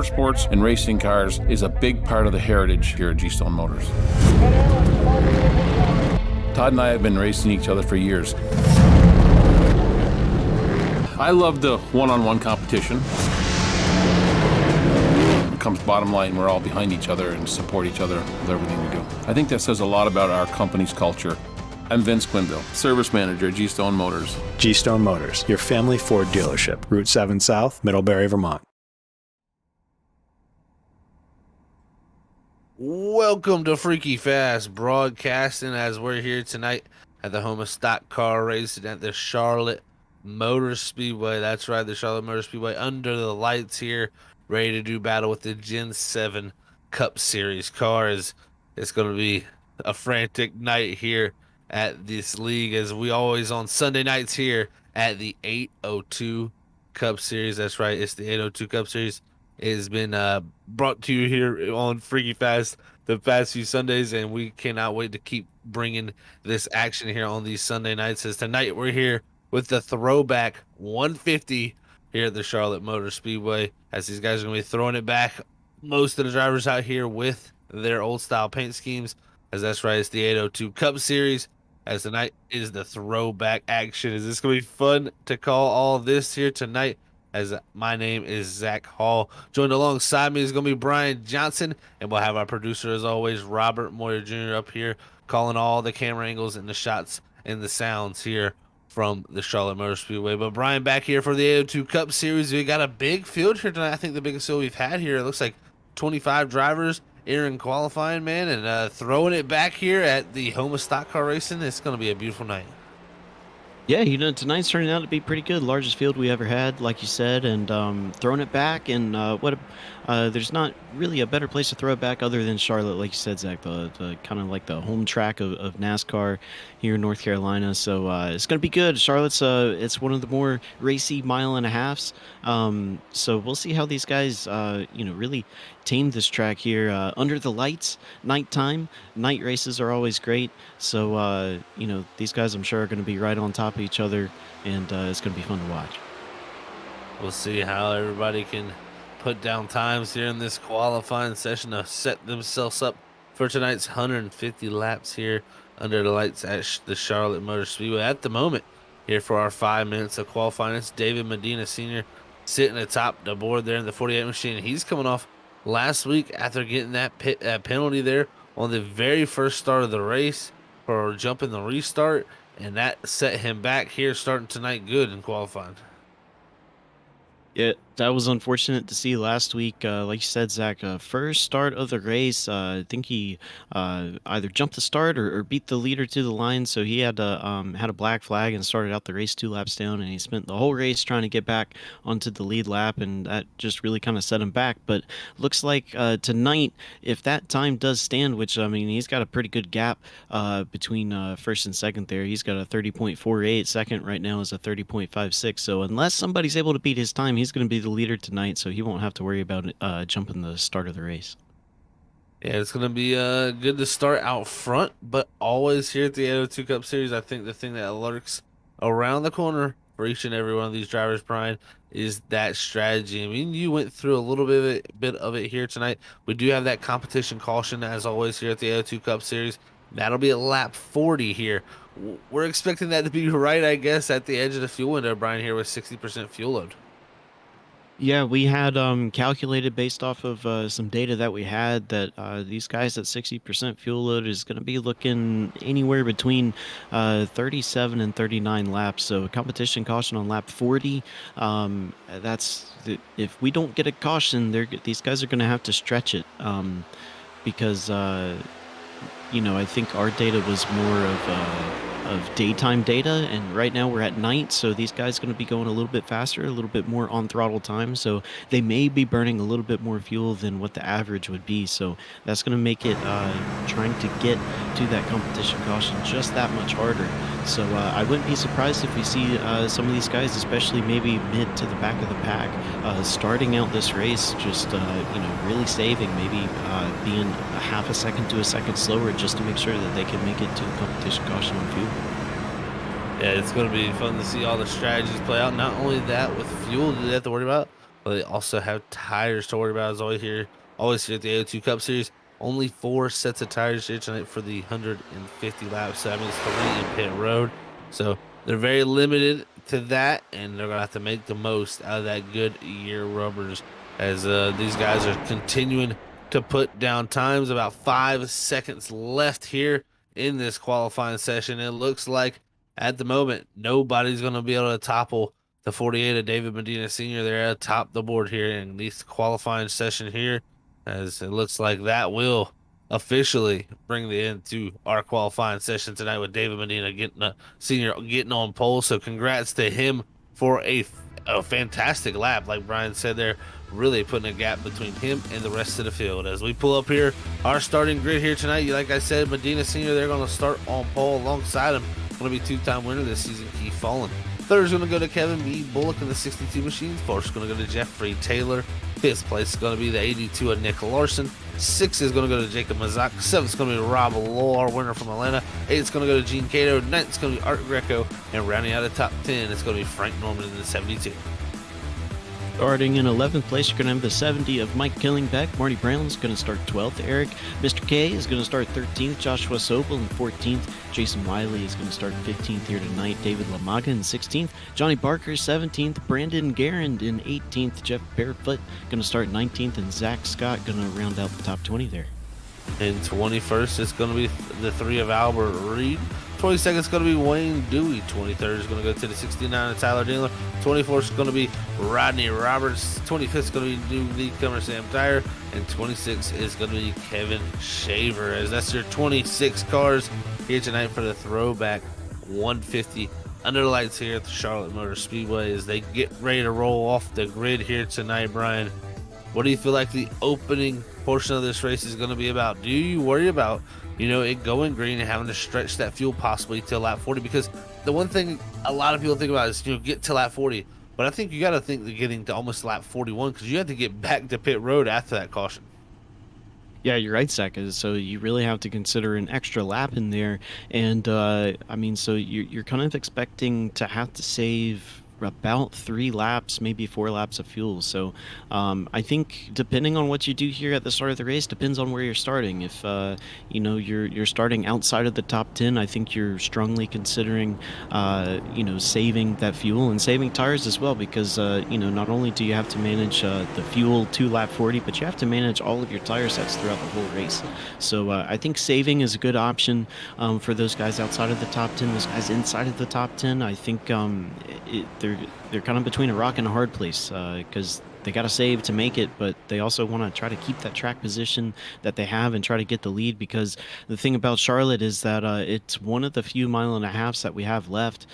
motorsports and racing cars is a big part of the heritage here at G-Stone Motors. Todd and I have been racing each other for years. I love the one-on-one competition. It comes bottom line, we're all behind each other and support each other with everything we do. I think that says a lot about our company's culture. I'm Vince Quinville, Service Manager at G-Stone Motors. G-Stone Motors, your family Ford dealership, Route 7 South, Middlebury, Vermont. Welcome to Freaky Fast Broadcasting, as we're here tonight at the home of stock car racing at the Charlotte Motor Speedway. That's right, the Charlotte Motor Speedway, under the lights here, ready to do battle with the Gen 7 Cup Series cars. It's going to be a frantic night here at this league, as we always on Sunday nights here at the 802 Cup Series. That's right, it's the 802 Cup Series. It has been brought to you here on Freaky Fast the past few Sundays, and we cannot wait to keep bringing this action here on these Sunday nights. As tonight we're here with the Throwback 150 here at the Charlotte Motor Speedway, as these guys are going to be throwing it back. Most of the drivers out here with their old style paint schemes, as that's right, it's the 802 Cup Series, as tonight is the throwback action. Is this going to be fun to call all this here tonight? As my name is Zach Hall. Joined alongside me is going to be Brian Johnson, and we'll have our producer, as always, Robert Moyer Jr. up here, calling all the camera angles and the shots and the sounds here from the Charlotte Motor Speedway. But Brian, back here for the 802 Cup Series. We got a big field here tonight. I think the biggest field we've had here. It looks like 25 drivers in qualifying, man, and throwing it back here at the home of stock car racing. It's going to be a beautiful night. Yeah, tonight's turning out to be pretty good. Largest field we ever had, like you said, and throwing it back. And there's not really a better place to throw it back other than Charlotte, like you said, Zach, the kind of like the home track of NASCAR here in North Carolina. So it's going to be good. Charlotte's it's one of the more racy mile and a halves. So we'll see how these guys really tame this track here under the lights, nighttime. Night races are always great. So these guys, I'm sure, are going to be right on top of each other, and it's going to be fun to watch. We'll see how everybody can put down times here in this qualifying session to set themselves up for tonight's 150 laps here under the lights at the Charlotte Motor Speedway. At the moment, here for our 5 minutes of qualifying, it's David Medina Sr. sitting atop the board there in the 48 machine. He's coming off last week after getting that penalty there on the very first start of the race for jumping the restart, and that set him back here starting tonight good in qualifying. Yeah, that was unfortunate to see last week. Like you said, Zach, first start of the race, I think he either jumped the start or beat the leader to the line, so he had a black flag and started out the race 2 laps down, and he spent the whole race trying to get back onto the lead lap, and that just really kind of set him back. But looks like tonight, if that time does stand, which, I mean, he's got a pretty good gap between first and second there. He's got a 30.48. Second right now is a 30.56. So unless somebody's able to beat his time, he's going to be the leader tonight, so he won't have to worry about jumping the start of the race. Yeah, it's going to be good to start out front, but always here at the 802 Cup Series, I think the thing that lurks around the corner for each and every one of these drivers, Brian, is that strategy. I mean, you went through a little bit of it here tonight. We do have that competition caution, as always, here at the 802 Cup Series. That'll be at lap 40 here. We're expecting that to be right, I guess, at the edge of the fuel window, Brian, here with 60% fuel load. Yeah, we had calculated based off of some data that we had that these guys at 60% fuel load is going to be looking anywhere between 37 and 39 laps. So competition caution on lap 40. If we don't get a caution, these guys are going to have to stretch it because I think our data was more of daytime data, and right now we're at night, so these guys are going to be going a little bit faster, a little bit more on throttle time, so they may be burning a little bit more fuel than what the average would be. So that's going to make it trying to get to that competition caution just that much harder. So I wouldn't be surprised if we see some of these guys, especially maybe mid to the back of the pack, starting out this race just really saving, maybe being a half a second to a second slower just to make sure that they can make it to the competition caution on fuel. Yeah, it's going to be fun to see all the strategies play out. Not only that, with fuel, do they have to worry about but they also have tires to worry about. As always here at the AO2 Cup Series. Only 4 sets of tires here tonight for the 150 laps. So that means 3 in pit road. So they're very limited to that, and they're gonna have to make the most out of that Goodyear rubbers as these guys are continuing to put down times. About 5 seconds left here in this qualifying session. It looks like at the moment nobody's going to be able to topple the 48 of David Medina Sr. They're atop the board here in this qualifying session here, as it looks like that will officially bring the end to our qualifying session tonight with David Medina Sr. getting on pole. So congrats to him for a fantastic lap. Like Brian said, there really putting a gap between him and the rest of the field. As we pull up here our starting grid here tonight, like I said, Medina Sr., they're going to start on pole alongside him. Going to be 2-time winner this season, Keith Fallen. Third is going to go to Kevin B. Bullock in the 62 machine. Fourth is going to go to Jeffrey Taylor. Fifth place is going to be the 82 of Nick Larson. Sixth is going to go to Jacob Mazak. Seventh is going to be Rob Lowell, our winner from Atlanta. Eighth is going to go to Gene Cato. Ninth is going to be Art Greco. And rounding out the top 10, it's going to be Frank Norman in the 72. Starting in 11th place, you're going to have the 70 of Mike Killingbeck. Marty Brown is going to start 12th. Eric Mr. K is going to start 13th. Joshua Sobel in 14th. Jason Wiley is going to start 15th here tonight. David Lamaga in 16th. Johnny Barker 17th. Brandon Garand in 18th. Jeff Barefoot going to start 19th. And Zach Scott going to round out the top 20 there. In 21st, it's going to be the 3 of Albert Reed. 22nd is going to be Wayne Dewey. 23rd is going to go to the 69 of Tyler Dingler. 24th is going to be Rodney Roberts. 25th is going to be new newcomer Sam Dyer. And 26th is going to be Kevin Shaver. As that's your 26 cars here tonight for the Throwback 150 under the lights here at the Charlotte Motor Speedway as they get ready to roll off the grid here tonight. Brian, what do you feel like the opening portion of this race is going to be about? Do you worry about, it going green and having to stretch that fuel possibly till lap 40? Because the one thing a lot of people think about is, get to lap 40. But I think you got to think of getting to almost lap 41 because you have to get back to pit road after that caution. Yeah, you're right, Zach. So you really have to consider an extra lap in there. And, so you're kind of expecting to have to save about 3 laps, maybe 4 laps of fuel. So I think depending on what you do here at the start of the race, depends on where you're starting. If you're starting outside of the top 10, I think you're strongly considering saving that fuel and saving tires as well, because not only do you have to manage the fuel to lap 40, but you have to manage all of your tire sets throughout the whole race. So I think saving is a good option for those guys outside of the top 10. Those guys inside of the top 10, I think they're kind of between a rock and a hard place because they got to save to make it, but they also want to try to keep that track position that they have and try to get the lead, because the thing about Charlotte is that it's one of the few mile and a halves that we have left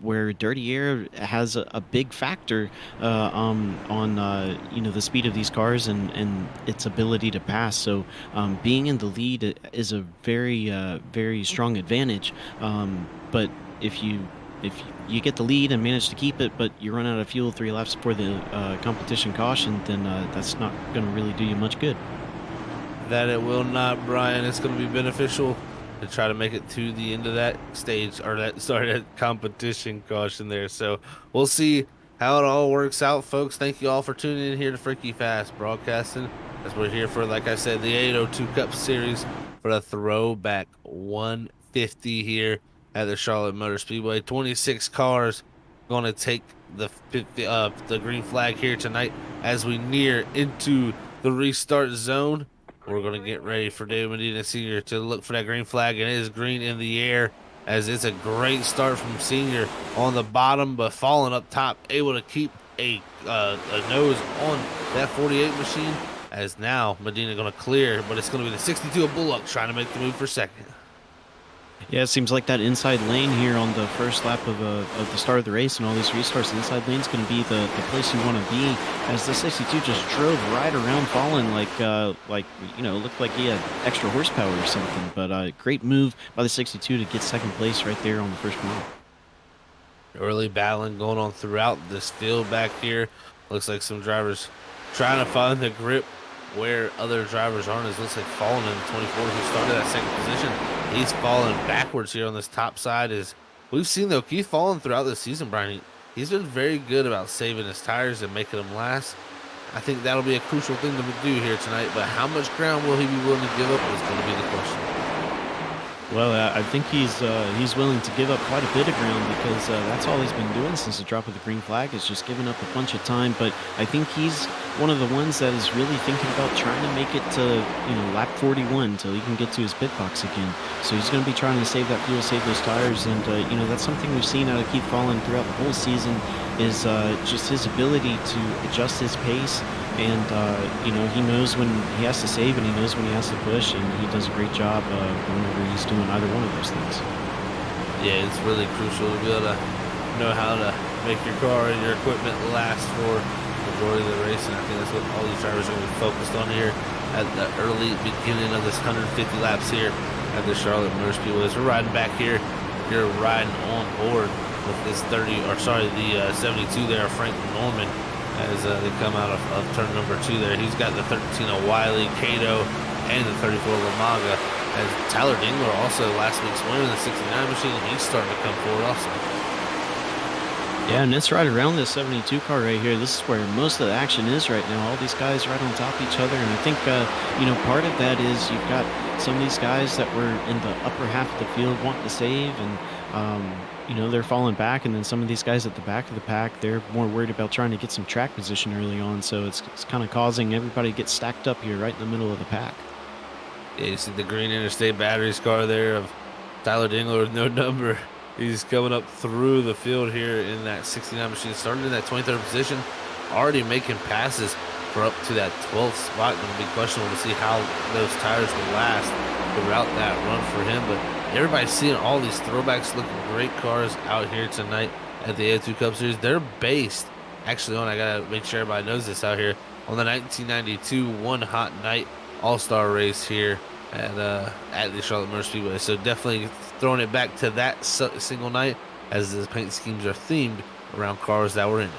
where dirty air has a big factor on the speed of these cars and its ability to pass. So being in the lead is a very strong advantage, but if you get the lead and manage to keep it, but you run out of fuel 3 laps before the competition caution, then that's not going to really do you much good. That it will not, Brian. It's going to be beneficial to try to make it to the end of that stage, or that competition caution there. So we'll see how it all works out, folks. Thank you all for tuning in here to Freaky Fast Broadcasting, as we're here for, like I said, the 802 Cup Series for the Throwback 150 here at the Charlotte Motor Speedway. 26 cars going to take the green flag here tonight as we near into the restart zone. We're going to get ready for David Medina Sr. to look for that green flag, and it is green in the air, as it's a great start from Senior on the bottom, but falling up top, able to keep a nose on that 48 machine, as now Medina going to clear, but it's going to be the 62 of Bullock trying to make the move for second. Yeah, it seems like that inside lane here on the first lap of the start of the race and all these restarts, the inside lane is going to be the place you want to be, as the 62 just drove right around Fallen like looked like he had extra horsepower or something. But great move by the 62 to get second place right there on the first corner. Early battling going on throughout this field back here. Looks like some drivers trying to find the grip where other drivers aren't. It looks like Fallen in 24 who started that second position. He's falling backwards here on this top side. As we've seen, though, Keith Fallen throughout this season, Brian, he's been very good about saving his tires and making them last. I think that'll be a crucial thing to do here tonight, but how much ground will he be willing to give up is going to be the question. Well, I think he's willing to give up quite a bit of ground because that's all he's been doing since the drop of the green flag is just giving up a bunch of time. But I think he's one of the ones that is really thinking about trying to make it to lap 41 till he can get to his pit box again. So he's going to be trying to save that fuel, save those tires, and that's something we've seen out of Keith Follin throughout the whole season is just his ability to adjust his pace. And, he knows when he has to save and he knows when he has to push, and he does a great job whenever he's doing either one of those things. Yeah, it's really crucial to be able to know how to make your car and your equipment last for the majority of the race, and I think that's what all these drivers are going to be focused on here at the early beginning of this 150 laps here at the Charlotte Motor Speedway. As we're riding back here, you're riding on board with this 72 there, Frank Norman, as they come out of turn number 2 there. He's got the 13 of Wiley, Cato, and the 34 Lamaga. As Tyler Dingler, also last week's winner in the 69 machine, he's starting to come forward also. Yeah, and it's right around this 72 car right here. This is where most of the action is right now. All these guys right on top of each other, and I think part of that is you've got some of these guys that were in the upper half of the field wanting to save, and they're falling back, and then some of these guys at the back of the pack, they're more worried about trying to get some track position early on, so it's kind of causing everybody to get stacked up here right in the middle of the pack. Yeah, you see the green Interstate Batteries car there of Tyler Dingler with no number. He's coming up through the field here in that 69 machine, starting in that 23rd position, already making passes for up to that 12th spot. Going to be questionable to see how those tires will last throughout that run for him, but everybody's seeing all these throwbacks looking great cars out here tonight at the A2 Cup Series. They're based actually on, I gotta make sure everybody knows this out here, on the 1992 One Hot Night All-Star race here at the Charlotte Motor Speedway. So definitely throwing it back to that single night, as the paint schemes are themed around cars that were in it.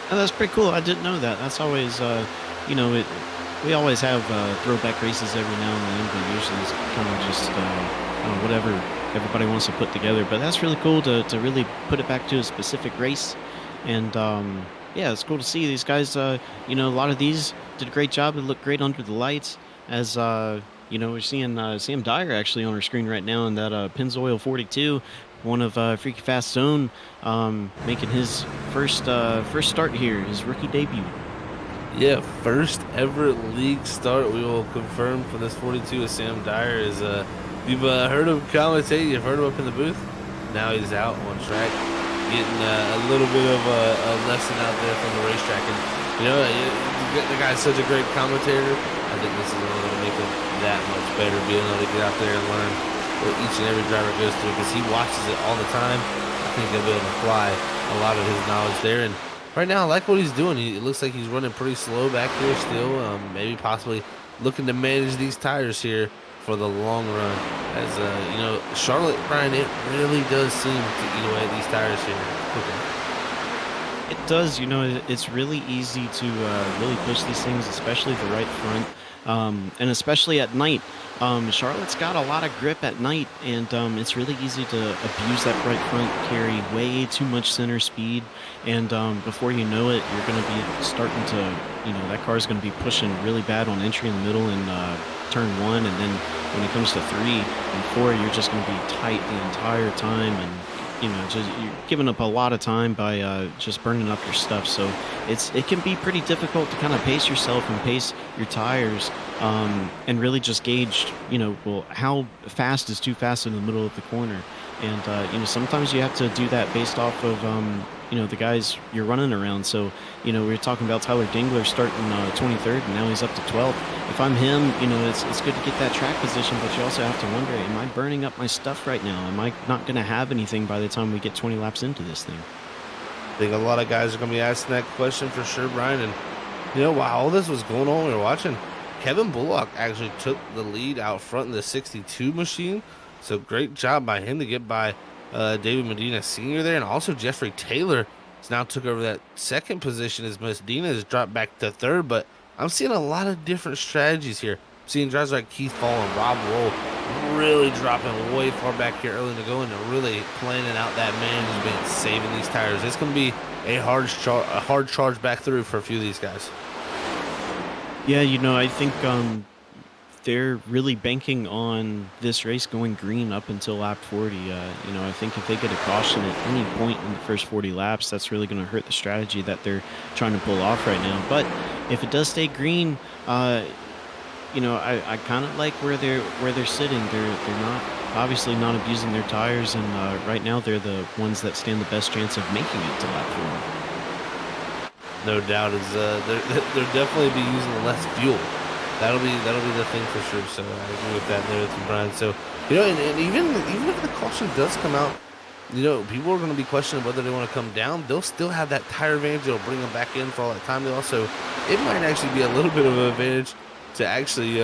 Oh, that's pretty cool. I didn't know that. That's always, we always have throwback races every now and then, but usually it's kind of just whatever everybody wants to put together. But that's really cool to really put it back to a specific race. And yeah, it's cool to see these guys. A lot of these did a great job. It looked great under the lights. As we're seeing Sam Dyer actually on our screen right now in that Pennzoil 42, one of Freaky Fast's own, making his first start here, his rookie debut. Yeah, first ever league start. We will confirm for this 42 with Sam Dyer. You've heard him commentate, you've heard him up in the booth. Now he's out on track, getting a little bit of a lesson out there from the racetrack. And the guy's such a great commentator. I think this is only going to make him that much better, being able to get out there and learn what each and every driver goes through, because he watches it all the time. I think he'll be able to apply a lot of his knowledge there. And right now, I like what he's doing. It looks like he's running pretty slow back there still, maybe possibly looking to manage these tires here for the long run. As Charlotte, Brian, it really does seem to eat away at these tires here quickly. It does. It's really easy to really push these things, especially the right front, and especially at night. Charlotte's got a lot of grip at night, and it's really easy to abuse that right front, carry way too much center speed, and before you know it, you're going to be starting to, that car's going to be pushing really bad on entry in the middle in turn 1, and then when it comes to 3 and 4, you're just going to be tight the entire time, and you're giving up a lot of time by just burning up your stuff. So it can be pretty difficult to kind of pace yourself and pace your tires, and really just gauge, how fast is too fast in the middle of the corner. And sometimes you have to do that based off of the guys you're running around. So we were talking about Tyler Dingler starting 23rd, and now he's up to 12th. If I'm him, it's good to get that track position, but you also have to wonder, am I burning up my stuff right now? Am I not going to have anything by the time we get 20 laps into this thing? I think a lot of guys are going to be asking that question for sure, Brian. And while all this was going on, we were watching, Kevin Bullock actually took the lead out front in the 62 machine. So great job by him to get by David Medina Sr. there. And also Jeffrey Taylor has now took over that second position as Medina has dropped back to 3rd. But I'm seeing a lot of different strategies here. I'm seeing drivers like Keith Fall and Rob Roll really dropping way far back here early to go and really planning out that management, saving these tires. It's going to be a hard charge back through for a few of these guys. Yeah, I think they're really banking on this race going green up until lap 40. I think if they get a caution at any point in the first 40 laps, that's really going to hurt the strategy that they're trying to pull off right now. But if it does stay green, I kind of like where they're sitting. They're not obviously not abusing their tires, and right now they're the ones that stand the best chance of making it to lap 40. No doubt is they're definitely be using less fuel. That'll be the thing for sure. So I agree with that there with Brian. So and even if the caution does come out, people are going to be questioning whether they want to come down. They'll still have that tire advantage. They'll bring them back in for all that time. It might actually be a little bit of an advantage to actually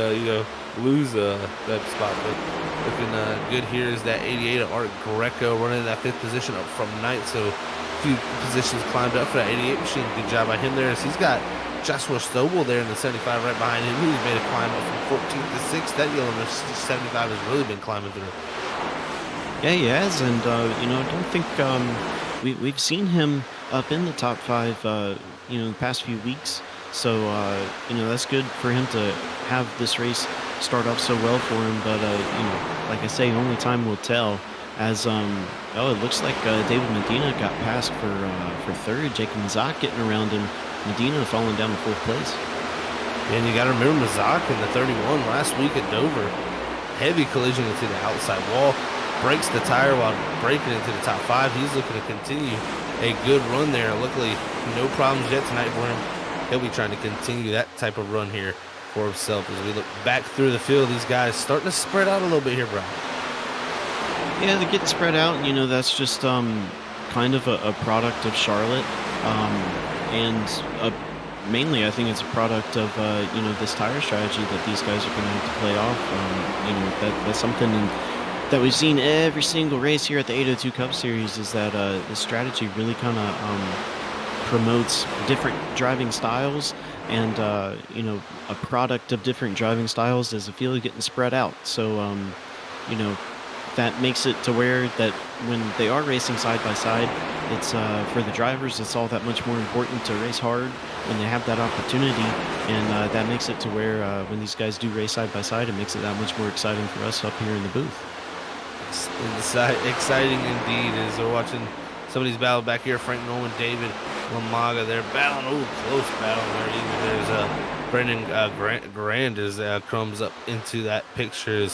lose that spot. But looking good here is that 88 of Art Greco running that 5th position up from 9th. So a few positions climbed up for that 88 machine. Good job by him there. As he's got Joshua Stovall there in the 75 right behind him, who's made a climb up from 14th to 6th. That yellow 75 has really been climbing through. Yeah, he has, and I don't think we've seen him up in the top 5, the past few weeks. So that's good for him to have this race start off so well for him. But like I say, only time will tell. As it looks like David Medina got passed for 3rd. Jacob Mazak getting around him. Medina falling down to 4th place. And you got to remember Mazak in the 31 last week at Dover. Heavy collision into the outside wall. Breaks the tire while breaking into the top 5. He's looking to continue a good run there. Luckily, no problems yet tonight for him. He'll be trying to continue that type of run here for himself. As we look back through the field, these guys starting to spread out a little bit here, Brian. Yeah, they're getting spread out. That's just kind of a product of Charlotte. And mainly, I think it's a product of this tire strategy that these guys are going to have to play off. That's something that we've seen every single race here at the 802 Cup Series, is that the strategy really kind of promotes different driving styles, and a product of different driving styles is the field getting spread out. So that makes it to where that when they are racing side by side, it's for the drivers, it's all that much more important to race hard when they have that opportunity, and that makes it to where when these guys do race side by side, it makes it that much more exciting for us up here in the booth. Exciting indeed as we're watching somebody's battle back here. Frank Norman, David Lamaga, they're battling. Close battle there. Even there's Brendan Grand as comes up into that picture.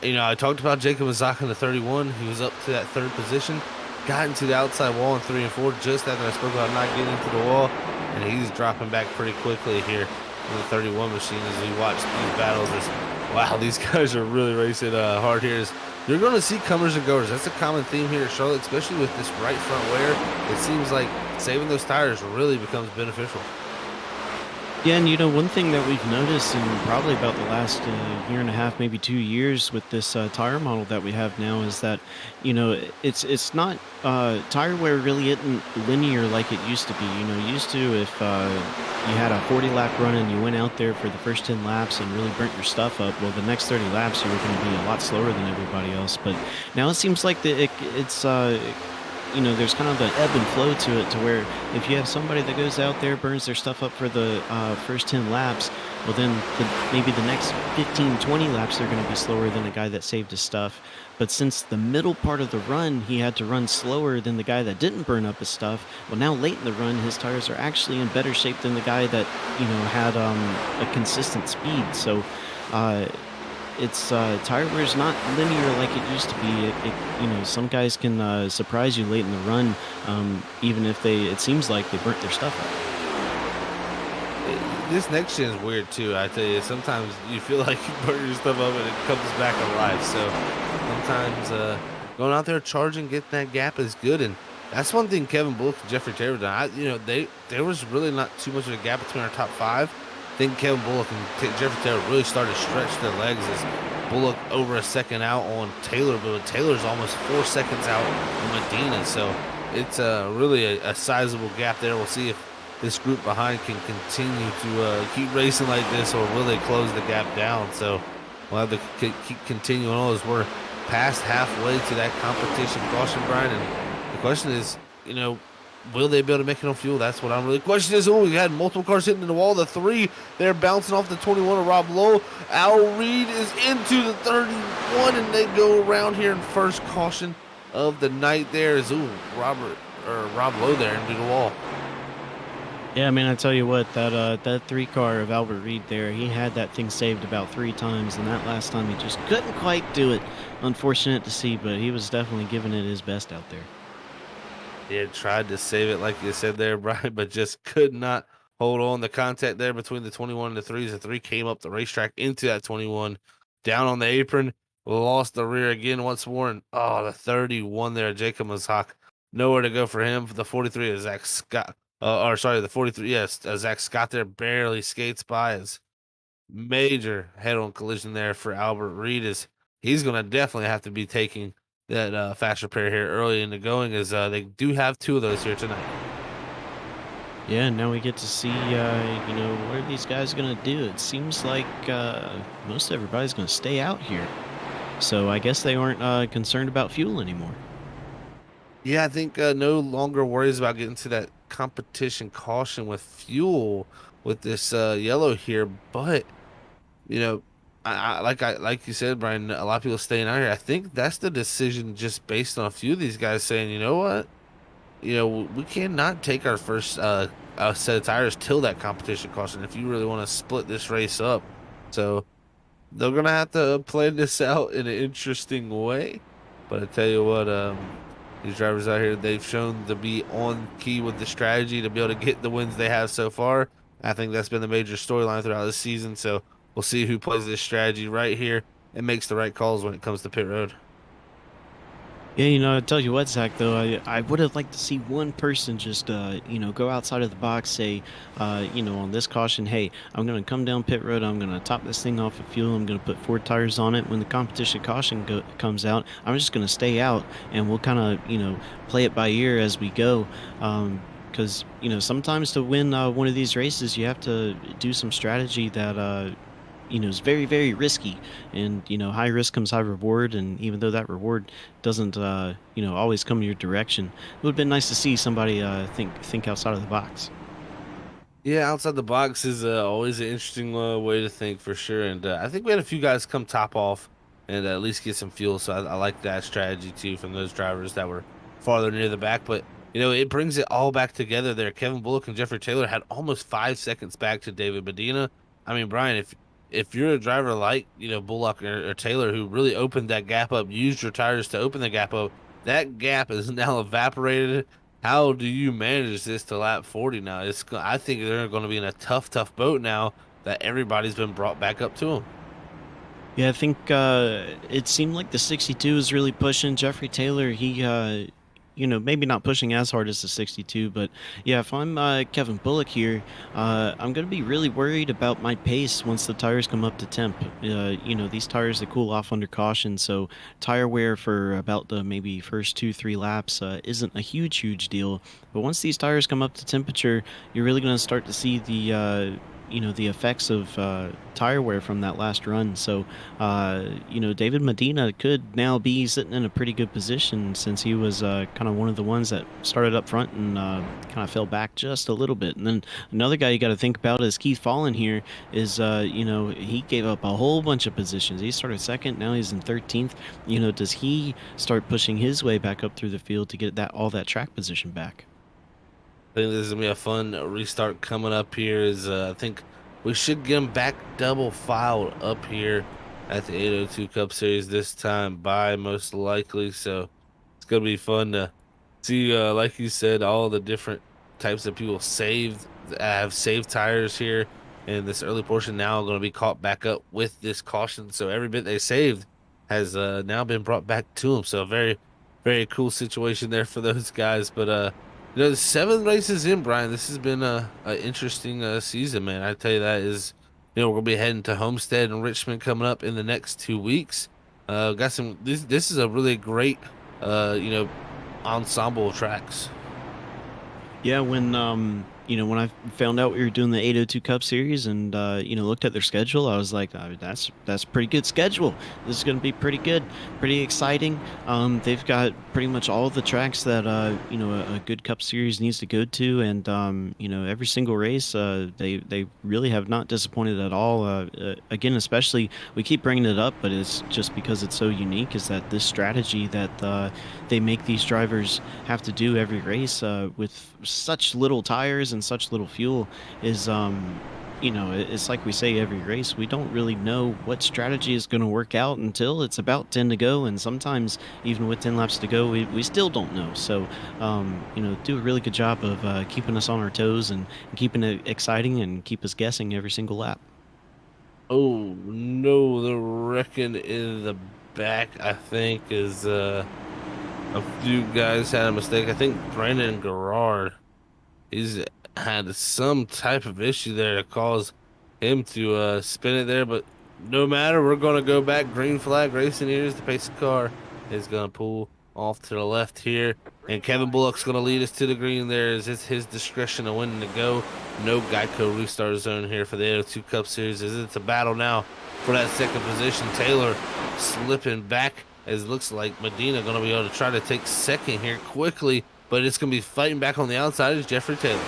I talked about Jacob Mazak in the 31. He was up to that 3rd position, got into the outside wall in 3 and 4 just after I spoke about not getting into the wall, and he's dropping back pretty quickly here in the 31 machine as we watch these battles. Wow, these guys are really racing hard here. You're going to see comers and goers. That's a common theme here at Charlotte, especially with this right front wear. It seems like saving those tires really becomes beneficial. Yeah, and one thing that we've noticed in probably about the last year and a half, maybe 2 years with this tire model that we have now is that, it's not, tire wear really isn't linear like it used to be. Used to, if you had a 40 lap run and you went out there for the first 10 laps and really burnt your stuff up, well, the next 30 laps you were going to be a lot slower than everybody else. But now it seems like it's there's kind of an ebb and flow to it, to where if you have somebody that goes out there, burns their stuff up for the first 10 laps, well then maybe the next 15, 20 laps they're going to be slower than a guy that saved his stuff. But since the middle part of the run, he had to run slower than the guy that didn't burn up his stuff, well now late in the run, his tires are actually in better shape than the guy that, had a consistent speed. So, it's tire wear is not linear like it used to be. Some guys can surprise you late in the run, even if it seems like they burnt their stuff up. This next gen is weird too. I tell you, sometimes you feel like you burn your stuff up and it comes back alive. So sometimes going out there charging, getting that gap is good, and that's one thing Kevin Bullock and Jeffrey Taylor done. There was really not too much of a gap between our top 5. I think Kevin Bullock and Jeffrey Taylor really started to stretch their legs as Bullock over a second out on Taylor, but Taylor's almost 4 seconds out on Medina. So it's really a sizable gap there. We'll see if this group behind can continue to keep racing like this, or will they close the gap down? So we'll have to keep continuing on as we're past halfway to that competition caution, Brian. And the question is, will they be able to make it on fuel? That's what I'm really questioning. Oh, we had multiple cars hitting the wall. The 3, they're bouncing off the 21 of Rob Lowe. Al Reed is into the 31, and they go around here in first caution of the night. There is Rob Lowe there into the wall. Yeah, I mean, I tell you what, that 3 car of Albert Reed there, he had that thing saved about 3 times, and that last time he just couldn't quite do it. Unfortunate to see, but he was definitely giving it his best out there. He had tried to save it, like you said there, Brian, but just could not hold on. The contact there between the 21 and the 3s. The 3 came up the racetrack into that 21, down on the apron, lost the rear again once more, and the 31 there, Jacob Mazak, nowhere to go for him. For the 43 is Zach Scott. The 43, yes, Zach Scott there barely skates by. His major head-on collision there for Albert Reed is he's going to definitely have to be taking that fast repair here early in the going, as they do have 2 of those here tonight. Yeah, now we get to see, what are these guys going to do? It seems like most everybody's going to stay out here. So I guess they aren't concerned about fuel anymore. Yeah, I think no longer worries about getting to that competition caution with fuel with this yellow here, but like you said, Brian, a lot of people staying out here. I think that's the decision just based on a few of these guys saying, you know what, we cannot take our first set of tires till that competition caution if you really want to split this race up. So they're gonna have to play this out in an interesting way. But I tell you what, these drivers out here, they've shown to be on key with the strategy to be able to get the wins they have so far. I think that's been the major storyline throughout the season. So we'll see who plays this strategy right here and makes the right calls when it comes to pit road. Yeah, I tell you what, Zach, though, I would have liked to see one person just, go outside of the box, say, on this caution, hey, I'm going to come down pit road, I'm going to top this thing off of fuel, I'm going to put 4 tires on it. When the competition caution comes out, I'm just going to stay out, and we'll kind of, play it by ear as we go. Because, sometimes to win one of these races, you have to do some strategy that, is very, very risky, and high risk comes high reward. And even though that reward doesn't always come your direction, it would have been nice to see somebody think outside of the box. Yeah, outside the box is always an interesting way to think for sure. And I think we had a few guys come top off and at least get some fuel. So I like that strategy too from those drivers that were farther near the back. But it brings it all back together there. Kevin Bullock and Jeffrey Taylor had almost 5 seconds back to David Medina. I mean, Brian, if you're a driver like Bullock or Taylor, who really opened that gap up, used your tires to open the gap up, that gap is now evaporated. How do you manage this to lap 40 now? I think they're going to be in a tough boat now that everybody's been brought back up to them. Yeah, I think it seemed like the 62 was really pushing Jeffrey Taylor. He maybe not pushing as hard as the 62, but yeah, if I'm Kevin Bullock here, I'm going to be really worried about my pace once the tires come up to temp. These tires, they cool off under caution, so tire wear for about the maybe first 2-3 laps isn't a huge deal. But once these tires come up to temperature, you're really going to start to see the effects of tire wear from that last run. So, David Medina could now be sitting in a pretty good position, since he was kind of one of the ones that started up front and kind of fell back just a little bit. And then another guy you got to think about is Keith Fallon here. He gave up a whole bunch of positions. He started second, now he's in 13th. Does he start pushing his way back up through the field to get all that track position back? I think this is going to be a fun restart coming up here. I think we should get them back double filed up here at the 802 Cup Series this time by most likely. So it's going to be fun to see, like you said, all the different types of people have saved tires here in this early portion, now going to be caught back up with this caution. So every bit they saved has now been brought back to them. So a very, very cool situation there for those guys. But 7 races in, Brian, this has been a interesting season, man. I tell you, that is, we're gonna be heading to Homestead and Richmond coming up in the next 2 weeks. Got some. This is a really great, ensemble of tracks. Yeah, when when I found out we were doing the 802 Cup Series and looked at their schedule, I was like, that's pretty good schedule. This is going to be pretty good, pretty exciting. They've got pretty much all the tracks that a good Cup Series needs to go to, and every single race, they really have not disappointed at all. Again, especially we keep bringing it up, but it's just because it's so unique. Is that this strategy that they make these drivers have to do every race with such little tires and such little fuel is it's like we say every race, we don't really know what strategy is going to work out until it's about 10 to go, and sometimes even with 10 laps to go, we still don't know. So do a really good job of keeping us on our toes and keeping it exciting and keep us guessing every single lap. Oh no, the wrecking in the back, I think, is a few guys had a mistake. I think Brandon Garrard, he's had some type of issue there to cause him to spin it there, but no matter, we're gonna go back. Green flag racing. Here's the pace of car is gonna pull off to the left here, and Kevin Bullock's gonna lead us to the green. There is his discretion of when to go. No Geico restart zone here for the 802 Cup Series, as it's a battle now for that second position. Taylor slipping back, as it looks like Medina gonna be able to try to take second here quickly, but it's gonna be fighting back on the outside is Jeffrey Taylor.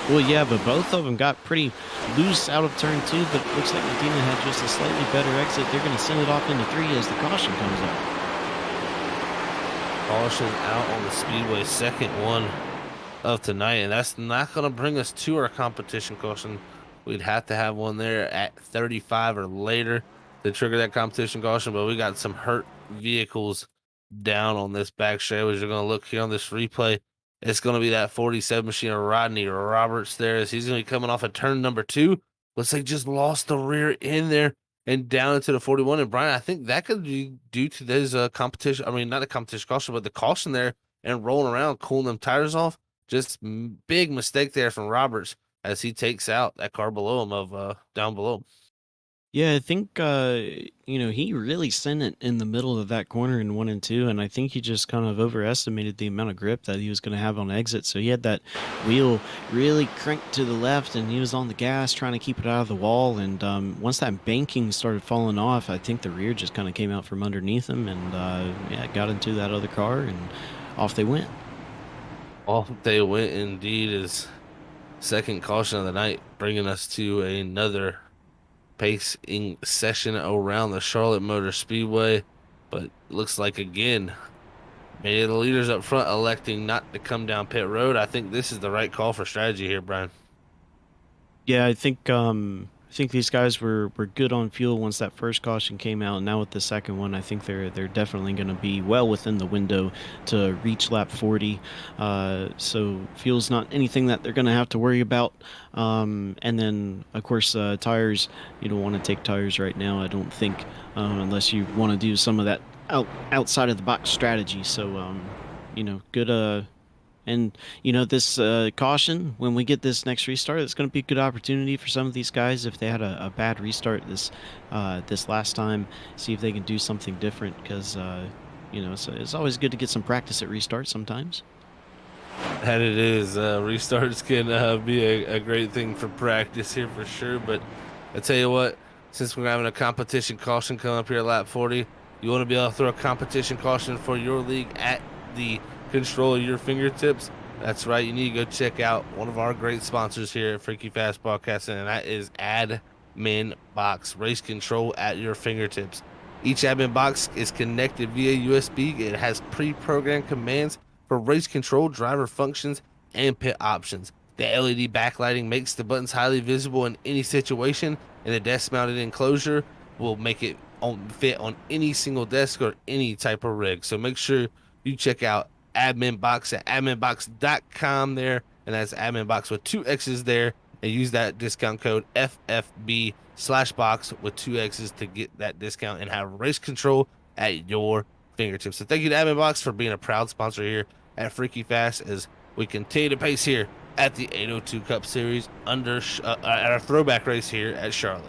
Well, yeah, but both of them got pretty loose out of turn two, but it looks like Medina had just a slightly better exit. They're going to send it off into three as the caution comes out. Caution out on the speedway, second one of tonight, and that's not going to bring us to our competition caution. We'd have to have one there at 35 or later to trigger that competition caution, but we got some hurt vehicles down on this back straight. As you're going to look here on this replay, it's going to be that 47 machine of Rodney Roberts there, as he's going to be coming off of turn number 2. Looks like just lost the rear end there and down into the 41. And Brian, I think that could be due to this competition. I mean, not the competition caution, but the caution there and rolling around, cooling them tires off. Just big mistake there from Roberts as he takes out that car below him of down below. Yeah, I think he really sent it in the middle of that corner in 1 and 2, and I think he just kind of overestimated the amount of grip that he was going to have on exit. So he had that wheel really cranked to the left, and he was on the gas trying to keep it out of the wall. And once that banking started falling off, I think the rear just kind of came out from underneath him, and got into that other car, and off they went. Off they went indeed. Is second caution of the night, bringing us to another pacing session around the Charlotte Motor Speedway. But looks like, again, many of the leaders up front electing not to come down pit road. I think this is the right call for strategy here, Brian. Yeah, I think these guys were good on fuel once that first caution came out. And now with the second one, I think they're definitely going to be well within the window to reach lap 40. So fuel's not anything that they're going to have to worry about. And then of course tires, you don't want to take tires right now, I don't think, unless you want to do some of that outside of the box strategy. So good. And this caution, when we get this next restart, it's going to be a good opportunity for some of these guys if they had a bad restart this last time. See if they can do something different, because it's always good to get some practice at restart sometimes. That it is. Restarts can be a great thing for practice here for sure. But I tell you what, since we're having a competition caution come up here at lap 40, you want to be able to throw a competition caution for your league at the control of your fingertips. That's right. You need to go check out one of our great sponsors here at Freaky Fast Broadcasting, and that is Admin Box. Race control at your fingertips. Each admin box is connected via USB. It has pre-programmed commands for race control, driver functions, and pit options. The LED backlighting makes the buttons highly visible in any situation, and the desk-mounted enclosure will make it fit on any single desk or any type of rig. So make sure you check out Admin Box at adminbox.com there, and that's Admin Box with 2 X's there, and use that discount code FFB/box with 2 X's to get that discount and have race control at your fingertips. So thank you to Admin Box for being a proud sponsor here at Freaky Fast as we continue to pace here at the 802 Cup Series at our throwback race here at Charlotte.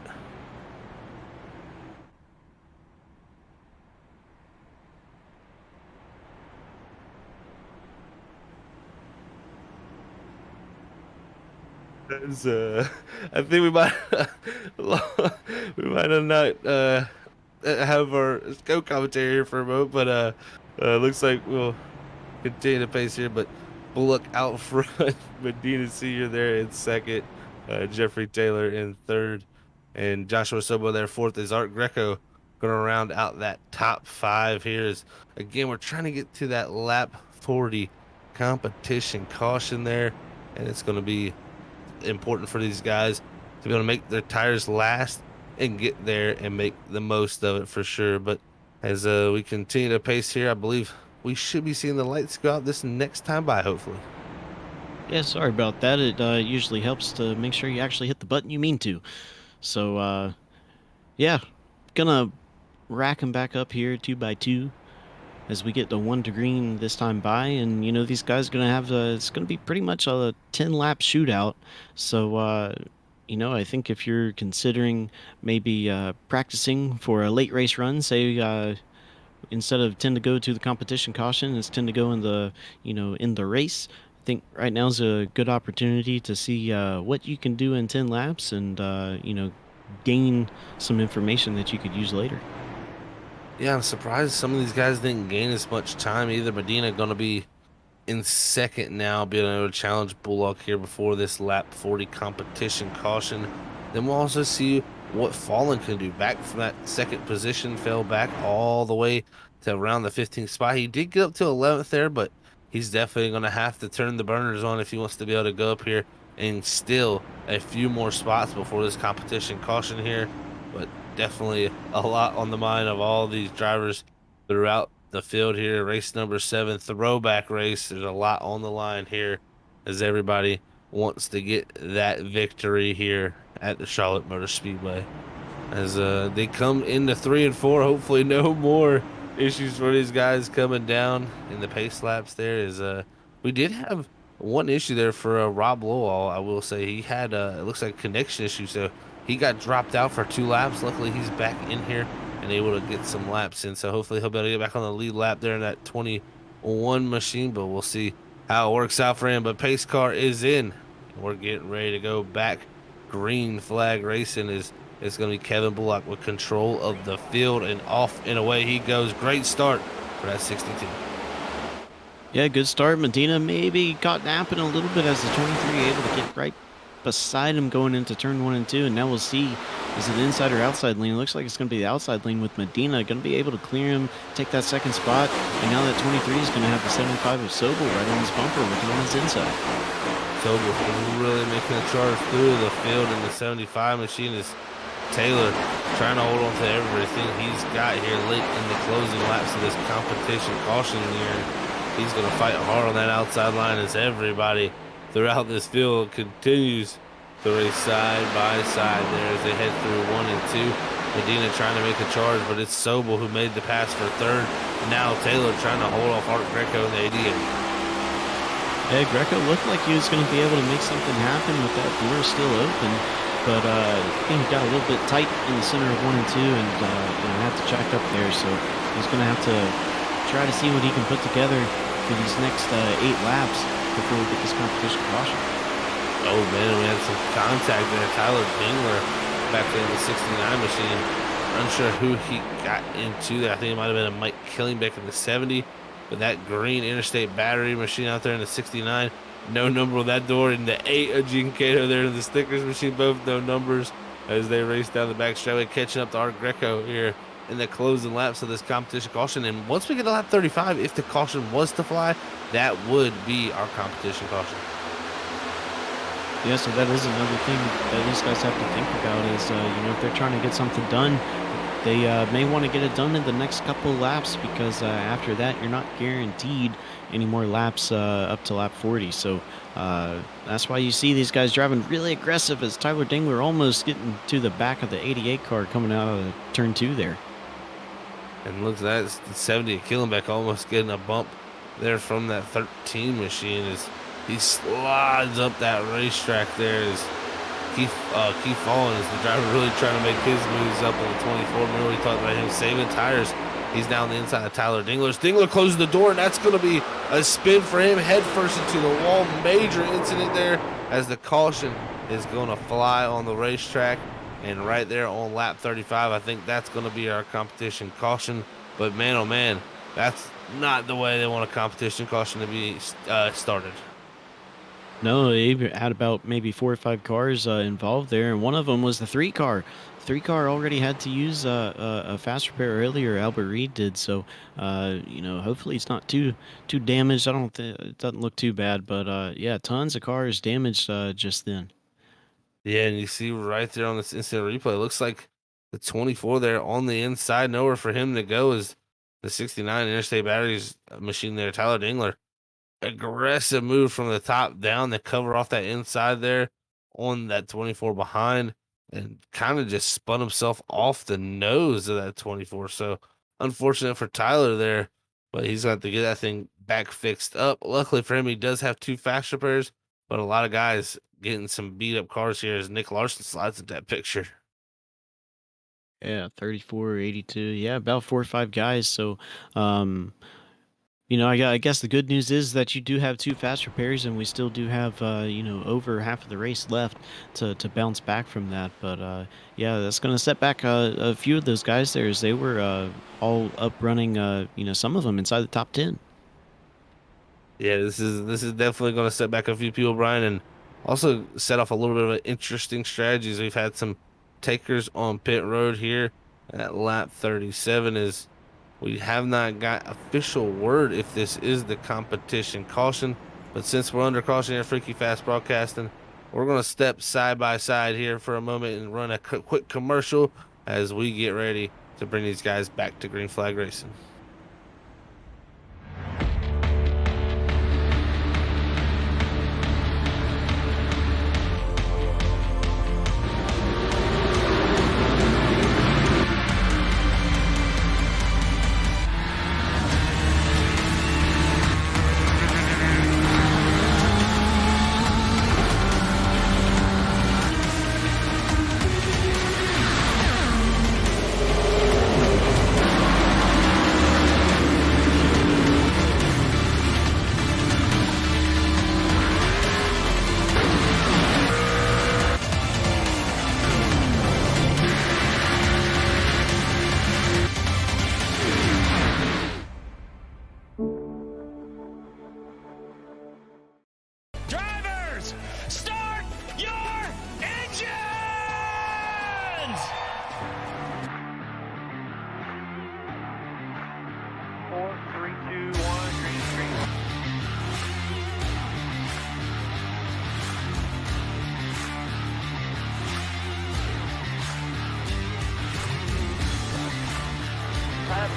That's, I think we might have not have our co-commentary here for a moment, but looks like we'll continue to pace here. But Bullock out front, Medina Senior there in second, Jeffrey Taylor in third, and Joshua Sobo there fourth. Is Art Greco going to round out that top five here? Is again we're trying to get to that lap 40 competition caution there, and it's going to be important for these guys to be able to make their tires last and get there and make the most of it for sure. But as we continue to pace here, I believe we should be seeing the lights go out this next time by, hopefully. Yeah, sorry about that. It usually helps to make sure you actually hit the button you mean to. So, yeah, gonna rack them back up here 2x2 as we get the 1 to green this time by. And, you know, these guys are gonna have, it's gonna be pretty much a 10-lap shootout. So, you know, I think if you're considering maybe practicing for a late race run, say, instead of 10 to go to the competition caution, it's 10 to go in the, you know, in the race. I think right now is a good opportunity to see what you can do in 10 laps and, you know, gain some information that you could use later. Yeah, I'm surprised some of these guys didn't gain as much time either. Medina going to be in second now, being able to challenge Bullock here before this lap 40 competition caution. Then we'll also see what Fallen can do. Back from that second position, fell back all the way to around the 15th spot. He did get up to 11th there, but he's definitely going to have to turn the burners on if he wants to be able to go up here and steal a few more spots before this competition caution here. But definitely a lot on the mind of all these drivers throughout the field here. Race number 7, throwback race. There's a lot on the line here as everybody wants to get that victory here at the Charlotte Motor Speedway. As they come into 3 and 4, hopefully no more issues for these guys coming down in the pace laps. There is we did have one issue there for Rob Lowell. I will say he had it looks like a connection issue, so he got dropped out for 2 laps. Luckily he's back in here and able to get some laps in, so hopefully he'll be able to get back on the lead lap there in that 21 machine, but we'll see how it works out for him. But pace car is in. We're getting ready to go back. Green flag racing is it's going to be Kevin Bullock with control of the field, and off and away he goes. Great start for that 62. Yeah, good start. Medina maybe got napping a little bit as the 23 able to get right beside him going into turn 1 and 2, and now we'll see, is it inside or outside lane? It looks like it's going to be the outside lane with Medina going to be able to clear him, take that second spot, and now that 23 is going to have the 75 of Sobel right on his bumper looking on his inside. Sobel really making a charge through the field in the 75 machine. Is Taylor trying to hold on to everything he's got here late in the closing laps of this competition caution year. He's going to fight hard on that outside line as everybody throughout this field continues to race side by side there as they head through 1 and 2. Medina trying to make a charge, but it's Sobel who made the pass for third. Now Taylor trying to hold off Art Greco in the 88. Yeah, Greco looked like he was going to be able to make something happen with that door still open, but I think he got a little bit tight in the center of 1 and 2 and you know, had to check up there, so he's going to have to try to see what he can put together for these next 8 laps before we get this competition caution. Oh man, we had some contact there. Tyler Dingler back in the 69 machine. Unsure who he got into there. I think it might have been a Mike Killingbeck in the 70. But that green Interstate battery machine out there in the 69, no number on that door. In the 8 of Gene Cato there in the stickers machine, both no numbers as they race down the back straightaway, catching up to Art Greco here in the closing laps of this competition caution. And once we get to lap 35, if the caution was to fly, that would be our competition caution. Yeah, so that is another thing that these guys have to think about is, you know, if they're trying to get something done, they may want to get it done in the next couple laps because after that, you're not guaranteed any more laps up to lap 40. So that's why you see these guys driving really aggressive as Tyler Dingler almost getting to the back of the 88 car coming out of turn 2 there. And look at that, it's the 70 of Killenbeck almost getting a bump there from that 13 machine as he slides up that racetrack there as Keith Fallen is the driver really trying to make his moves up in the 24. Remember we talked about him saving tires He's down the inside of Tyler Dingler. Dingler closes the door, and that's going to be a spin for him, head first into the wall. Major incident there as the caution is going to fly on the racetrack. And right there on lap 35, I think that's going to be our competition caution. But man, oh man, that's not the way they want a competition caution to be started. No, they had about maybe 4 or 5 cars involved there, and one of them was the 3 car. 3 car already had to use a fast repair earlier. Albert Reed did, so hopefully it's not too damaged. I don't think it doesn't look too bad, but yeah, tons of cars damaged just then. Yeah, and you see right there on this instant replay, it looks like the 24 there on the inside, nowhere for him to go is the 69 Interstate Batteries machine there, Tyler Dingler. Aggressive move from the top down to cover off that inside there on that 24 behind, and kind of just spun himself off the nose of that 24. So unfortunate for Tyler there, but he's got to get that thing back fixed up. Luckily for him, he does have 2 fast repairs, but a lot of guys getting some beat up cars here as Nick Larson slides into that picture. Yeah, 34, 82. Yeah, about 4 or 5 guys. So, I guess the good news is that you do have 2 fast repairs, and we still do have, over half of the race left to bounce back from that. But, yeah, that's going to set back a few of those guys there as they were all up running, some of them inside the top 10. Yeah, this is definitely going to set back a few people, Brian, and also set off a little bit of an interesting strategies. We've had some takers on pit road here at lap 37 as we have not got official word if this is the competition caution, but since we're under caution here at Freaky Fast Broadcasting, we're going to step side by side here for a moment and run a quick commercial as we get ready to bring these guys back to Green Flag Racing.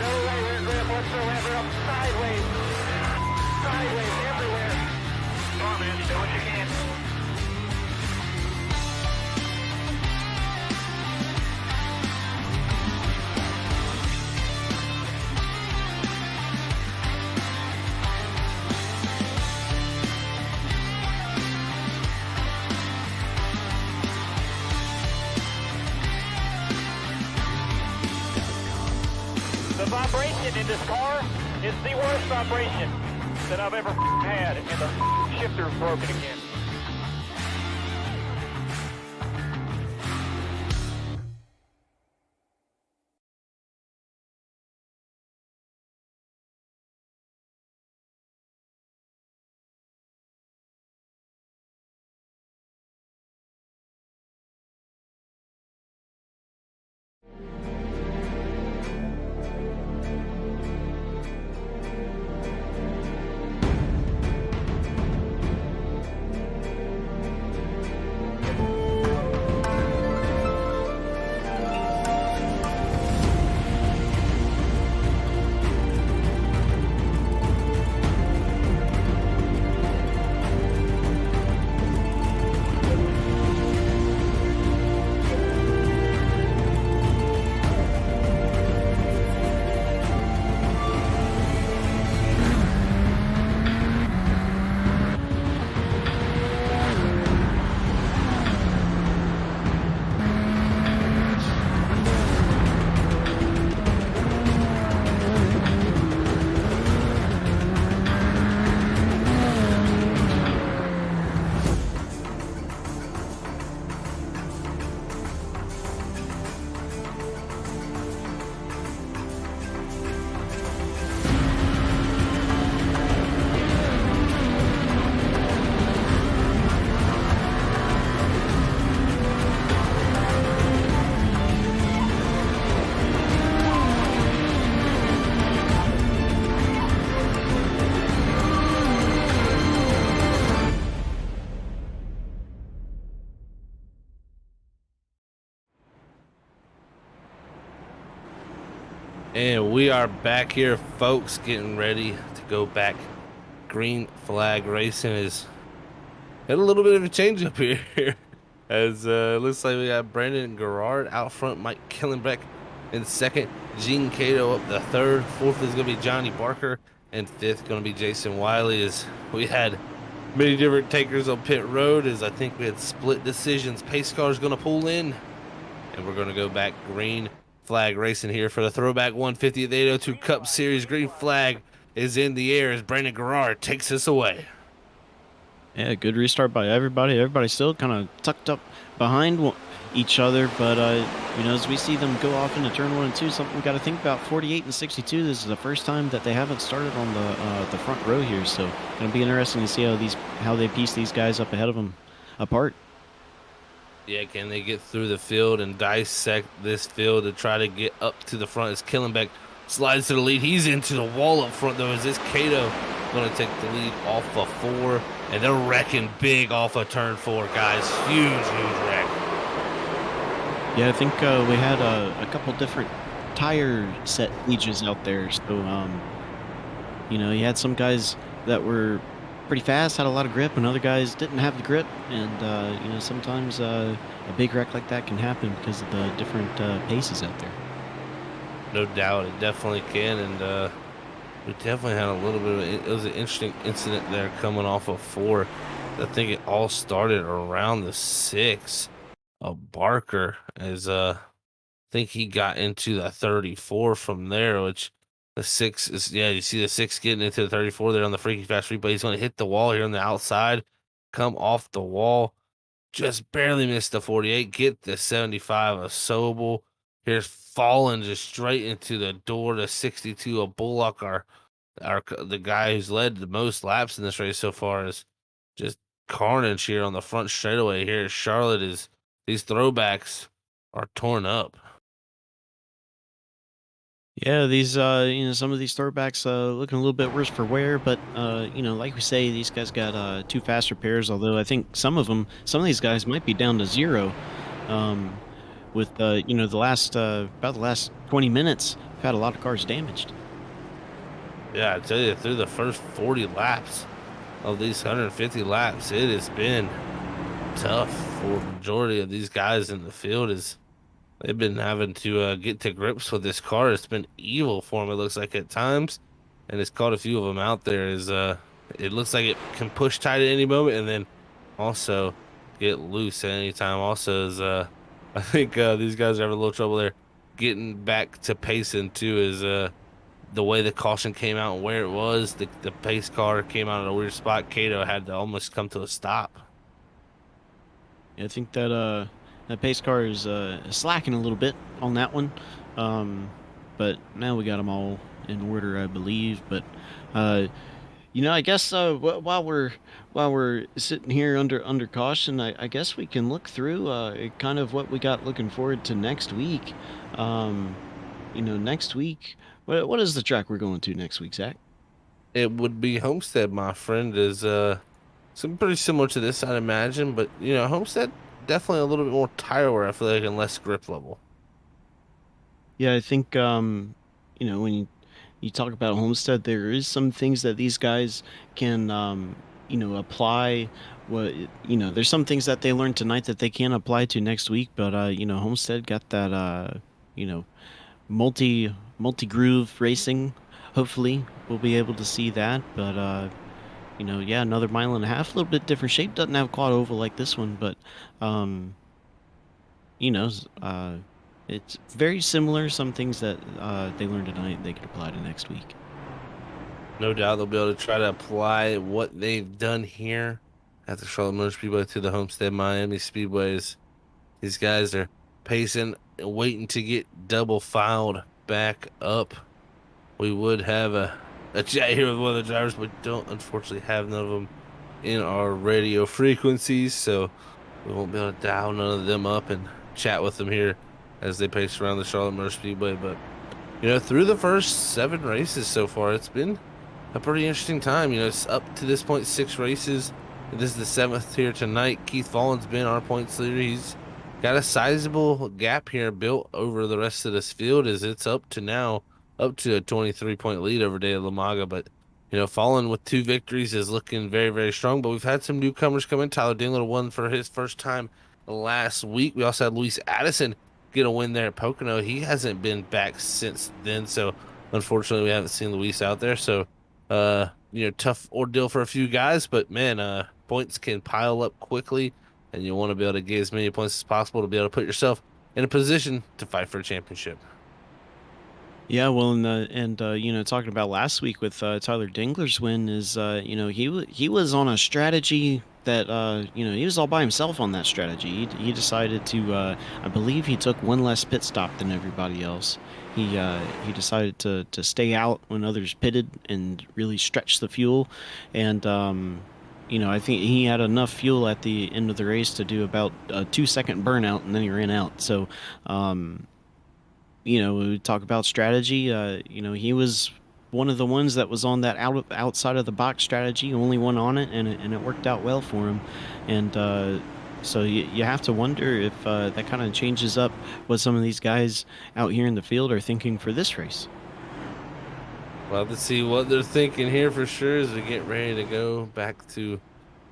No right grip whatsoever. Up sideways. Sideways everywhere. Come on, man. Do what you can. The vibration in this car is the worst vibration that I've ever had, and the shifter's broken again. And we are back here, folks, getting ready to go back. Green flag racing is had a little bit of a change up here. As it looks like we got Brandon Garrard out front, Mike Killenbeck in second, Gene Cato up the third, fourth is going to be Johnny Barker, and fifth going to be Jason Wiley. As we had many different takers on pit road, as I think we had split decisions. Pace car is going to pull in, and we're going to go back green flag racing here for the Throwback 150th 802 Cup Series. Green flag is in the air as Brandon Garrard takes us away. Yeah, good restart by everybody. Everybody's still kind of tucked up behind each other, but as we see them go off into turn 1 and 2, something we got to think about. 48 and 62. This is the first time that they haven't started on the front row here, so gonna be interesting to see how they piece these guys up ahead of them apart. Yeah, can they get through the field and dissect this field to try to get up to the front? As Killenbeck slides to the lead, he's into the wall up front though. Is this Cato going to take the lead off of 4? And they're wrecking big off of turn 4, guys. Huge wreck. Yeah, I think we had a couple different tire set ages out there. So, you had some guys that were pretty fast, had a lot of grip, and other guys didn't have the grip. And, sometimes a big wreck like that can happen because of the different paces out there. No doubt, it definitely can. And we definitely had a little bit of it was an interesting incident there coming off of 4. I think it all started around the 6 of Barker, as I think he got into the 34 from there, which the 6 is, yeah, you see the 6 getting into the 34 there on the freaky fast replay. He's going to hit the wall here on the outside, come off the wall, just barely missed the 48, get the 75 of Sobel. Here's falling just straight into the door to 62 of Bullock, the guy who's led the most laps in this race so far. Is just carnage here on the front straightaway. Here, Charlotte is these throwbacks are torn up. Yeah, these some of these throwbacks looking a little bit worse for wear, but like we say, these guys got 2 faster pairs. Although I think some of these guys might be down to 0. With the last about the last 20 minutes, we've had a lot of cars damaged. Yeah, I tell you, through the first 40 laps of these 150 laps, it has been tough for the majority of these guys in the field. As they've been having to get to grips with this car. It's been evil for them, it looks like, at times, and it's caught a few of them out there. As it looks like it can push tight at any moment, and then also get loose at any time. Also, as I think these guys are having a little trouble there getting back to pacing too. Is the way the caution came out and where it was, the pace car came out at a weird spot. Cato had to almost come to a stop. Yeah, I think that that pace car is slacking a little bit on that one, but now we got them all in order, I believe. But I guess while we're sitting here under caution, I guess we can look through kind of what we got looking forward to next week. Next week, what is the track we're going to next week, Zach? It would be Homestead, my friend. Is something pretty similar to this, I'd imagine, but Homestead definitely a little bit more tire wear, I feel like, and less grip level. Yeah, I think when you talk about Homestead, there is some things that these guys can apply. There's some things that they learned tonight that they can apply to next week, but Homestead got that multi groove racing. Hopefully we'll be able to see that, but another mile and a half, a little bit different shape. Doesn't have quad oval like this one, but it's very similar. Some things that they learned tonight they could apply to next week. No doubt they'll be able to try to apply what they've done here at the Charlotte Motor Speedway to the Homestead Miami Speedways. These guys are pacing, waiting to get double filed back up. We would have a chat here with one of the drivers, but don't unfortunately have none of them in our radio frequencies, so we won't be able to dial none of them up and chat with them here as they pace around the Charlotte Motor Speedway. But through the first 7 races so far, it's been a pretty interesting time. It's up to this point 6 races. This is the 7th here tonight. Keith Fallen's been our points leader. He's got a sizable gap here built over the rest of this field, as it's up to now up to a 23-point lead over De La Maga. But, falling with 2 victories is looking very, very strong. But we've had some newcomers come in. Tyler Dingler won for his first time last week. We also had Luis Addison get a win there at Pocono. He hasn't been back since then. So, unfortunately, we haven't seen Luis out there. So, tough ordeal for a few guys. But, man, points can pile up quickly. And you want to be able to get as many points as possible to be able to put yourself in a position to fight for a championship. Yeah, well, and talking about last week with Tyler Dingler's win is, he was on a strategy that, he was all by himself on that strategy. He decided to, I believe he took one less pit stop than everybody else. He decided to stay out when others pitted and really stretch the fuel, and I think he had enough fuel at the end of the race to do about a 2-second burnout, and then he ran out. So. We talk about strategy. He was one of the ones that was on that outside of the box strategy, only one on it, and it worked out well for him. And so you have to wonder if that kind of changes up what some of these guys out here in the field are thinking for this race. Well, let's see what they're thinking here for sure as we get ready to go back to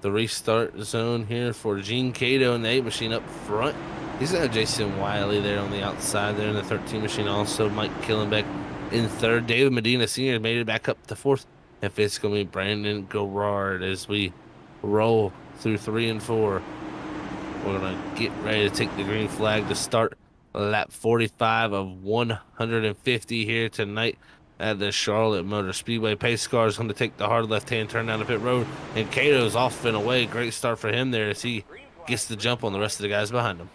the restart zone here for Gene Cato and the 8 machine up front. He's got Jason Wiley there on the outside there in the 13 machine. Also, Mike Killenbeck in third. David Medina Sr. made it back up to fourth. And it's going to be Brandon Garrard as we roll through 3 and 4. We're going to get ready to take the green flag to start lap 45 of 150 here tonight at the Charlotte Motor Speedway. Pace car is going to take the hard left-hand turn down the pit road. And Cato's off and away. Great start for him there as he gets the jump on the rest of the guys behind him.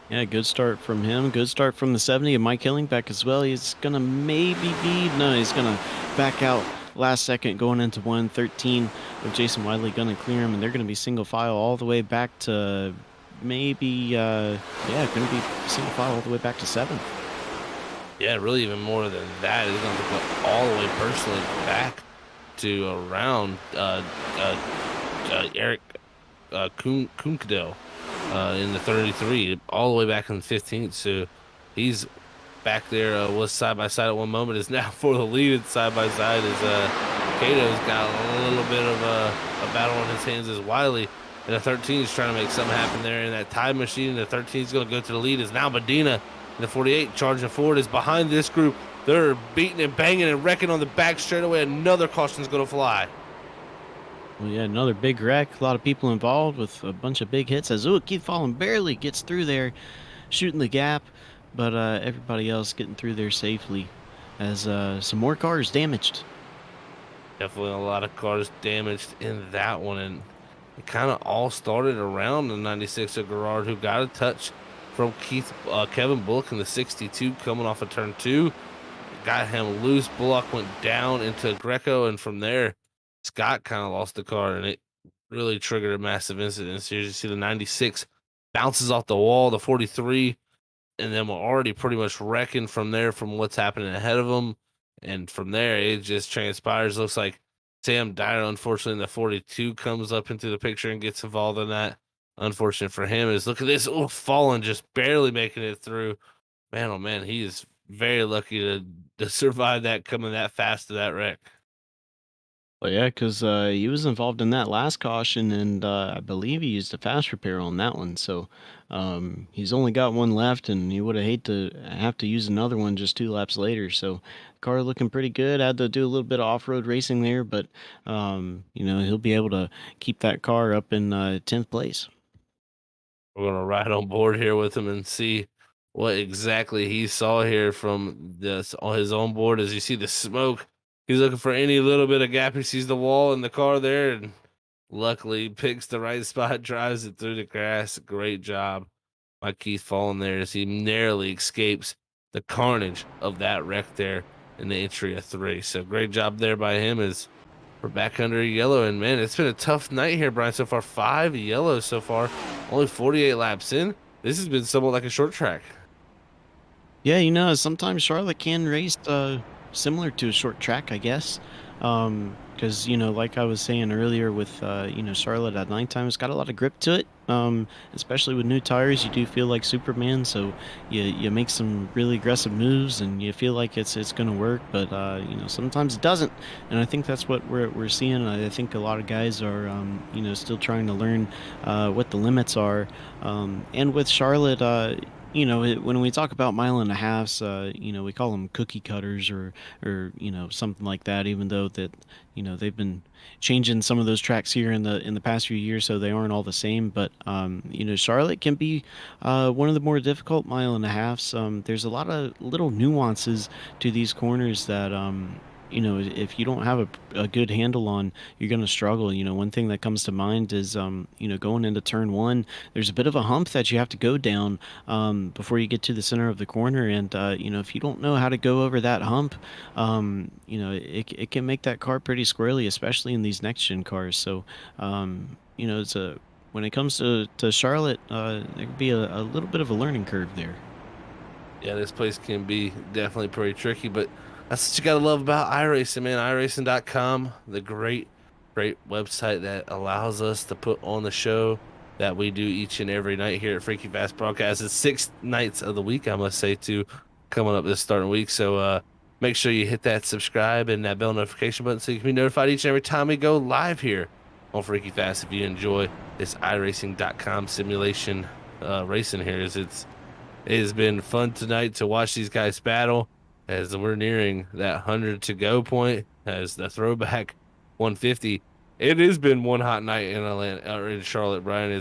Yeah, good start from him. Good start from the 70 and Mike Hillingback as well. He's going to maybe he's going to back out last second going into 113 with Jason Wiley going to clear him, and they're going to be single file all the way back to maybe, going to be single file all the way back to 7th. Yeah, really even more than that. He's going to go all the way personally back to around Eric Kunkadel. In the 33, all the way back in the 15th. So he's back there, was side by side at one moment, is now for the lead side by side as Cato's got a little bit of a battle on his hands as Wiley. And the 13 is trying to make something happen there in that time machine. The 13 is going to go to the lead. Is now Medina in the 48 charging forward, is behind this group. They're beating and banging and wrecking on the back straightaway. Another caution is going to fly. Well, yeah, another big wreck. A lot of people involved with a bunch of big hits. As Keith Fallen barely gets through there, shooting the gap, but everybody else getting through there safely as some more cars damaged. Definitely a lot of cars damaged in that one, and it kind of all started around the 96 of Garrard, who got a touch from Kevin Bullock in the 62 coming off of turn 2. Got him loose. Bullock went down into Greco, and from there, Scott kind of lost the car, and it really triggered a massive incident. So you see the 96 bounces off the wall, the 43, and then we're already pretty much wrecking from there from what's happening ahead of them. And from there, it just transpires. Looks like Sam Dyer, unfortunately, in the 42 comes up into the picture and gets involved in that. Unfortunate for him is, look at this. Oh, Fallen just barely making it through. Man, oh man, he is very lucky to survive that coming that fast to that wreck. Well, yeah, because he was involved in that last caution, and I believe he used a fast repair on that one. So he's only got one left, and he would have hate to have to use another one just 2 laps later. So car looking pretty good. Had to do a little bit of off-road racing there, but he'll be able to keep that car up in 10th place. We're going to ride on board here with him and see what exactly he saw here from this on his own board. As you see the smoke, he's looking for any little bit of gap. He sees the wall in the car there, and luckily picks the right spot, drives it through the grass. Great job by Keith Fallen there as he narrowly escapes the carnage of that wreck there in the entry of 3. So great job there by him as we're back under yellow. And man, it's been a tough night here, Brian, so far. 5 yellows so far, only 48 laps in. This has been somewhat like a short track. Yeah, sometimes Charlotte can race similar to a short track, I guess. Because like I was saying earlier, with Charlotte at nighttime, it's got a lot of grip to it. Especially with new tires, you do feel like Superman. So you make some really aggressive moves, and you feel like it's going to work. But sometimes it doesn't, and I think that's what we're seeing. I think a lot of guys are still trying to learn what the limits are. And with Charlotte, when we talk about mile and a halves, we call them cookie cutters, or something like that. Even though that they've been changing some of those tracks here in the past few years, so they aren't all the same. But Charlotte can be one of the more difficult mile and a halves. There's a lot of little nuances to these corners that if you don't have a good handle on, you're going to struggle. One thing that comes to mind is, going into turn one, there's a bit of a hump that you have to go down before you get to the center of the corner. And, if you don't know how to go over that hump, it can make that car pretty squirrely, especially in these next gen cars. So, when it comes to Charlotte, there could be a little bit of a learning curve there. Yeah, this place can be definitely pretty tricky, but that's what you gotta love about iRacing, man. iRacing.com, the great website that allows us to put on the show that we do each and every night here at Freaky Fast Broadcast. It's 6 nights of the week, I must say, too, coming up this starting week. So make sure you hit that subscribe and that bell notification button so you can be notified each and every time we go live here on Freaky Fast. If you enjoy this iRacing.com simulation racing here, it has been fun tonight to watch these guys battle as we're nearing that 100 to go point as the throwback 150. It has been one hot night in Atlanta, or in Charlotte, Brian.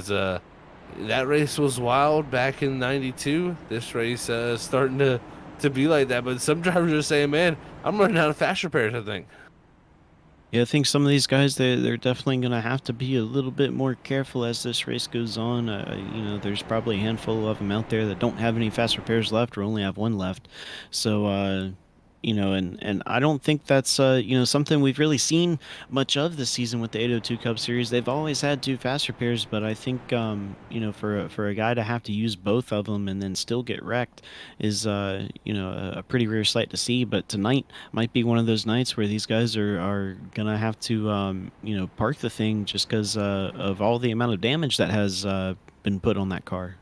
That race was wild back in 92. This race is starting to be like that, but some drivers are saying, man, I'm running out of fast repairs, I think. Yeah, I think some of these guys, they're definitely going to have to be a little bit more careful as this race goes on. There's probably a handful of them out there that don't have any fast repairs left, or only have one left. So, and I don't think that's something we've really seen much of this season with the 802 Cup Series. They've always had 2 fast repairs, but I think for a guy to have to use both of them and then still get wrecked is a pretty rare sight to see. But tonight might be one of those nights where these guys are gonna have to park the thing just because of all the amount of damage that has been put on that car.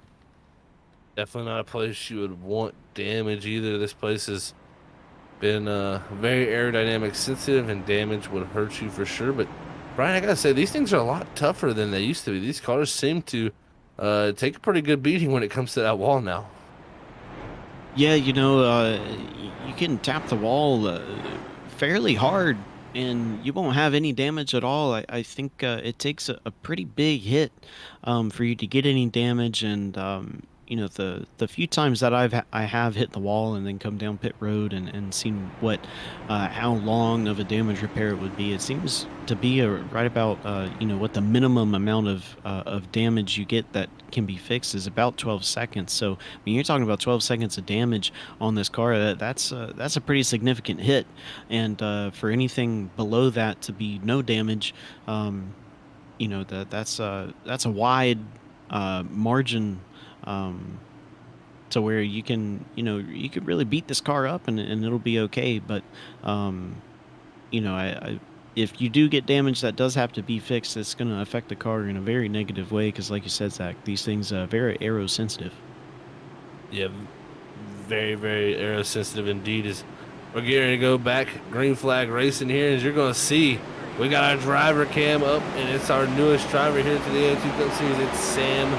Definitely not a place you would want damage either. This place has been very aerodynamic sensitive, and damage would hurt you for sure. But Brian, I gotta say, these things are a lot tougher than they used to be. These cars seem to take a pretty good beating when it comes to that wall now. Yeah, you can tap the wall fairly hard, and you won't have any damage at all. I think it takes a pretty big hit for you to get any damage, and the few times that I have hit the wall and then come down pit road and seen how long of a damage repair it would be, it seems to be right about what the minimum amount of damage you get that can be fixed is about 12 seconds. So when you're talking about 12 seconds of damage on this car, that's a pretty significant hit, and for anything below that to be no damage, that's a wide margin to where you could really beat this car up and it'll be okay. But if you do get damage that does have to be fixed, it's going to affect the car in a very negative way, because like you said, Zach, these things are very aero sensitive. Yeah, very, very aero sensitive indeed. As we're getting to go back green flag racing here, as you're going to see, we got our driver cam up, and it's our newest driver here to the 802 Cup Series. It's Sam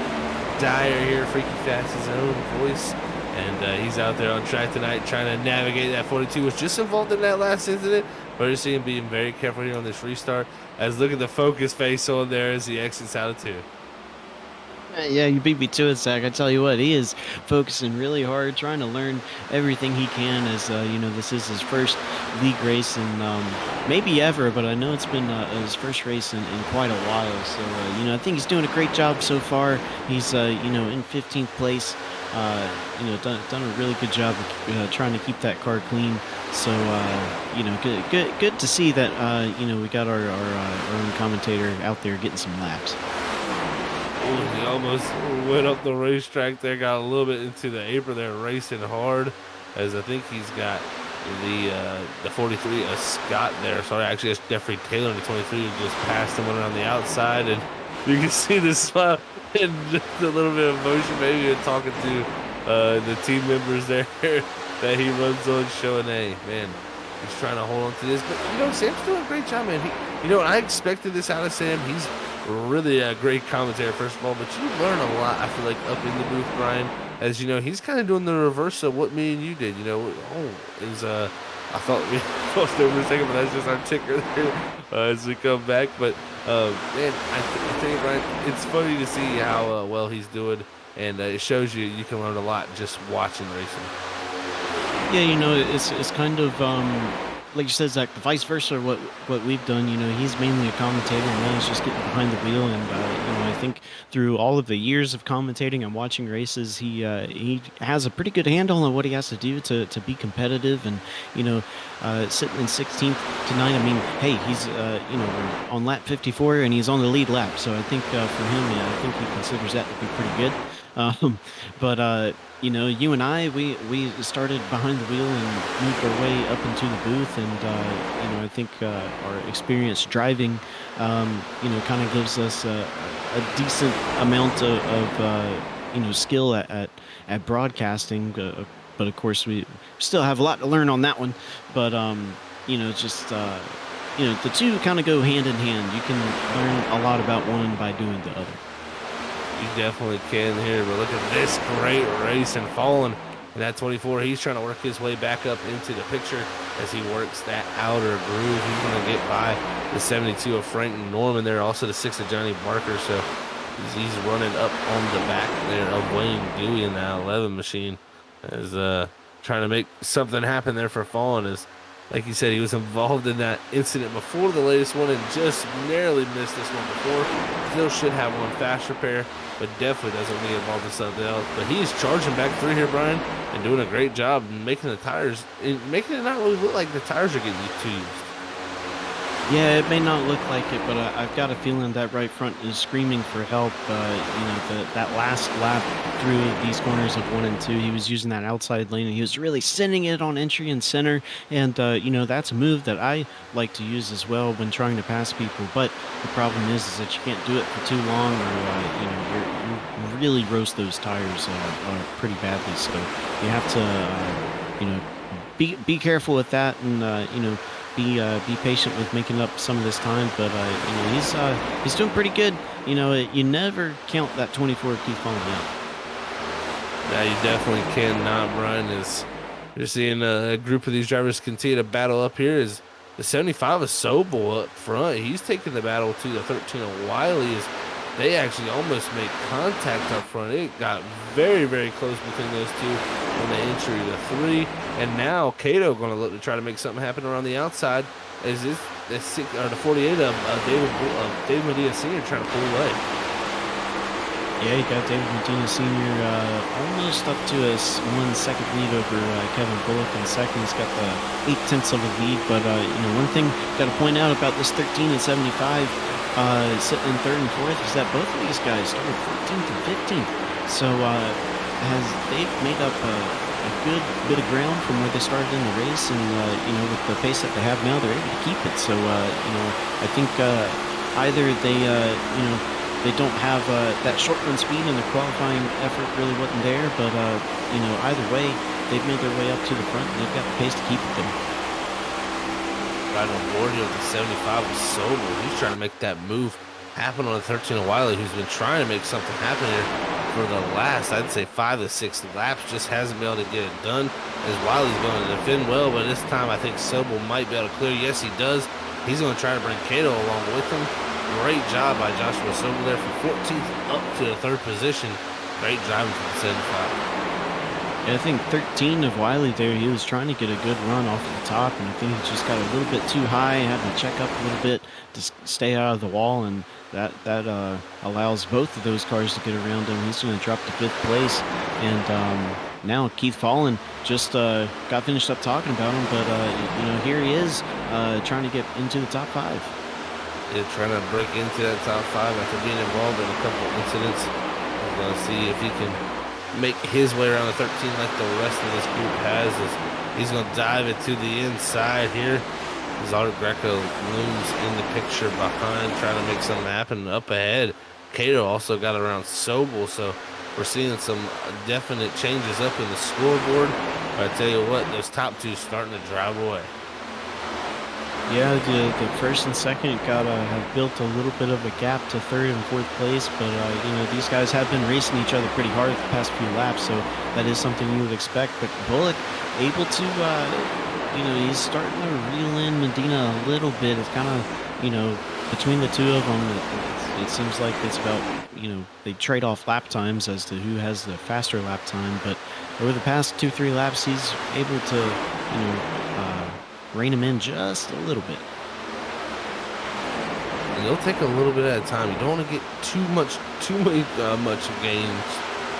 Dyer here, Freaky Fast, his own voice, and he's out there on track tonight trying to navigate that 42. Was just involved in that last incident, but you're seeing him being very careful here on this restart. As look at the focus face on there as he exits out of 2. Yeah, you beat me to it, Zach. I tell you what, he is focusing really hard, trying to learn everything he can, as this is his first league race and maybe ever, but I know it's been his first race in quite a while. So I think he's doing a great job so far. He's in 15th place. Done a really good job of trying to keep that car clean. So good to see that we got our own commentator out there getting some laps. He almost went up the racetrack there, got a little bit into the apron there, racing hard, as I think he's got the 43 Scott there. Sorry, actually it's Jeffrey Taylor in the 23 who just passed him around the outside, and you can see the smile and just a little bit of emotion maybe in talking to the team members there that he runs on, showing, hey man, he's trying to hold on to this. But Sam's doing a great job, man. I expected this out of Sam. He's really a great commentator, first of all, but you learn a lot, I feel like, up in the booth, Brian. As he's kind of doing the reverse of what me and you did. I thought we crossed over a second, but that's just our ticker there as we come back. But man, I think, Brian, it's funny to see how well he's doing, and it shows you can learn a lot just watching racing. Yeah, it's kind of like you said, Zach, vice versa. What we've done, he's mainly a commentator, and now he's just getting behind the wheel. And I think through all of the years of commentating and watching races, he has a pretty good handle on what he has to do to be competitive. And sitting in 16th tonight, I mean, hey, he's we're on lap 54, and he's on the lead lap. So I think for him, I think he considers that to be pretty good. But you and I, we started behind the wheel and moved our way up into the booth, and I think our experience driving, kind of gives us a decent amount of skill at broadcasting. But of course, we still have a lot to learn on that one. But the two kind of go hand in hand. You can learn a lot about one by doing the other. You definitely can here, but look at this great race and falling. And that 24, he's trying to work his way back up into the picture as he works that outer groove. He's going to get by the 72 of Frank Norman there, also the 6 of Johnny Barker. So he's running up on the back there of Wayne Dewey in that 11 machine, as trying to make something happen there for falling. As like you said, he was involved in that incident before the latest one and just narrowly missed this one before. Still should have one fast repair, but definitely doesn't want to get involved in something else. But he's charging back through here, Brian, and doing a great job making the tires, making it not really look like the tires are getting too used. Yeah, it may not look like it, but I've got a feeling that right front is screaming for help. That last lap through these corners of 1 and 2, he was using that outside lane, and he was really sending it on entry and center. And, that's a move that I like to use as well when trying to pass people. But the problem is that you can't do it for too long, or, you really roast those tires pretty badly. So you have to, be careful with that, and, be patient with making up some of this time, but he's doing pretty good. You never count that 24 Keith falling out. Yeah, you definitely cannot, Brian. As you're seeing a group of these drivers continue to battle up here, is the 75 of Sobel up front. He's taking the battle to the 13 of Wiley, as they actually almost made contact up front. It got very, very close between those two on the entry to 3. And now Cato going to look to try to make something happen around the outside. Is the 48 of Dave Medina Sr. trying to pull away? Yeah, you got David Medina Sr. Almost up to a 1 second lead over Kevin Bullock in second. He's got the 8/10 of a lead. But one thing got to point out about this 13 and 75 sitting in 3rd and 4th is that both of these guys started 14th and 15th. So they've made up a good bit of ground from where they started in the race, and with the pace that they have now, they're able to keep it. So I think either they don't have that short run speed, and the qualifying effort really wasn't there, but either way, they've made their way up to the front, and they've got the pace to keep it there. Right on board here with the 75 with Sobel. He's trying to make that move happen on the 13 of Wiley, who's been trying to make something happen here for the last, I'd say, 5 to 6 laps. Just hasn't been able to get it done, as Wiley's going to defend well, but this time I think Sobel might be able to clear. Yes, he does. He's going to try to bring Cato along with him. Great job by Joshua Sobel there from 14th up to the 3rd position. Great driving from the 75. I think 13 of Wiley there, he was trying to get a good run off of the top, and I think he just got a little bit too high, having to check up a little bit to stay out of the wall, and that allows both of those cars to get around him. He's going to drop to 5th place, and now Keith Fallon just got finished up talking about him, but here he is trying to get into the top 5. Yeah, trying to break into that top 5 after being involved in a couple incidents. We're going to see if he can make his way around the 13 like the rest of this group has. He's going to dive it to the inside here. As Art Greco looms in the picture behind, trying to make something happen up ahead. Cato also got around Sobel, so we're seeing some definite changes up in the scoreboard. But I tell you what, those top two starting to drive away. Yeah, the first and second have built a little bit of a gap to third and fourth place, but these guys have been racing each other pretty hard the past few laps, so that is something you would expect. But Bullock able to, he's starting to reel in Medina a little bit. It's kind of, between the two of them, it seems like it's about, they trade off lap times as to who has the faster lap time. But over the past 2-3 laps, he's able to, rein him in just a little bit. And it'll take a little bit at a time. You don't want to get too much gains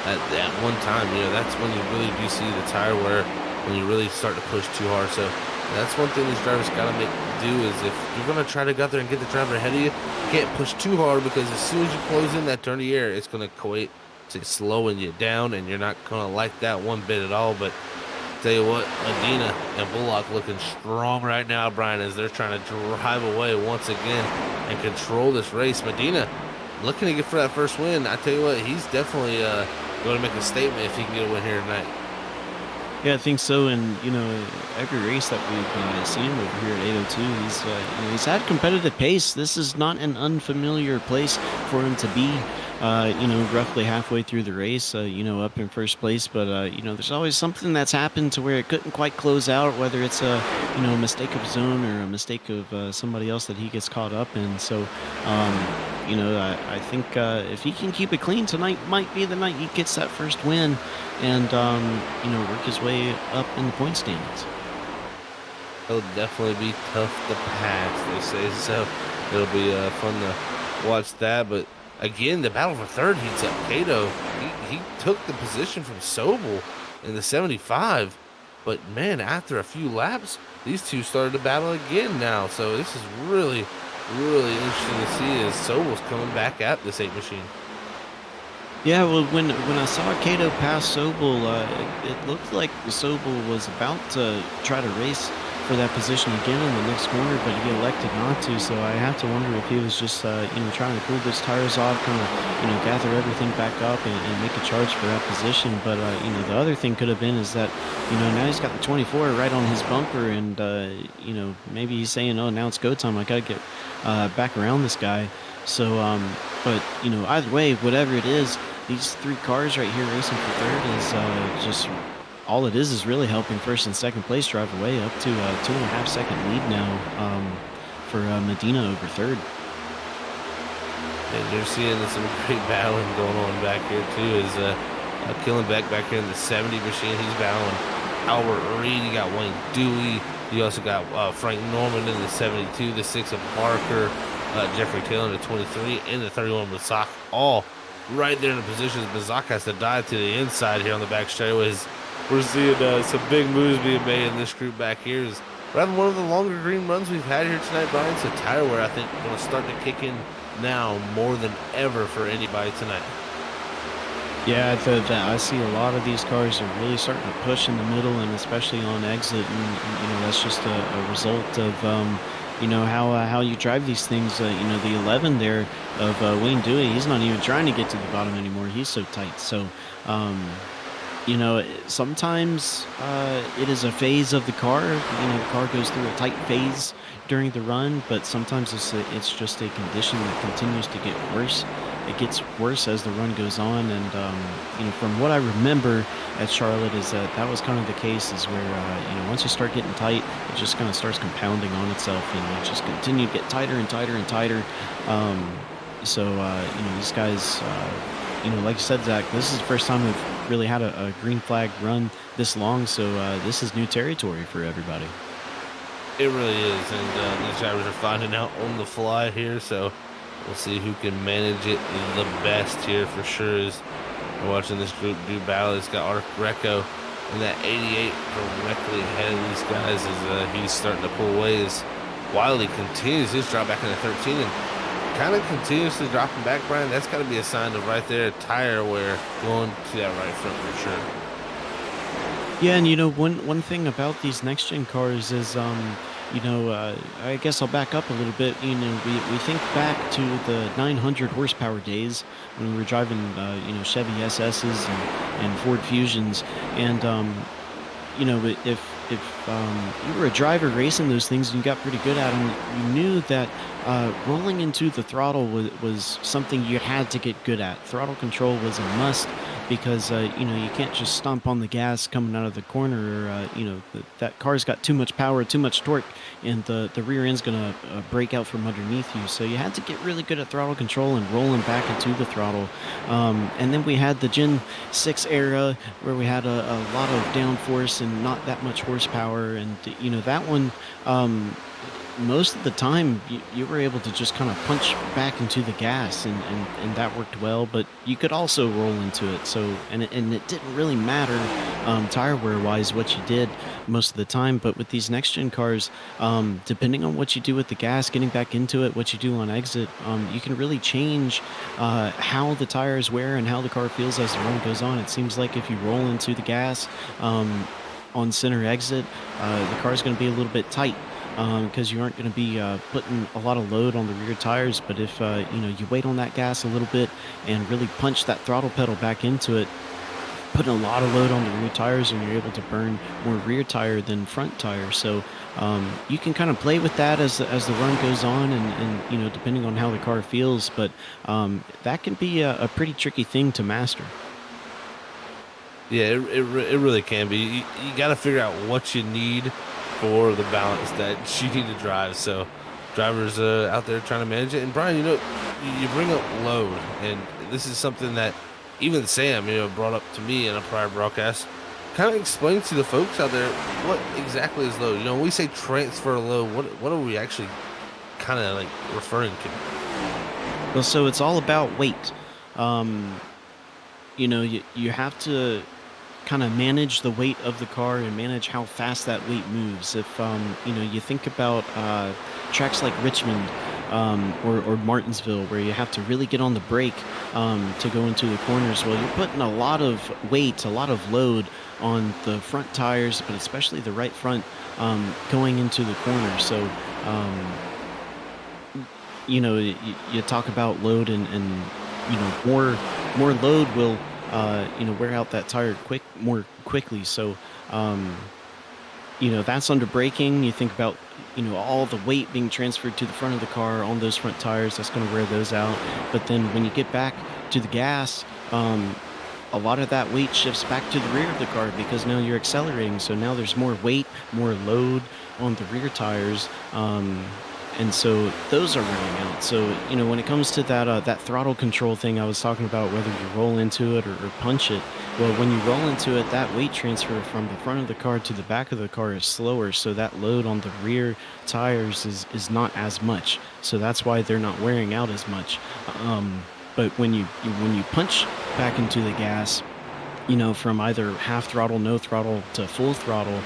at one time. That's when you really do see the tire wear, when you really start to push too hard. So that's one thing these drivers got to do is if you're going to try to go out there and get the driver ahead of you, you can't push too hard, because as soon as you close in that turn of the air, it's going to equate to slowing you down, and you're not going to like that one bit at all. But tell you what, Medina and Bullock looking strong right now, Brian, as they're trying to drive away once again and control this race. Medina looking to get for that first win. I tell you what, he's definitely going to make a statement if he can get a win here tonight. Yeah, I think so. And every race that we've seen over here at 802, he's had competitive pace. This is not an unfamiliar place for him to be. Roughly halfway through the race, up in first place. But, there's always something that's happened to where it couldn't quite close out, whether it's a mistake of his own or a mistake of somebody else that he gets caught up in. So, I think if he can keep it clean, tonight might be the night he gets that first win and, work his way up in the point standings. It'll definitely be tough to pass, they say. So it'll be fun to watch that. But again, the battle for third heats up. Cato, he took the position from Sobel in the 75. But, man, after a few laps, these two started to battle again now. So this is really, really interesting to see as Sobel's coming back at this 8 machine. Yeah, well, when I saw Cato pass Sobel, it looked like Sobel was about to try to race for that position again in the next corner, but he elected not to. So I have to wonder if he was just trying to cool those tires off, kind of gather everything back up and make a charge for that position. But the other thing could have been is that now he's got the 24 right on his bumper, and maybe he's saying, oh, now it's go time. I got to get back around this guy. So but either way, whatever it is, these 3 cars right here racing for third is just all it is really helping first and second place drive away up to a 2.5 second lead now for Medina over third. And you're seeing some great battling going on back here too. Is Killenbeck back here in the 70 machine, he's battling Albert Reed. You got Wayne Dewey. You also got Frank Norman in the 72, the 6 of Parker, Jeffrey Taylor in the 23, and the 31 Bazak, all right there in the positions. Bazak has to dive to the inside here on the back straightaways. We're seeing some big moves being made in this group back here. We're having one of the longer green runs we've had here tonight, Brian. So tire wear, I think, going to start to kick in now more than ever for anybody tonight. Yeah, I see a lot of these cars are really starting to push in the middle, and especially on exit, and that's just a result of how you drive these things. The 11 there of Wayne Dewey, he's not even trying to get to the bottom anymore. He's so tight. So sometimes it is a phase of the car. The car goes through a tight phase during the run, but sometimes it's just a condition that continues to get worse. It gets worse as the run goes on, and from what I remember at Charlotte is that was kind of the case, is where once you start getting tight, it just kind of starts compounding on itself, and you just continue to get tighter and tighter and tighter. These guys, like you said, Zach, this is the first time we've really had a green flag run this long, so this is new territory for everybody. It really is, and these drivers are finding out on the fly here, so we'll see who can manage it the best here for sure. As we're watching this group do battle, it's got Art Greco in that 88 directly ahead of these guys as he's starting to pull away as Wiley continues his drop back in the 13, and kind of continuously dropping back, Brian, that's got to be a sign of right there tire wear going to that right front for sure. Yeah, and one thing about these next gen cars is I guess I'll back up a little bit. We think back to the 900 horsepower days when we were driving Chevy SS's and Ford Fusions, and if you were a driver racing those things and you got pretty good at them, you knew that rolling into the throttle was something you had to get good at. Throttle control was a must, because you can't just stomp on the gas coming out of the corner, or that car's got too much power, too much torque, and the rear end's gonna break out from underneath you. So you had to get really good at throttle control and rolling back into the throttle. And then we had the Gen 6 era where we had a lot of downforce and not that much horsepower, and that one, most of the time you were able to just kind of punch back into the gas, and that worked well, but you could also roll into it. So and it didn't really matter tire wear wise what you did most of the time. But with these next gen cars, depending on what you do with the gas, getting back into it, what you do on exit, you can really change how the tires wear and how the car feels as the run goes on. It seems like if you roll into the gas on center exit, the car's going to be a little bit tight, because you aren't going to be putting a lot of load on the rear tires. But if you wait on that gas a little bit and really punch that throttle pedal back into it, putting a lot of load on the rear tires, and you're able to burn more rear tire than front tire. So you can kind of play with that as the run goes on, and depending on how the car feels. But that can be a pretty tricky thing to master. Yeah, it really can be. You got to figure out what you need for the balance that you need to drive. So drivers out there trying to manage it. And Brian, you bring up load, and this is something that even Sam, brought up to me in a prior broadcast. Kind of explain to the folks out there what exactly is load. When we say transfer load, what are we actually kind of like referring to? Well, so it's all about weight. You have to kind of manage the weight of the car and manage how fast that weight moves. If you think about tracks like Richmond or Martinsville, where you have to really get on the brake to go into the corners, well, you're putting a lot of weight, a lot of load on the front tires, but especially the right front going into the corner. So you talk about load, and more load will wear out that tire more quickly. So that's under braking. You think about all the weight being transferred to the front of the car on those front tires. That's going to wear those out. But then when you get back to the gas, a lot of that weight shifts back to the rear of the car, because now you're accelerating. So now there's more weight, more load on the rear tires. And so those are running out. So, when it comes to that throttle control thing I was talking about, whether you roll into it or punch it, well, when you roll into it, that weight transfer from the front of the car to the back of the car is slower. So that load on the rear tires is not as much. So that's why they're not wearing out as much. But when you punch back into the gas, from either half throttle, no throttle to full throttle,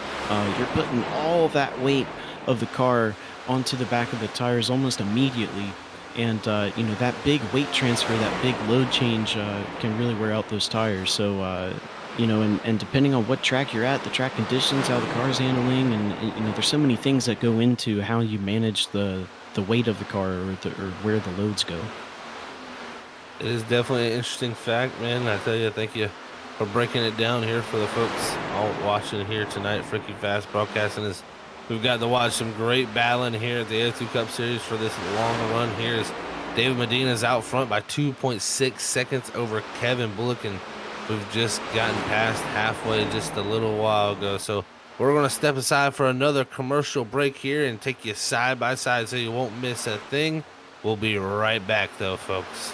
you're putting all that weight of the car onto the back of the tires almost immediately. And that big weight transfer, that big load change can really wear out those tires. So and depending on what track you're at, the track conditions, how the car's handling, and there's so many things that go into how you manage the weight of the car, or where the loads go. It is definitely an interesting fact, man. I tell you, thank you for breaking it down here for the folks all watching here tonight. Freaky Fast Broadcasting is. We've got to watch some great battling here at the A2 Cup Series for this long run here, as David Medina's out front by 2.6 seconds over Kevin Bullock, and we've just gotten past halfway just a little while ago. So we're going to step aside for another commercial break here and take you side by side so you won't miss a thing. We'll be right back, though, folks.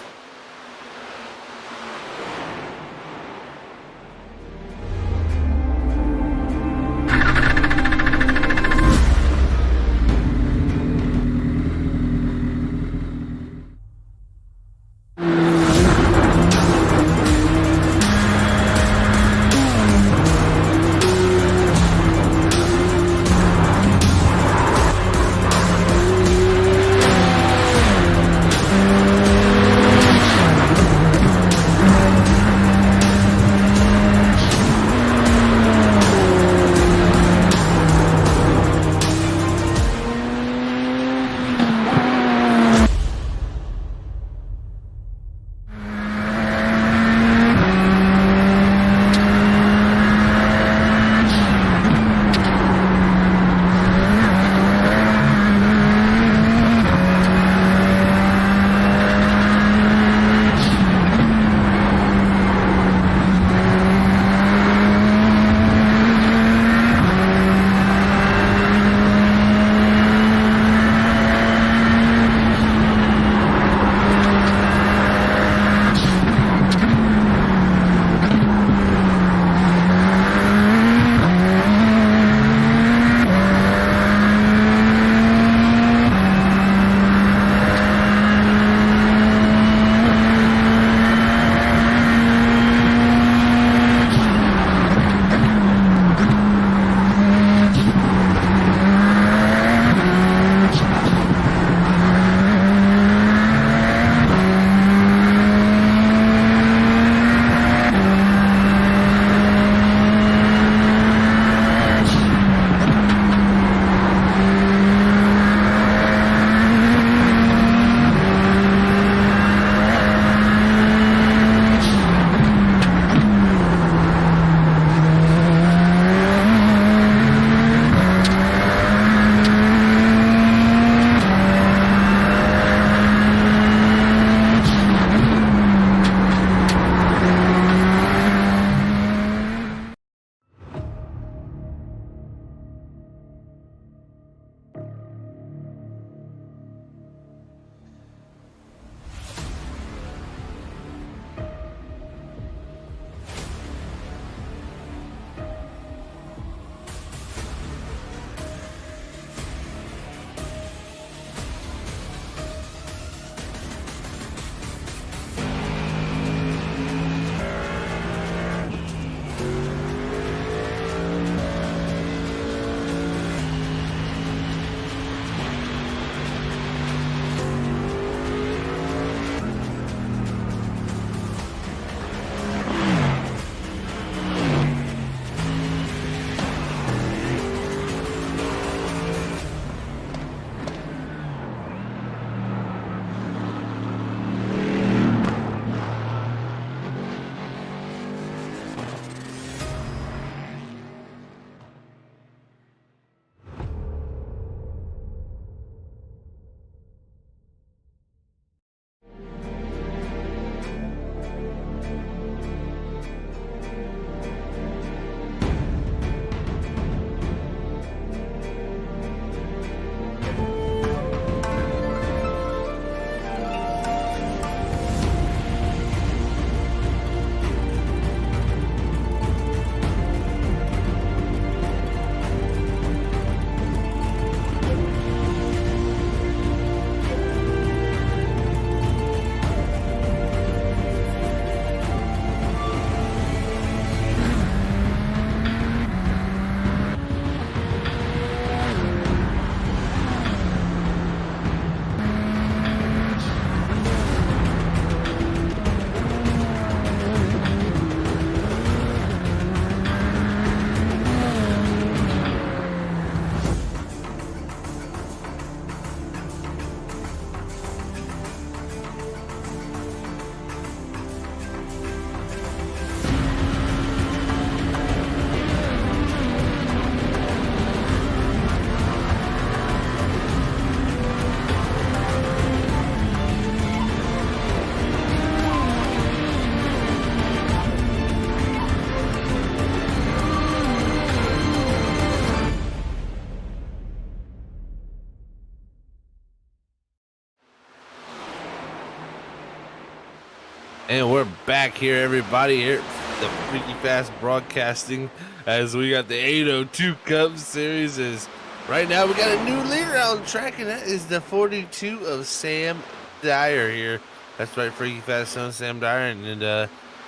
And we're back here, everybody, here at the Freaky Fast Broadcasting, as we got the 802 Cup Series. Is right now we got a new leader on track, and that is the 42 of Sam Dyer here. That's right, Freaky Fast son Sam Dyer, and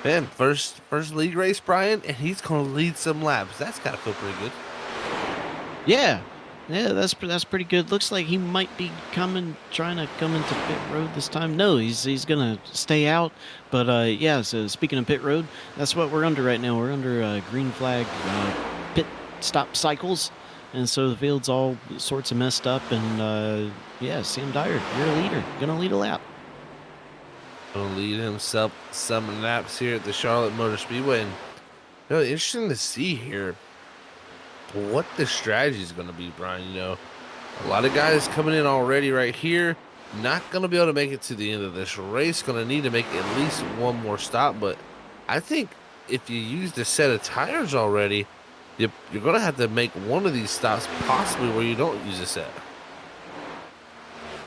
man, first league race, Brian, and he's gonna lead some laps. That's gotta feel pretty good. Yeah, that's pretty good. Looks like he might be trying to come into pit road this time. No, he's gonna stay out. But yeah. So speaking of pit road, that's what we're under right now. We're under green flag pit stop cycles, and so the field's all sorts of messed up. And yeah, Sam Dyer, you're a leader. Gonna lead a lap. Gonna lead himself some laps here at the Charlotte Motor Speedway, and interesting to see here what the strategy is going to be, Brian. A lot of guys coming in already right here, not going to be able to make it to the end of this race. Going to need to make at least one more stop. But I think if you used a set of tires already, you're going to have to make one of these stops possibly where you don't use a set.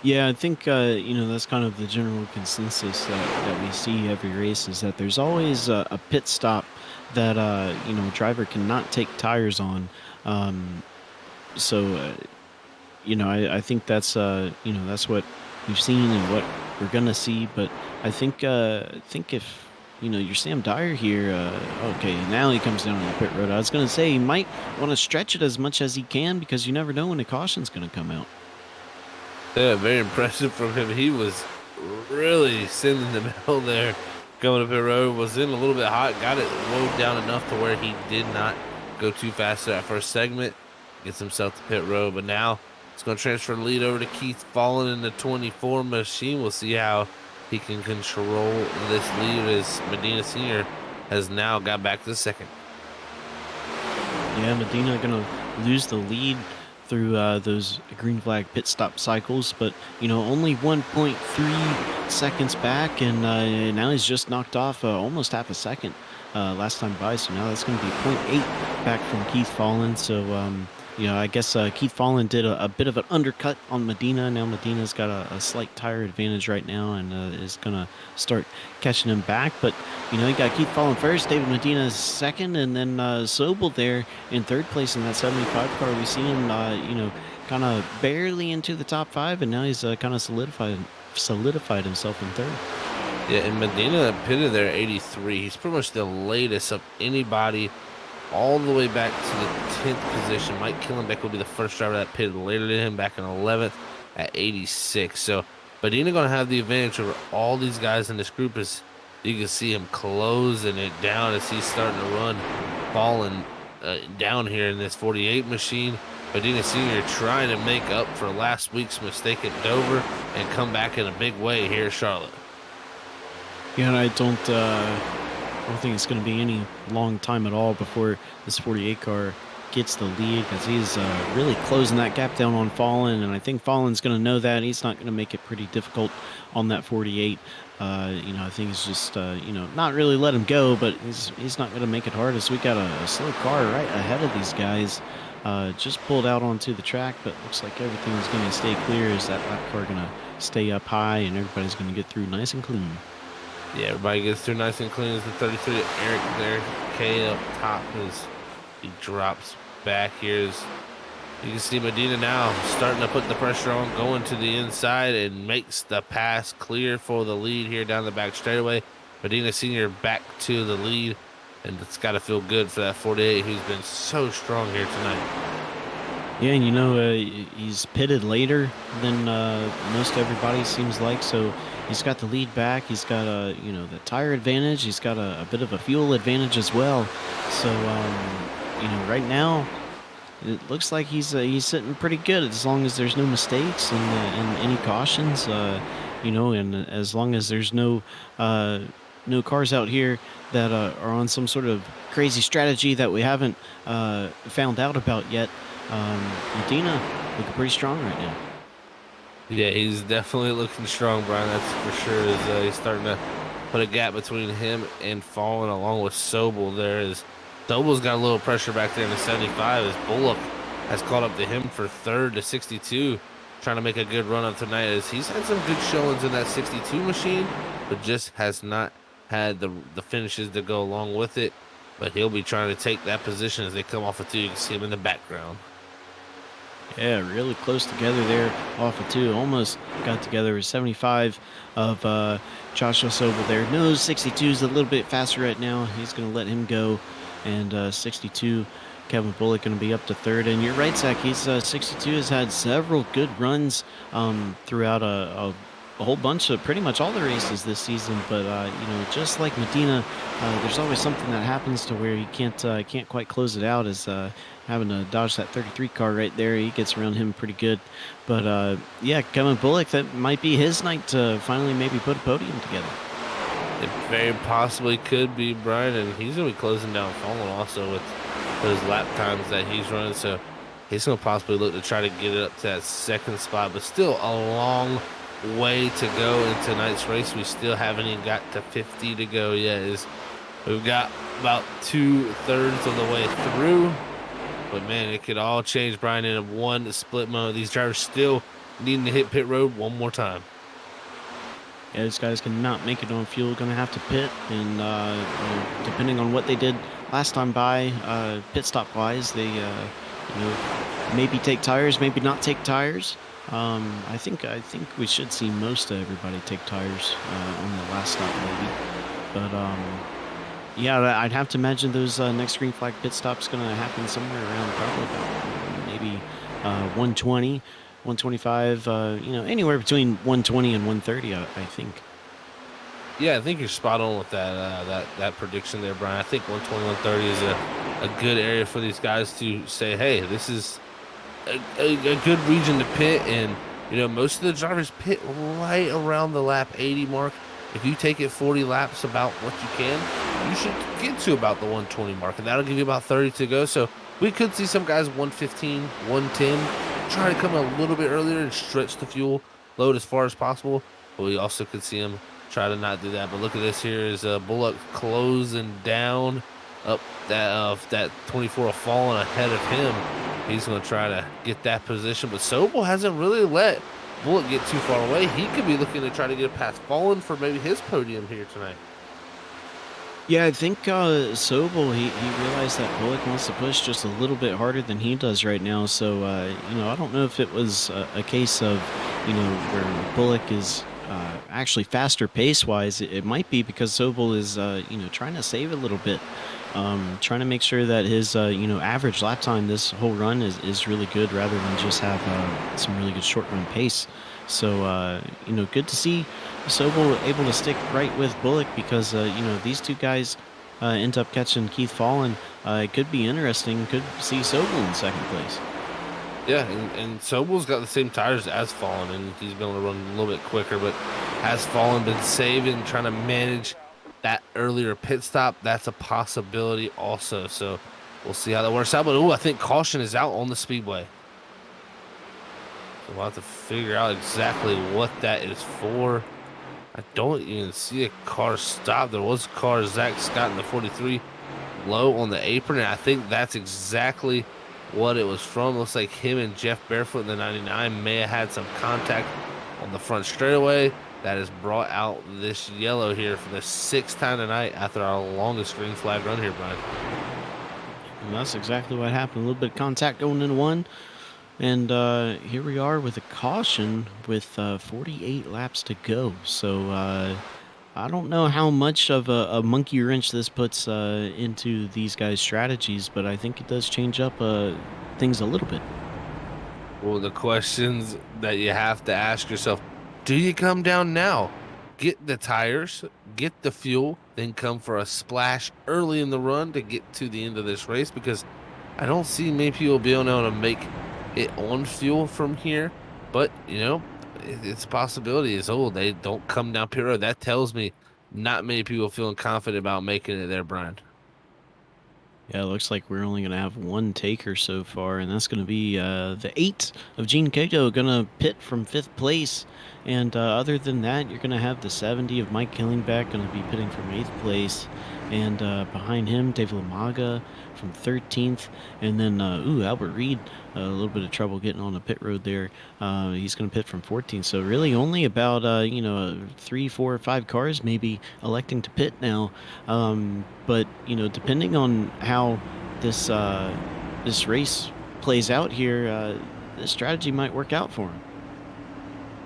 Yeah, I think that's kind of the general consensus that we see every race, is that there's always a pit stop that a driver cannot take tires on. So I think that's that's what we've seen and what we're gonna see. But I think if you're Sam Dyer here, okay, now he comes down on the pit road. I was gonna say he might want to stretch it as much as he can, because you never know when the caution's gonna come out. Yeah, very impressive from him. He was really sending the metal there. Going up pit road, was in a little bit hot, got it slowed down enough to where he did not go too fast to that first segment, gets himself to pit road. But now it's going to transfer the lead over to Keith Fallen in the 24 machine. We'll see how he can control this lead, as Medina Sr. has now got back to the second. Yeah, Medina going to lose the lead through those green flag pit stop cycles, but only 1.3 seconds back, and now he's just knocked off almost half a second last time by, so now that's going to be 0.8 back from Keith Fallen. So I guess Keith Fallen did a bit of an undercut on Medina. Now Medina's got a slight tire advantage right now, and is going to start catching him back. But you got Keith Fallen first, David Medina second, and then Sobel there in third place in that 75 car. We see him kind of barely into the top 5, and now he's kind of solidified himself in third. Yeah, and Medina pitted there at 83. He's pretty much the latest of anybody, all the way back to the 10th position. Mike Killenbeck will be the first driver that pitted later than him, back in 11th at 86. So Medina going to have the advantage over all these guys in this group, as you can see him closing it down as he's starting to run, falling down here in this 48 machine. Medina Sr. trying to make up for last week's mistake at Dover and come back in a big way here at Charlotte. Yeah, and I don't think it's going to be any long time at all before this 48 car gets the lead, because he's really closing that gap down on Fallen, and I think Fallen's going to know that. He's not going to make it pretty difficult on that 48. I think he's just not really let him go, but he's not going to make it hard, as we got a slow car right ahead of these guys. Just pulled out onto the track, but looks like everything is going to stay clear, as that lap car going to stay up high, and everybody's going to get through nice and clean. Yeah, everybody gets through nice and clean. As the 33 Eric there, K up top, as he drops back here. As you can see Medina now starting to put the pressure on, going to the inside, and makes the pass clear for the lead here down the back straightaway. Medina Sr. back to the lead, and it's got to feel good for that 48 who's been so strong here tonight. Yeah, and he's pitted later than most everybody seems like, so he's got the lead back. He's got the tire advantage. He's got a bit of a fuel advantage as well. So right now it looks like he's sitting pretty good, as long as there's no mistakes and any cautions. And as long as there's no cars out here that are on some sort of crazy strategy that we haven't found out about yet. Medina looking pretty strong right now. Yeah, he's definitely looking strong, Brian. That's for sure. As he's starting to put a gap between him and Fallen, along with Sobel there. As Sobel's got a little pressure back there in the 75, as Bullock has caught up to him for third to 62, trying to make a good run up tonight, as he's had some good showings in that 62 machine, but just has not had the finishes to go along with it, but he'll be trying to take that position as they come off of 2. You can see him in the background. Yeah, really close together there off of 2. Almost got together with 75 of Joshua Sobel there. No, 62 is a little bit faster right now. He's going to let him go. And 62, Kevin Bullock going to be up to 3rd. And you're right, Zach. He's 62 has had several good runs throughout a whole bunch of pretty much all the races this season. But, just like Medina, there's always something that happens to where he can't quite close it out as having to dodge that 33 car right there. He gets around him pretty good. But, yeah, Kevin Bullock, that might be his night to finally maybe put a podium together. It very possibly could be, Brian, and he's going to be closing down Fallon also with those lap times that he's running. So he's going to possibly look to try to get it up to that 2nd spot, but still a long way to go in tonight's race. We still haven't even got to 50 to go yet. We've got about 2/3 of the way through. But, man, it could all change, Brian, in a one split moment. These drivers still needing to hit pit road one more time. Yeah, these guys cannot make it on fuel. Going to have to pit. And, depending on what they did last time by, pit stop-wise, they, maybe take tires, maybe not take tires. I think we should see most of everybody take tires on the last stop, maybe. But, yeah, I'd have to imagine those next green flag pit stops going to happen somewhere around probably about maybe 120, 125, anywhere between 120 and 130, I think. Yeah, I think you're spot on with that prediction there, Brian. I think 120, 130 is a good area for these guys to say, hey, this is a good region to pit. And, most of the drivers pit right around the lap 80 mark. If you take it 40 laps about what you can, you should get to about the 120 mark, and that'll give you about 30 to go. So we could see some guys 115, 110, try to come a little bit earlier and stretch the fuel load as far as possible. But we also could see them try to not do that. But look at this here is Bullock closing down up that 24 falling ahead of him. He's going to try to get that position, but Sobel hasn't really let Bullock get too far away. He could be looking to try to get past Fallon for maybe his podium here tonight. Yeah, I think Sobel, he realized that Bullock wants to push just a little bit harder than he does right now. So, I don't know if it was a case of, where Bullock is actually faster pace-wise. It might be because Sobel is, trying to save a little bit. Trying to make sure that his, average lap time this whole run is really good rather than just have some really good short run pace. So, good to see Sobel able to stick right with Bullock because, these two guys end up catching Keith Fallon. It could be interesting. Could see Sobel in 2nd place. Yeah, and Sobel's got the same tires as Fallon, and he's been able to run a little bit quicker, but has Fallon been saving, trying to manage that earlier pit stop? That's a possibility also. So we'll see how that works out. But I think caution is out on the speedway. So we'll have to figure out exactly what that is for. I don't even see a car stop. There was a car, Zach Scott in the 43, low on the apron, and I think that's exactly what it was from. Looks like him and Jeff Barefoot in the 99 may have had some contact on the front straightaway. That has brought out this yellow here for the 6th time tonight after our longest green flag run here, Brian. And that's exactly what happened. A little bit of contact going into one. And here we are with a caution with 48 laps to go. So I don't know how much of a monkey wrench this puts into these guys' strategies, but I think it does change up things a little bit. Well, the questions that you have to ask yourself, do you come down now, get the tires, get the fuel, then come for a splash early in the run to get to the end of this race? Because I don't see many people being able to make it on fuel from here. But, it's a possibility. They don't come down pit road. That tells me not many people feeling confident about making it there, Brian. Yeah, it looks like we're only going to have one taker so far, and that's going to be the 8 of Gene Cato going to pit from 5th place. And other than that, you're going to have the 70 of Mike Killingbeck going to be pitting from 8th place. and behind him, Dave Lamaga from 13th, and then Albert Reed, a little bit of trouble getting on the pit road there. He's going to pit from 14th, so really only about 3, 4, 5 cars maybe electing to pit now. But depending on how this race plays out here, this strategy might work out for him.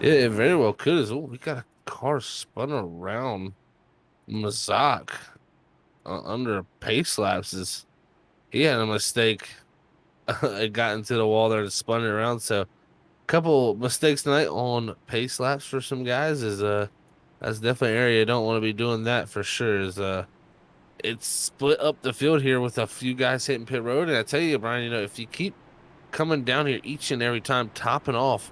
Yeah, it very well could as well. We got a car spun around Mazak under pace lapses. He had a mistake. It got into the wall there and spun it around. So, a couple mistakes tonight on pace laps for some guys is that's definitely an area you don't want to be doing that for sure. It's split up the field here with a few guys hitting pit road. And I tell you, Brian, if you keep coming down here each and every time, topping off,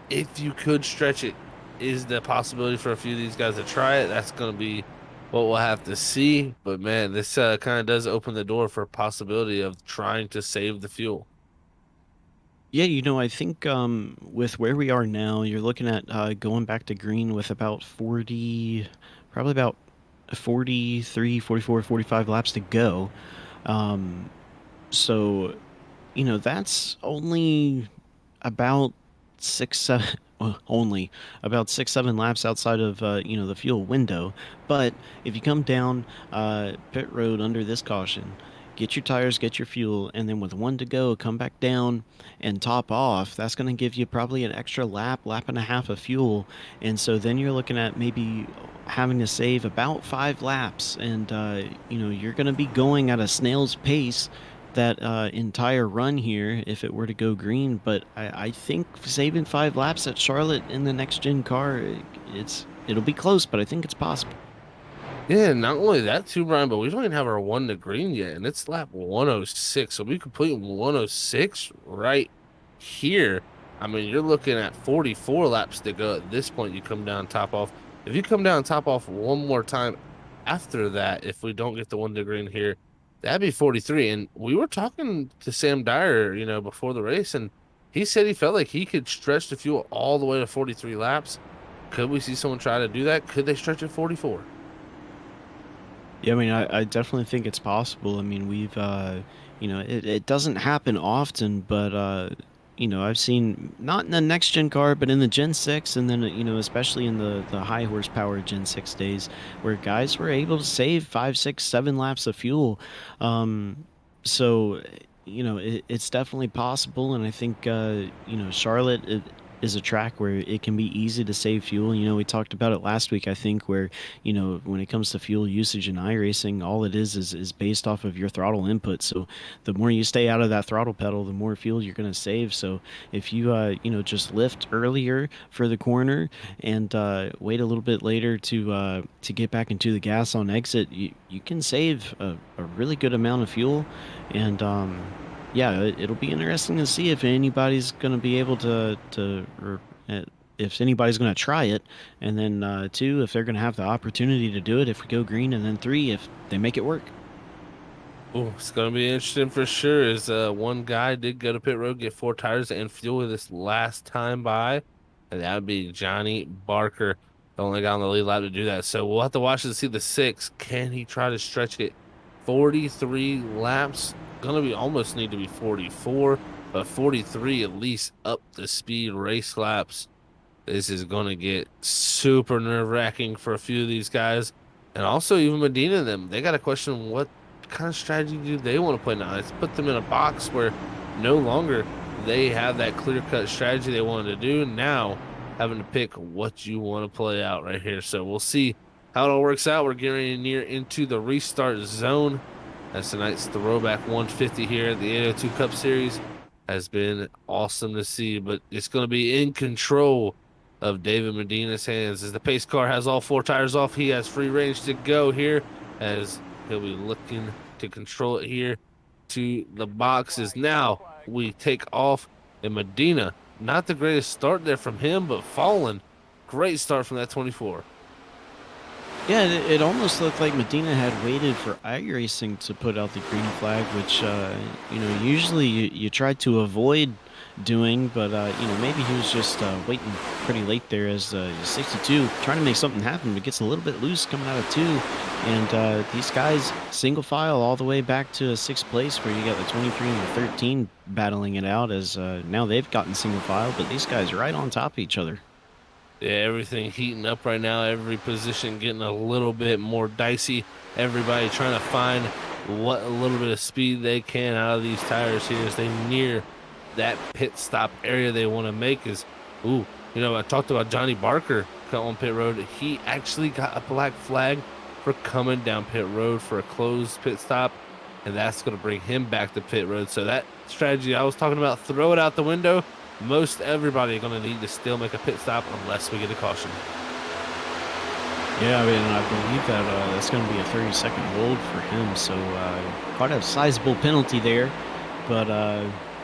if you could stretch it, is the possibility for a few of these guys to try it. That's going to be what we'll have to see. But, man, this kind of does open the door for a possibility of trying to save the fuel. Yeah, I think with where we are now, you're looking at going back to green with about 40, probably about 43, 44, 45 laps to go. So, that's only about 6, 7, well, only about 6, 7 laps outside of, the fuel window. But if you come down pit road under this caution, get your tires, get your fuel, and then with 1 to go, come back down and top off. That's going to give you probably an extra lap and a half of fuel. And so then you're looking at maybe having to save about 5 laps. And, you're going to be going at a snail's pace that entire run here if it were to go green. But I think saving 5 laps at Charlotte in the next gen car, it'll be close, but I think it's possible. Yeah, not only that too, Brian, but we don't even have our 1 to green yet, and it's lap 106. So we complete 106 right here. I mean, you're looking at 44 laps to go at this point. You come down top off. If you come down top off one more time after that, if we don't get the 1 to green here, that'd be 43. And we were talking to Sam Dyer, before the race, and he said he felt like he could stretch the fuel all the way to 43 laps. Could we see someone try to do that? Could they stretch it 44? Yeah, I mean, I definitely think it's possible. I mean, we've, it doesn't happen often, but, I've seen, not in the next gen car, but in the Gen 6, and then, especially in the high horsepower Gen 6 days, where guys were able to save 5, 6, 7 laps of fuel. So, it's definitely possible, and I think, Charlotte is a track where it can be easy to save fuel. We talked about it last week, I think, where, when it comes to fuel usage in iRacing, all it is based off of your throttle input. So the more you stay out of that throttle pedal, the more fuel you're going to save. So if you, just lift earlier for the corner and wait a little bit later to get back into the gas on exit, you can save a really good amount of fuel. And, yeah, it'll be interesting to see if anybody's going to be able if anybody's going to try it, and then 2, if they're going to have the opportunity to do it if we go green, and then 3, if they make it work. Oh, it's going to be interesting for sure. As one guy did go to pit road, get 4 tires and fuel this last time by, and that would be Johnny Barker, the only guy on the lead lap to do that. So we'll have to watch to see the 6. Can he try to stretch it 43 laps? Gonna be almost need to be 44, but 43 at least up the speed race laps. This is gonna get super nerve-wracking for a few of these guys, and also even Medina and them. They got to question what kind of strategy do they want to play now. Let's put them in a box where no longer they have that clear-cut strategy they wanted to do. Now having to pick what you want to play out right here. So we'll see how it all works out. We're getting near into the restart zone. As tonight's throwback 150 here at the 802 Cup Series has been awesome to see, but it's going to be in control of David Medina's hands as the pace car has all 4 tires off. He has free range to go here as he'll be looking to control it here to the boxes. Now we take off, and Medina, not the greatest start there from him, but falling. Great start from that 24. Yeah, it almost looked like Medina had waited for iRacing to put out the green flag, which, usually you try to avoid doing, but maybe he was just waiting pretty late there as 62 trying to make something happen, but gets a little bit loose coming out of 2, and these guys single file all the way back to 6th place, where you got the 23 and the 13 battling it out as now they've gotten single file, but these guys are right on top of each other. Yeah, everything heating up right now. Every position getting a little bit more dicey. Everybody trying to find what a little bit of speed they can out of these tires here as they near that pit stop area they want to make. I talked about Johnny Barker on pit road. He actually got a black flag for coming down pit road for a closed pit stop, and that's going to bring him back to pit road. So that strategy I was talking about, throw it out the window. Most everybody are going to need to still make a pit stop unless we get a caution. Yeah, I mean, I believe that that's going to be a 30-second hold for him, so quite a sizable penalty there. But,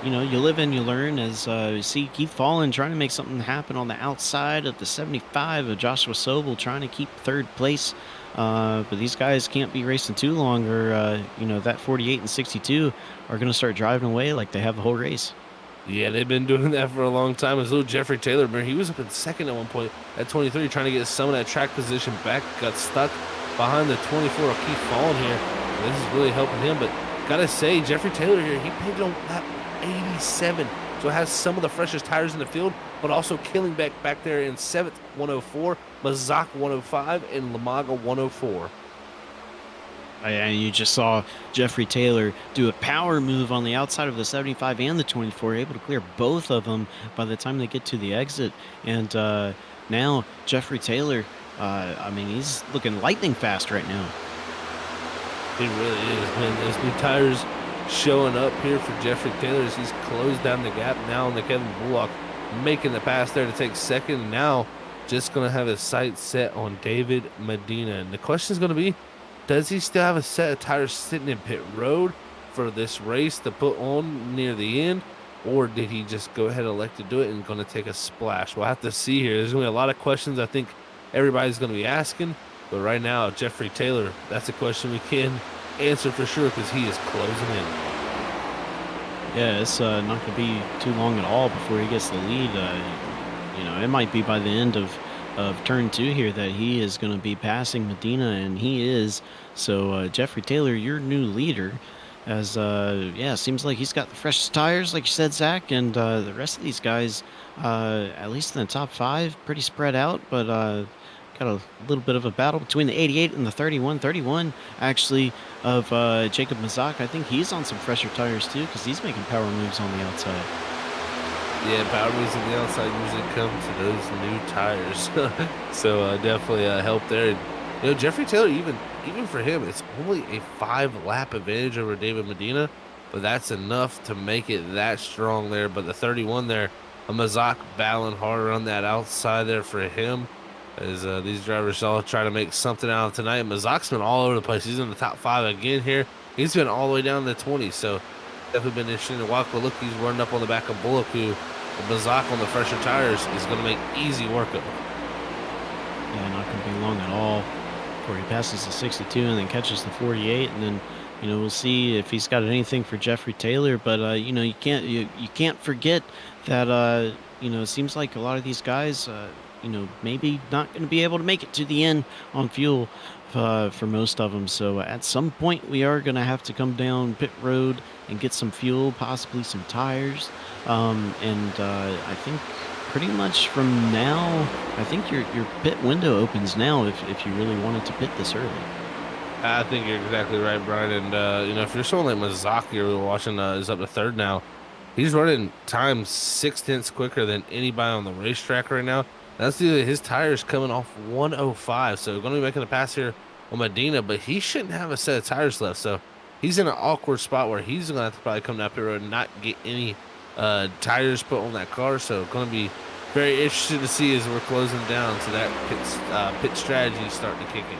you live and you learn as you see Keith Fallen trying to make something happen on the outside of the 75 of Joshua Sobel, trying to keep 3rd place. But these guys can't be racing too long, or, that 48 and 62 are going to start driving away like they have the whole race. Yeah, they've been doing that for a long time. As little Jeffrey Taylor, he was up in 2nd at one point at 23, trying to get some of that track position back. Got stuck behind the 24 of Keith Fallen here. This is really helping him. But gotta say, Jeffrey Taylor here, he pitted on lap 87, so has some of the freshest tires in the field, but also killing back there in 7th, 104, Mazak 105, and Lamaga 104. And you just saw Jeffrey Taylor do a power move on the outside of the 75 and the 24, able to clear both of them by the time they get to the exit. And now Jeffrey Taylor, he's looking lightning fast right now. He really is, man. Those new tires showing up here for Jeffrey Taylor as he's closed down the gap now on the Kevin Bullock, making the pass there to take 2nd. And now just going to have his sights set on David Medina. And the question is going to be, does he still have a set of tires sitting in pit road for this race to put on near the end? Or did he just go ahead and elect to do it and going to take a splash? We'll have to see here. There's going to be a lot of questions I think everybody's going to be asking. But right now, Jeffrey Taylor, that's a question we can answer for sure because he is closing in. Yeah, it's not going to be too long at all before he gets the lead. It might be by the end of turn 2 here that he is going to be passing Medina, and he is. So Jeffrey Taylor, your new leader, as seems like he's got the freshest tires, like you said, Zach, and the rest of these guys, at least in the top 5, pretty spread out, but got a little bit of a battle between the 88 and the 31 actually of Jacob Mazak. I think he's on some fresher tires too, because he's making power moves on the outside. Yeah, power moves on the outside usually come to those new tires. So definitely help there. And, Jeffrey Taylor, even for him, it's only a 5-lap advantage over David Medina, but that's enough to make it that strong there. But the 31 there, a Mazak battling harder on that outside there for him, as these drivers all try to make something out of tonight. Mazak's been all over the place. He's in the top 5 again here. He's been all the way down to the 20, so definitely been interesting to watch. But look, he's running up on the back of Bullock, who Mazak on the fresher tires is going to make easy work of. Yeah, not going to be long at all before he passes the 62 and then catches the 48, and then we'll see if he's got anything for Jeffrey Taylor. But you can't forget that it seems like a lot of these guys maybe not going to be able to make it to the end on fuel for most of them. So at some point we are going to have to come down pit road and get some fuel, possibly some tires. I think pretty much from now, I think your pit window opens now if you really wanted to pit this early. I think you're exactly right, Brian. And, if you're someone like Mazaki we're watching is up to 3rd now, he's running time 6/10 quicker than anybody on the racetrack right now. That's due to his tires coming off 105. So going to be making a pass here on Medina, but he shouldn't have a set of tires left. So he's in an awkward spot where he's going to have to probably come down pit road and not get any tires put on that car. So going to be very interesting to see as we're closing down to that pit strategy starting to kick in.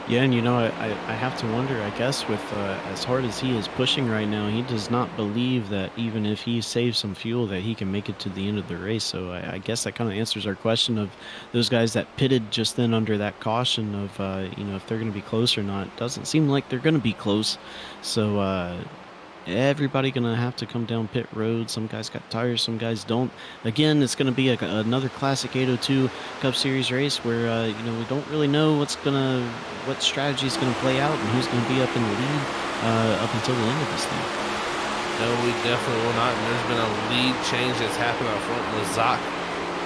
Yeah, and I have to wonder, I guess, with as hard as he is pushing right now, he does not believe that even if he saves some fuel that he can make it to the end of the race. So I guess that kind of answers our question of those guys that pitted just then under that caution of, if they're going to be close or not. It doesn't seem like they're going to be close. So, everybody gonna have to come down pit road. Some guys got tires, some guys don't. Again, it's gonna be another classic 802 Cup Series race where we don't really know what strategy is gonna play out and who's gonna be up in the lead up until the end of this thing. No, we definitely will not. And there's been a lead change that's happened out front. Lazak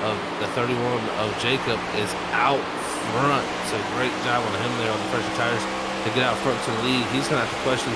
of the 31 of Jacob is out front. So great job on him there on the pressure tires to get out front to the lead. He's gonna have to question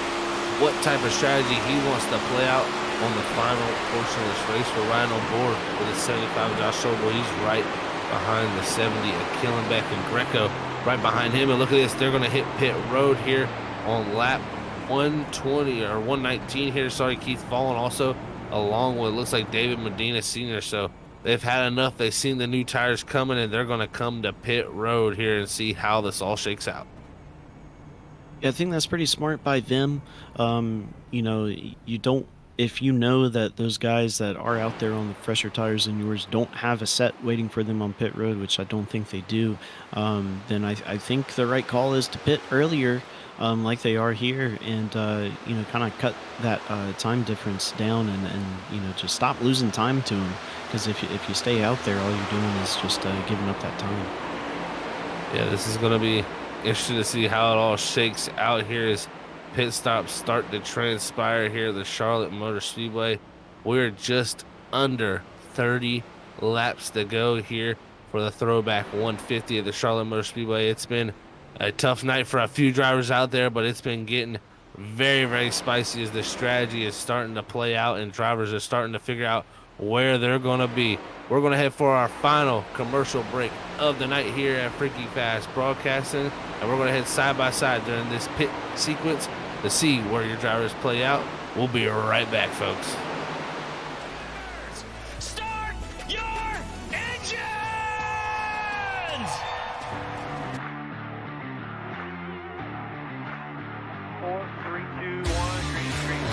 what type of strategy he wants to play out on the final portion of this race. We're riding on board with the 75 Josh Sobel. He's right behind the 70 of Killenbeck and Greco right behind him. And look at this, they're going to hit pit road here on lap 120 or 119 here. Sorry, Keith Fallen also along with, looks like David Medina Sr. So they've had enough. They've seen the new tires coming, and they're going to come to pit road here and see how this all shakes out. I think that's pretty smart by them. You don't, if you know that those guys that are out there on the fresher tires than yours don't have a set waiting for them on pit road, which I don't think they do, then I think the right call is to pit earlier, like they are here, and kind of cut that time difference down, and just stop losing time to them. Because if you stay out there, all you're doing is just giving up that time. Yeah, this is going to be interesting to see how it all shakes out here as pit stops start to transpire here at the Charlotte Motor Speedway. We're just under 30 laps to go here for the throwback 150 at the Charlotte Motor Speedway. It's been a tough night for a few drivers out there, but it's been getting very, very spicy as the strategy is starting to play out and drivers are starting to figure out where they're going to be. We're going to head for our final commercial break of the night here at Freaky Fast Broadcasting, and we're going to head side by side during this pit sequence to see where your drivers play out. We'll be right back, folks. Start your engines! 4, 3, 2, 1, green screen.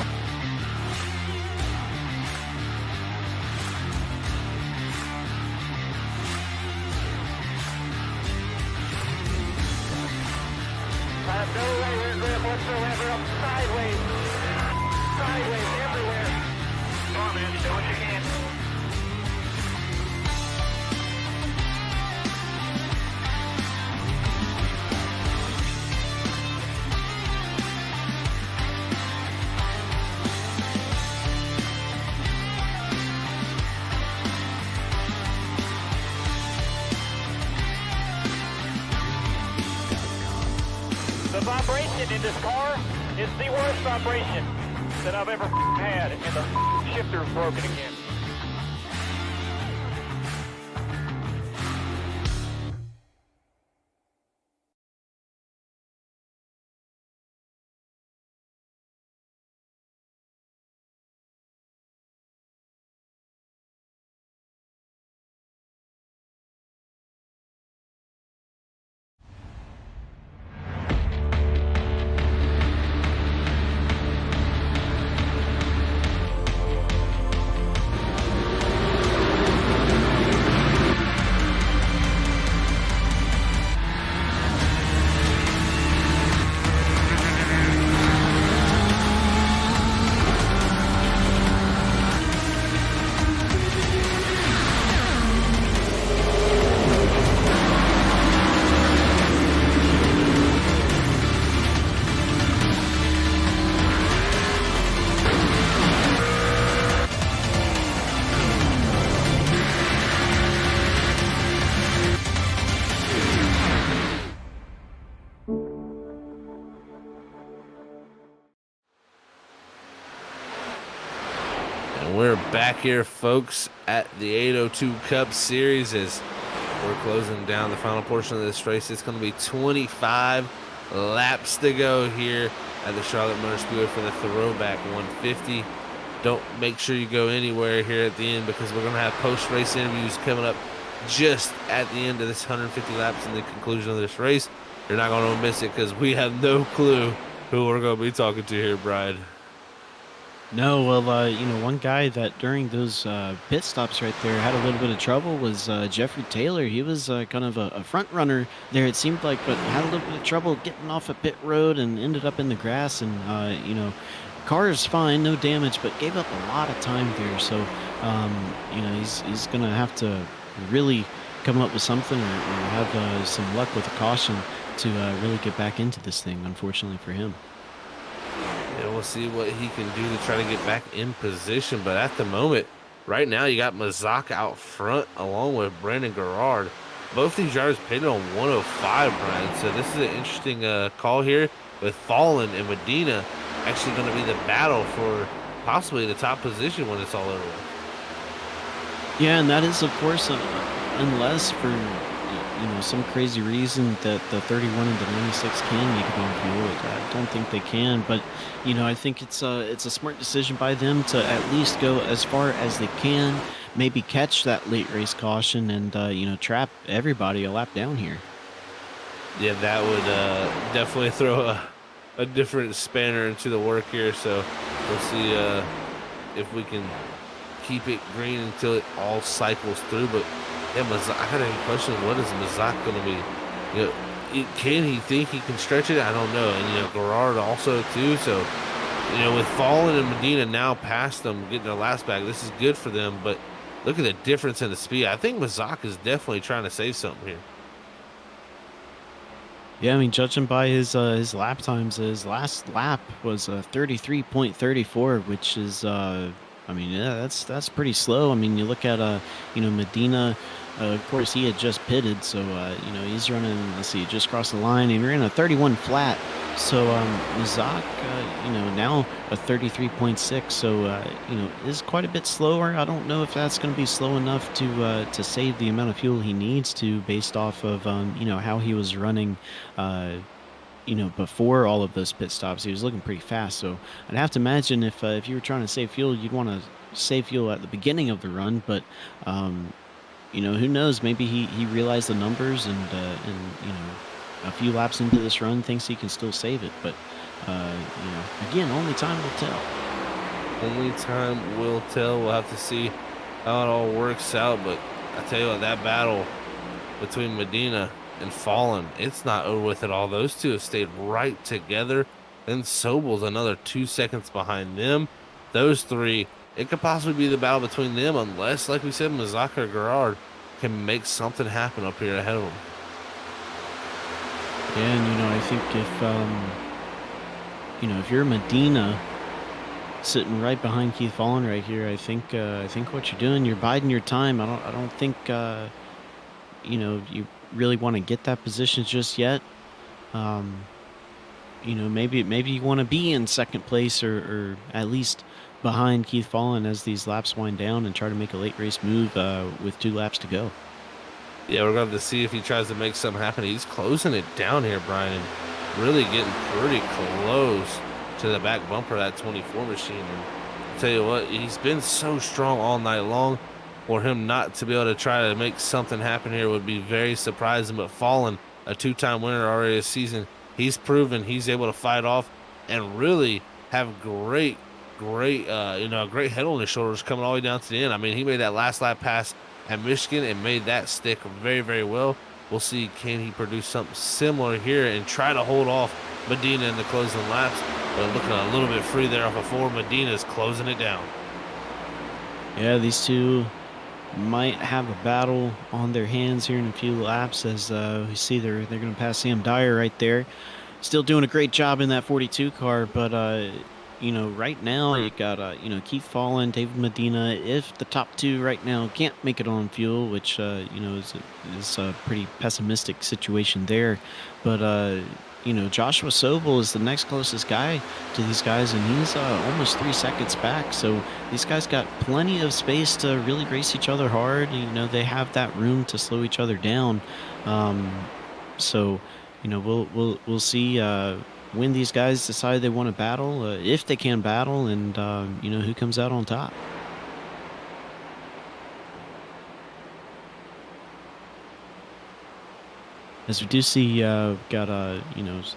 I have no rear grip whatsoever. I'm sideways. Sideways everywhere. Come on, man. Do what you can. The vibration in this car is the worst vibration that I've ever had, and the shifter's broken again. And we're back here, folks, at the 802 Cup Series as we're closing down the final portion of this race. It's going to be 25 laps to go here at the Charlotte Motor Speedway for the throwback 150. Don't make sure you go anywhere here at the end, because we're going to have post-race interviews coming up just at the end of this 150 laps and the conclusion of this race. You're not going to miss it, because we have no clue who we're going to be talking to here, Brian. No, well, one guy that during those pit stops right there had a little bit of trouble was Jeffrey Taylor. He was kind of a front runner there, it seemed like, but had a little bit of trouble getting off a pit road and ended up in the grass. And, car is fine, no damage, but gave up a lot of time there. So, he's going to have to really come up with something or have some luck with a caution to really get back into this thing, unfortunately for him. Yeah, we'll see what he can do to try to get back in position. But at the moment, right now, you got Mazak out front along with Brandon Garrard. Both these drivers pitted on 105, Brian. So this is an interesting call here with Fallen and Medina actually going to be the battle for possibly the top position when it's all over. Yeah, and that is, of course, unless for some crazy reason that the 31 and the 96 can make it on fuel. I don't think they can, but I think it's a smart decision by them to at least go as far as they can, maybe catch that late race caution and trap everybody a lap down here. Yeah, that would definitely throw a different spanner into the work here. So we'll see if we can keep it green until it all cycles through. But yeah, I had a question: what is Mazak going to be? Can he think he can stretch it? I don't know. And Garrard also too. So with Fallen and Medina now past them, getting their last back, this is good for them. But look at the difference in the speed. I think Mazak is definitely trying to say something here. Yeah, I mean, judging by his lap times, his last lap was 33.34, which is that's pretty slow. I mean, you look at Medina. Of course, he had just pitted, so he's running. Let's see, just crossed the line. He ran a 31 flat. So Mazak, now a 33.6. So is quite a bit slower. I don't know if that's going to be slow enough to save the amount of fuel he needs to, based off of how he was running. Before all of those pit stops, he was looking pretty fast. So I'd have to imagine if you were trying to save fuel, you'd want to save fuel at the beginning of the run. But who knows? Maybe he realized the numbers and a few laps into this run thinks he can still save it. But again, only time will tell. Only time will tell. We'll have to see how it all works out. But I tell you what, that battle between Medina and Fallen, it's not over with at all. Those two have stayed right together. Then Sobel's another 2 seconds behind them. Those three, it could possibly be the battle between them, unless, like we said, Mazak or Garrard can make something happen up here ahead of them. Yeah, and I think if you're Medina sitting right behind Keith Fallen right here, I think what you're doing, you're biding your time. I don't think you really want to get that position just yet. Maybe you want to be in second place or at least behind Keith Fallen as these laps wind down and try to make a late race move with 2 laps to go. Yeah, we're going to see if he tries to make something happen. He's closing it down here, Brian, and really getting pretty close to the back bumper of that 24 machine. And I'll tell you what, he's been so strong all night long. For him not to be able to try to make something happen here would be very surprising. But Fallen, a 2-time winner already this season, he's proven he's able to fight off and really have great head on his shoulders coming all the way down to the end. I mean, he made that last lap pass at Michigan and made that stick very, very well. We'll see, can he produce something similar here and try to hold off Medina in the closing laps. But looking a little bit free there off of 4. Medina's closing it down. Yeah, these two might have a battle on their hands here in a few laps, as we see they're going to pass Sam Dyer right there. Still doing a great job in that 42 car, but right now you got Keith Fallen, David Medina. If the top 2 right now can't make it on fuel, which is a pretty pessimistic situation there, but Joshua Sobel is the next closest guy to these guys, and he's almost 3 seconds back. So these guys got plenty of space to really race each other hard. They have that room to slow each other down. We'll see when these guys decide they want to battle, if they can battle, and who comes out on top. As we do see, got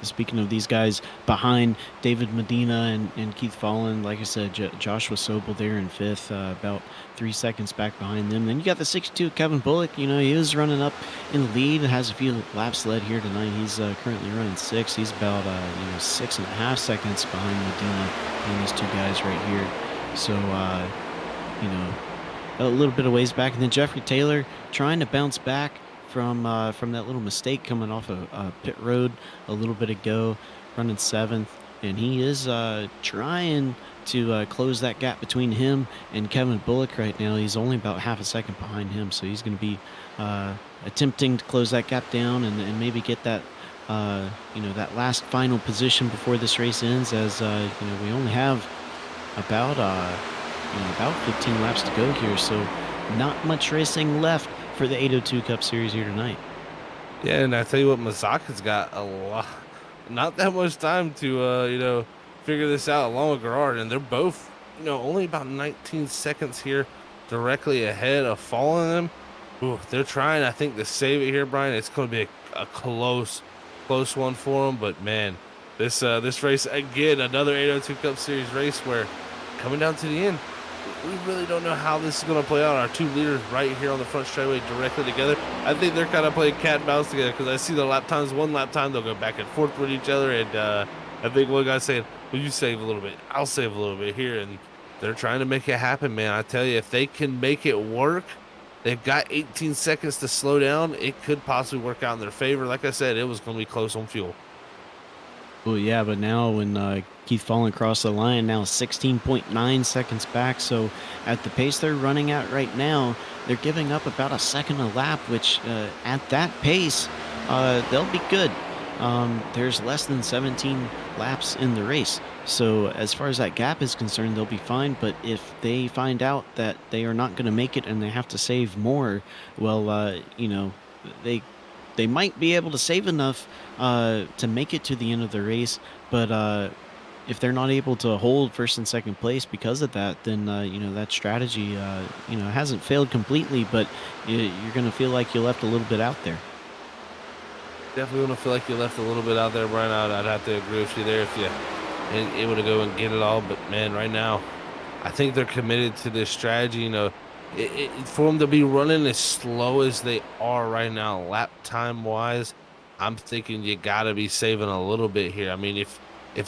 speaking of these guys behind David Medina and Keith Fallen, like I said, Joshua Sobel there in fifth, about 3 seconds back behind them. Then you got the 62 Kevin Bullock. You know, he is running up in the lead and has a few laps led here tonight. He's currently running sixth. He's about 6.5 seconds behind Medina and these two guys right here. So a little bit of ways back, and then Jeffrey Taylor trying to bounce back from that little mistake coming off a pit road a little bit ago, running seventh, and he is trying to close that gap between him and Kevin Bullock right now. He's only about half a second behind him, so he's going to be attempting to close that gap down and maybe get that that last final position before this race ends, as we only have about 15 laps to go here, so not much racing left for the 802 Cup Series here tonight. Yeah, and I tell you what, Mazaka's got not that much time to figure this out along with Gerard, and they're both only about 19 seconds here directly ahead of following them. Ooh, they're trying, I think, to save it here, Brian. It's going to be a close one for them, but man, this race again, another 802 Cup Series race where coming down to the end, we really don't know how this is going to play out. Our two leaders right here on the front straightaway directly together. I think they're kind of playing cat and mouse together, because I see the lap times. One lap time, they'll go back and forth with each other. And I think one guy's saying, well, you save a little bit, I'll save a little bit here. And they're trying to make it happen, man. I tell you, if they can make it work, they've got 18 seconds to slow down. It could possibly work out in their favor. Like I said, it was going to be close on fuel. Well, yeah, but now when Keith Fallen crossed the line, now 16.9 seconds back. So at the pace they're running at right now, they're giving up about a second a lap, which at that pace, they'll be good. There's less than 17 laps in the race. So as far as that gap is concerned, they'll be fine. But if they find out that they are not going to make it and they have to save more, well, they might be able to save enough to make it to the end of the race, but if they're not able to hold first and second place because of that, then that strategy hasn't failed completely, but you're going to feel like you left a little bit out there. Definitely going to feel like you left a little bit out there, Brian. I'd have to agree with you there if you ain't able to go and get it all. But man, right now, I think they're committed to this strategy. For them to be running as slow as they are right now, lap time wise, I'm thinking you got to be saving a little bit here. I mean, if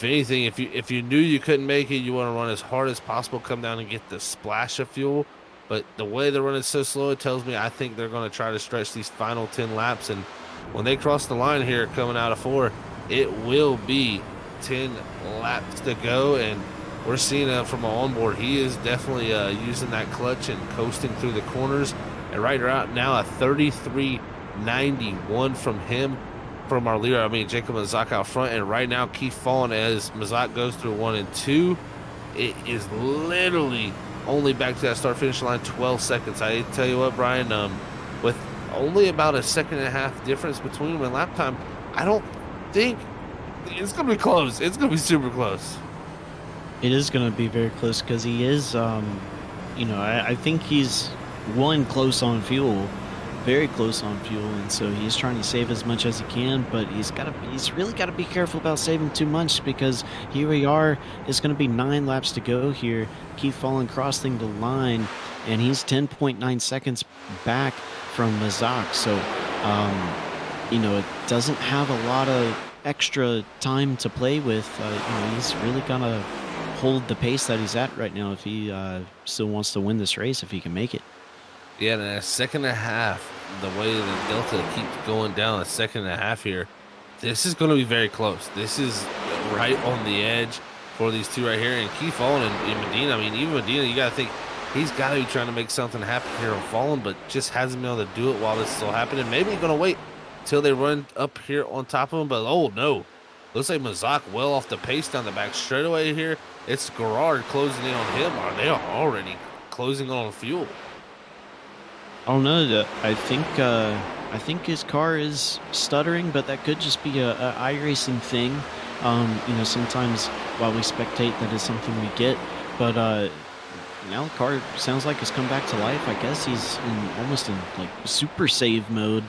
anything, if you knew you couldn't make it, you want to run as hard as possible, come down and get the splash of fuel. But the way they're running so slow, it tells me I think they're going to try to stretch these final 10 laps. And when they cross the line here coming out of 4, it will be 10 laps to go. And we're seeing from an onboard, he is definitely using that clutch and coasting through the corners. And right now, a 33.91 from him, from our leader, Jacob Mazak out front. And right now, Keith Fallen, as Mazak goes through 1 and 2, it is literally only back to that start-finish line, 12 seconds. I tell you what, Brian, with only about a second and a half difference between them in lap time, I don't think it's going to be close. It's going to be super close. It is going to be very close, because he is, I think he's close on fuel, very close on fuel, and so he's trying to save as much as he can, but he's really got to be careful about saving too much, because here we are, it's going to be 9 laps to go here. Keith Fallen crossing the line, and he's 10.9 seconds back from Mazak, so, it doesn't have a lot of extra time to play with. He's really gonna hold the pace that he's at right now if he still wants to win this race, if he can make it. Yeah, and a second and a half, the way the Delta keeps going down, a second and a half here, this is going to be very close. This is right on the edge for these two right here. And Keith Fallen and Medina, even Medina, you got to think he's got to be trying to make something happen here on Fallen, but just hasn't been able to do it while this is still happening. Maybe he's going to wait till they run up here on top of him, but oh no. Looks like Mazak well off the pace down the back straightaway here. It's Gerard closing in on him. Are they already closing on fuel? I don't know. I think his car is stuttering, but that could just be a iRacing thing. Sometimes while we spectate, that is something we get. But now the car sounds like it's come back to life. I guess he's almost in like super save mode.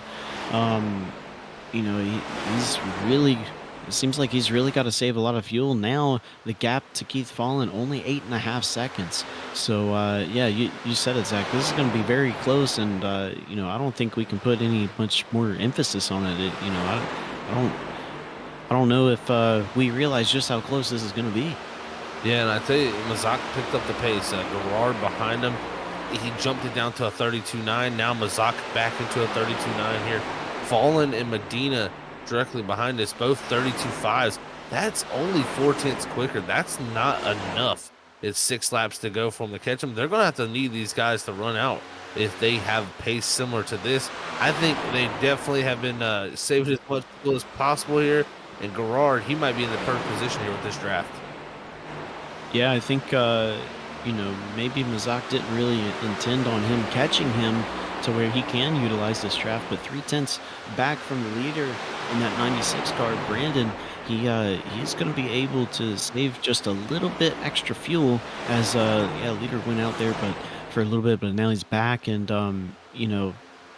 he's really. It seems like he's really got to save a lot of fuel now. The gap to Keith Fallen only 8.5 seconds. So yeah, you said it, Zach. This is going to be very close, and I don't think we can put any much more emphasis on it. I don't I don't know if we realize just how close this is going to be. Yeah, and I tell you, Mazak picked up the pace. Gerard behind him, he jumped it down to a 32.9. Now Mazak back into a 32.9 here. Fallen and Medina directly behind us, both 32.5s. That's only 4/10 quicker. That's not enough. It's 6 laps to go for them to catch them. They're going to have to need these guys to run out if they have pace similar to this. I think they definitely have been saving as much fuel as possible here. And Gerard, he might be in the perfect position here with this draft. Yeah, I think maybe Mazak didn't really intend on him catching him to where he can utilize this draft, but 3/10 back from the leader in that 96 car, Brandon, he's going to be able to save just a little bit extra fuel as leader went out there, but for a little bit, but now he's back, and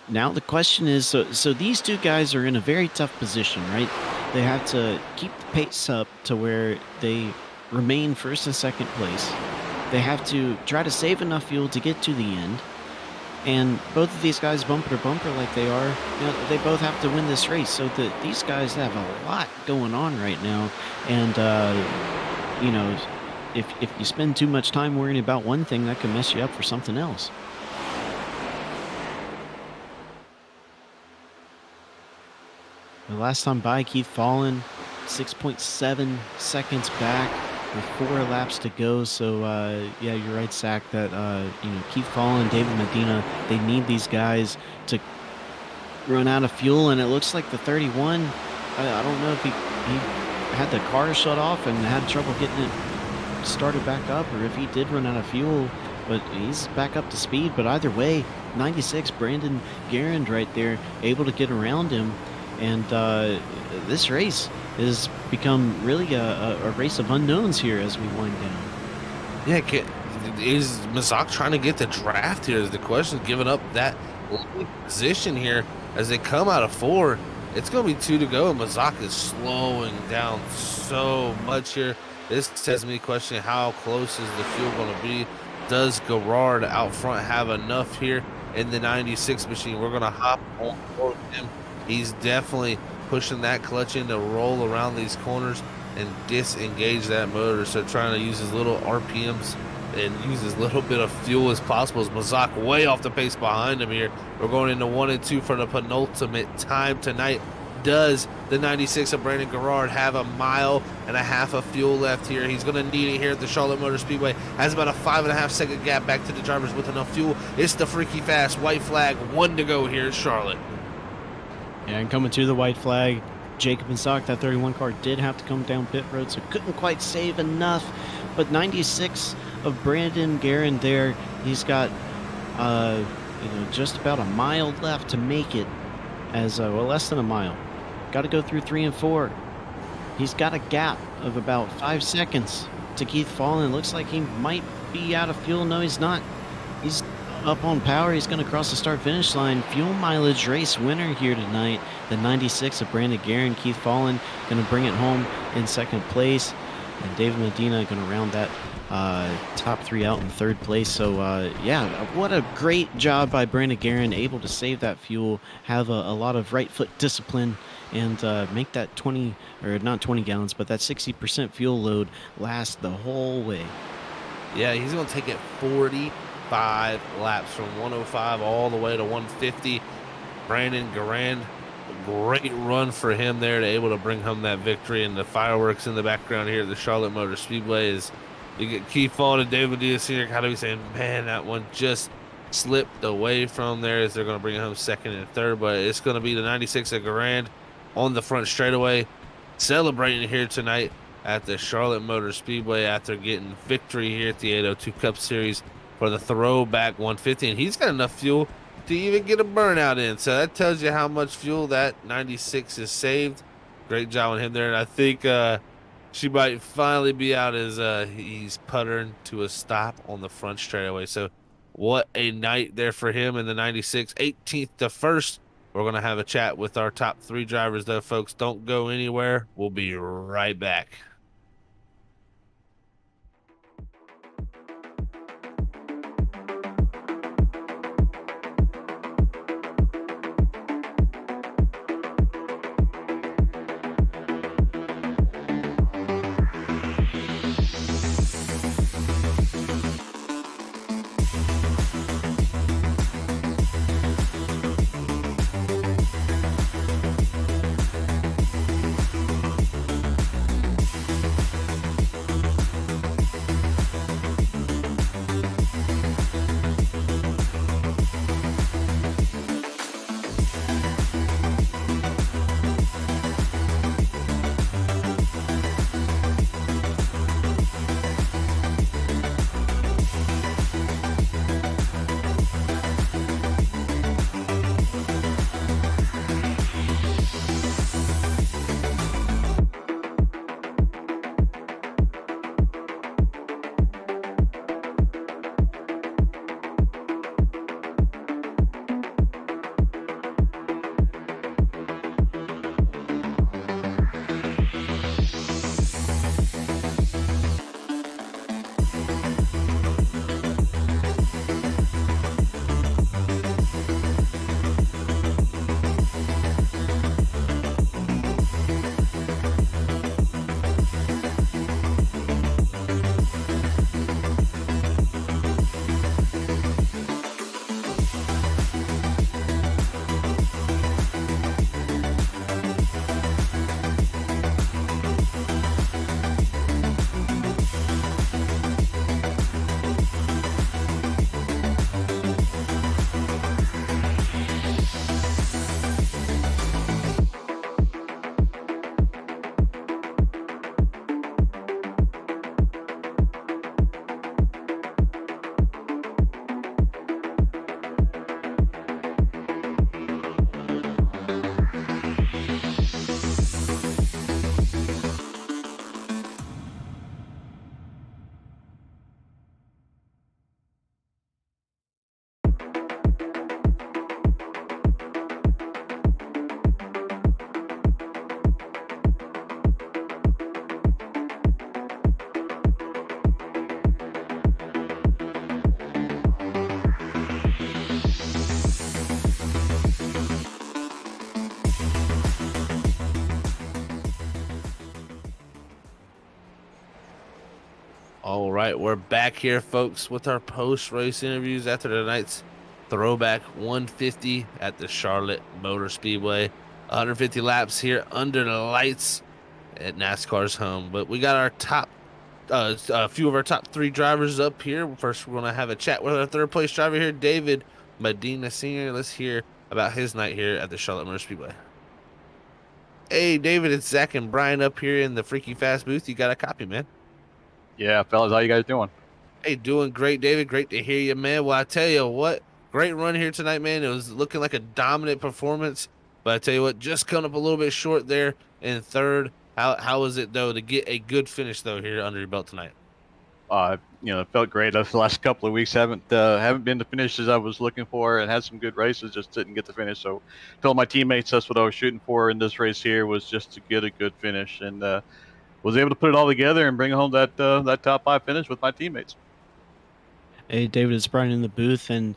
now the question is, so these two guys are in a very tough position, right? They have to keep the pace up to where they remain first and second place. They have to try to save enough fuel to get to the end. And both of these guys, bumper to bumper like they are, they both have to win this race. So these guys have a lot going on right now. And, if you spend too much time worrying about one thing, that can mess you up for something else. The last time by, Keith Fallen, 6.7 seconds back with 4 laps to go. So, yeah, you're right, Zach, that, Keith Fallen, David Medina, they need these guys to run out of fuel. And it looks like the 31, I don't know if he had the car shut off and had trouble getting it started back up, or if he did run out of fuel, but he's back up to speed. But either way, 96, Brandon Garand right there, able to get around him. And this race has become really a race of unknowns here as we wind down. Yeah, is Mazak trying to get the draft here? Is the question, giving up that position here as they come out of 4. It's going to be 2 to go, and Mazak is slowing down so much here. This has me questioning how close is the fuel going to be. Does Gerard out front have enough here in the 96 machine? We're going to hop on board with him. He's definitely pushing that clutch in to roll around these corners and disengage that motor. So trying to use his little RPMs and use as little bit of fuel as possible. As Mazak way off the pace behind him here. We're going into 1 and 2 for the penultimate time tonight. Does the 96 of Brandon Gerard have 1.5 miles of fuel left here? He's going to need it here at the Charlotte Motor Speedway. Has about a 5.5 second gap back to the drivers with enough fuel. It's the freaky fast white flag. 1 to go here at Charlotte. Yeah, and coming to the white flag, Jacob and Sock, that 31 car did have to come down pit road, so couldn't quite save enough. But 96 of Brandon Garand there, he's got just about 1 mile left to make it, as less than 1 mile. Got to go through 3 and 4. He's got a gap of about 5 seconds to Keith Fallen. Looks like he might be out of fuel. No, he's not. He's up on power. He's going to cross the start-finish line. Fuel mileage race winner here tonight. The 96 of Brandon Garand. Keith Fallen going to bring it home in second place. And David Medina going to round that top 3 out in third place. So, yeah, what a great job by Brandon Garand. Able to save that fuel, have a lot of right foot discipline, and make that 20, or not 20 gallons, but that 60% fuel load last the whole way. Yeah, he's going to take it 45 laps from 105 all the way to 150. Brandon Garand, great run for him there to able to bring home that victory. And the fireworks in the background here at the Charlotte Motor Speedway is you get Keith Fallen and David Medina Sr. got to be saying, man, that one just slipped away from there, as they're going to bring it home second and third. But it's going to be the 96 of Garand on the front straightaway, celebrating here tonight at the Charlotte Motor Speedway after getting victory here at the 802 Cup Series for the throwback 150. And he's got enough fuel to even get a burnout in. So that tells you how much fuel that 96 is saved. Great job on him there. And I think she might finally be out as he's puttering to a stop on the front straightaway. So what a night there for him in the 96. 18th to 1st We're going to have a chat with our top 3 drivers, though, folks. Don't go anywhere. We'll be right back. All right, we're back here, folks, with our post-race interviews after tonight's Throwback 150 at the Charlotte Motor Speedway. 150 laps here under the lights at NASCAR's home. But we got our a few of our top 3 drivers up here. First, we're going to have a chat with our third-place driver here, David Medina Sr. Let's hear about his night here at the Charlotte Motor Speedway. Hey, David, it's Zach and Brian up here in the Freaky Fast booth. You got a copy, man. Yeah, fellas, how you guys doing? Hey, doing great, David. Great to hear you, man. Well, I tell you what, great run here tonight, man. It was looking like a dominant performance, but I tell you what, just coming up a little bit short there in third. How was it, though, to get a good finish, though, here under your belt tonight? It felt great. The last couple of weeks haven't been the finishes I was looking for, and had some good races, just didn't get the finish. So, told my teammates that's what I was shooting for in this race here, was just to get a good finish, and was able to put it all together and bring home that top 5 finish with my teammates. Hey, David, it's Brian in the booth. And,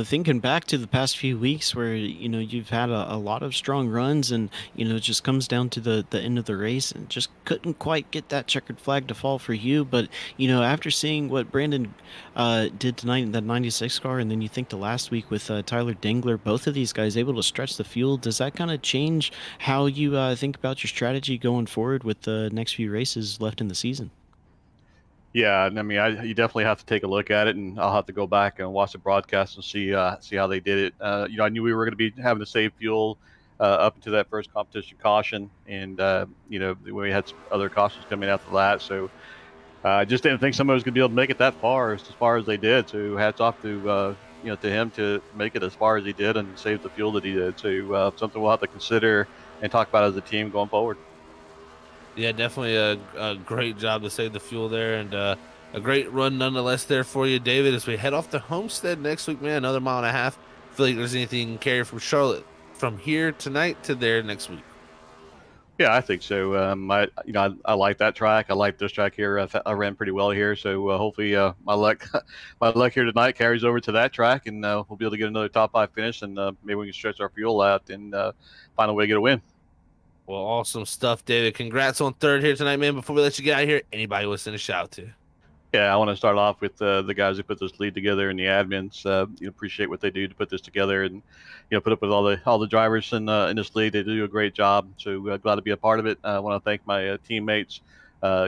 thinking back to the past few weeks where, you've had a lot of strong runs and, it just comes down to the end of the race and just couldn't quite get that checkered flag to fall for you. But, after seeing what Brandon did tonight in that 96 car, and then you think the last week with Tyler Dingler, both of these guys able to stretch the field, does that kind of change how you think about your strategy going forward with the next few races left in the season? Yeah, I mean, you definitely have to take a look at it, and I'll have to go back and watch the broadcast and see how they did it. I knew we were going to be having to save fuel up into that first competition caution, and we had some other cautions coming after that, so I just didn't think somebody was going to be able to make it that far as they did. So hats off to to him to make it as far as he did and save the fuel that he did. So something we'll have to consider and talk about as a team going forward. Yeah, definitely a great job to save the fuel there, and a great run nonetheless there for you, David, as we head off to Homestead next week, man. Another mile and a half. I feel like there's anything you can carry from Charlotte from here tonight to there next week? Yeah, I think so. I like that track. I like this track here. I ran pretty well here, so hopefully my luck my luck here tonight carries over to that track, and we'll be able to get another top 5 finish, and maybe we can stretch our fuel out and find a way to get a win. Well, awesome stuff, David. Congrats on third here tonight, man. Before we let you get out of here, anybody want to send a shout out to? Yeah, I want to start off with the guys who put this lead together and the admins. Appreciate what they do to put this together and put up with all the drivers in this league. They do a great job. So glad to be a part of it. I want to thank my teammates,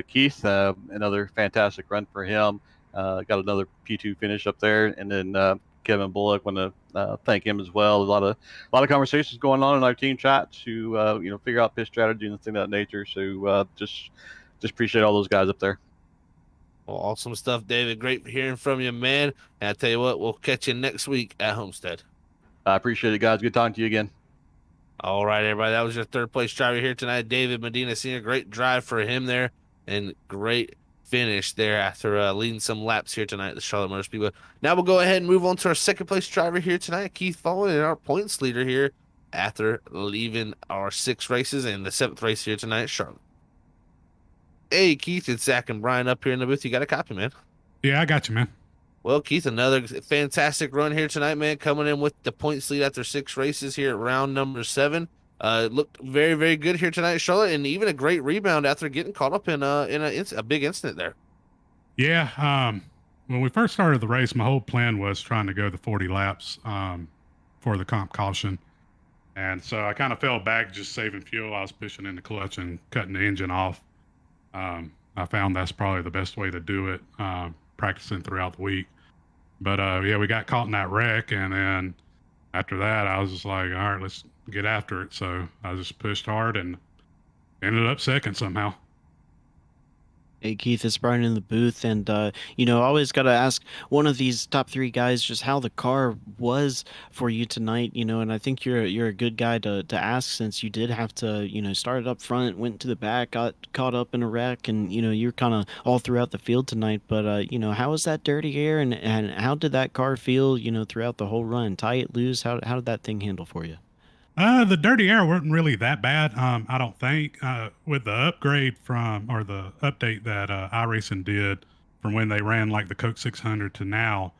Keith. Another fantastic run for him. Got another P2 finish up there, and then Kevin Bullock. Want to thank him as well. A lot of conversations going on in our team chat to figure out pit strategy and things of that nature. So just appreciate all those guys up there. Well, awesome stuff, David. Great hearing from you, man. And I tell you what, we'll catch you next week at Homestead. I appreciate it, guys. Good talking to you again. All right, everybody. That was your third place driver here tonight, David Medina. Senior. Great drive for him there and great finish there after leading some laps here tonight at the Charlotte Motor Speedway. Now we'll go ahead and move on to our second place driver here tonight, Keith Fallon, and our points leader here after leaving our 6 races and the 7th race here tonight at Charlotte. Hey, Keith, it's Zach and Brian up here in the booth. You got a copy, man? Yeah, I got you, man. Well, Keith, another fantastic run here tonight, man. Coming in with the points lead after 6 races here at round number 7. Looked very, very good here tonight, Charlotte, and even a great rebound after getting caught up in a big incident there. Yeah, when we first started the race, my whole plan was trying to go the 40 laps for the comp caution. And so I kind of fell back just saving fuel. I was pushing in the clutch and cutting the engine off. I found that's probably the best way to do it, practicing throughout the week. But yeah, we got caught in that wreck, and then after that, I was just like, all right, let's get after it. So I just pushed hard and ended up second somehow. Hey Keith, it's Brian in the booth, and I always got to ask one of these top 3 guys just how the car was for you tonight. And I think you're a good guy to ask, since you did have to started up front, went to the back, got caught up in a wreck, and you're kind of all throughout the field tonight. But how was that dirty air, and how did that car feel throughout the whole run? Tight, loose? How did that thing handle for you? The dirty air wasn't really that bad. I don't think, with the upgrade or the update that iRacing did from when they ran like the Coke 600 to now,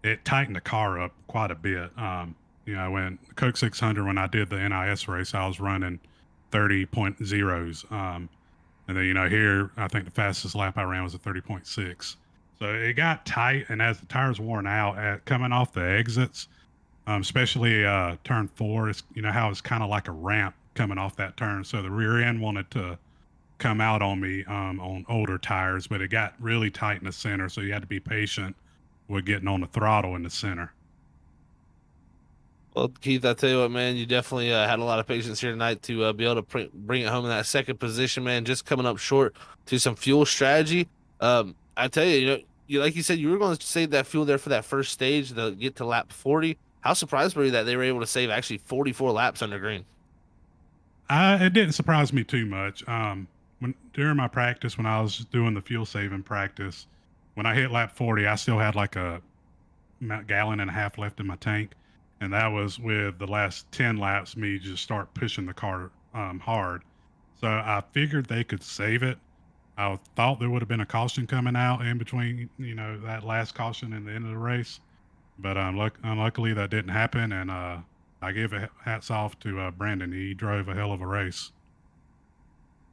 it tightened the car up quite a bit. When the Coke 600, when I did the NIS race, I was running 30.0s. And then, here, I think the fastest lap I ran was a 30.6. So it got tight, and as the tires worn out, coming off the exits, especially turn 4, it's how it's kind of like a ramp coming off that turn. So the rear end wanted to come out on me on older tires, but it got really tight in the center. So you had to be patient with getting on the throttle in the center. Well, Keith, I tell you what, man, you definitely had a lot of patience here tonight to be able to bring it home in that second position, man. Just coming up short to some fuel strategy. I tell you, like you said, you were going to save that fuel there for that first stage to get to lap 40. How surprised were you that they were able to save actually 44 laps under green? It didn't surprise me too much. During my practice, when I was doing the fuel saving practice, when I hit lap 40, I still had like a gallon and a half left in my tank. And that was with the last 10 laps, me just start pushing the car hard. So I figured they could save it. I thought there would have been a caution coming out in between, that last caution and the end of the race. But unluckily, that didn't happen, and I give hats off to Brandon. He drove a hell of a race.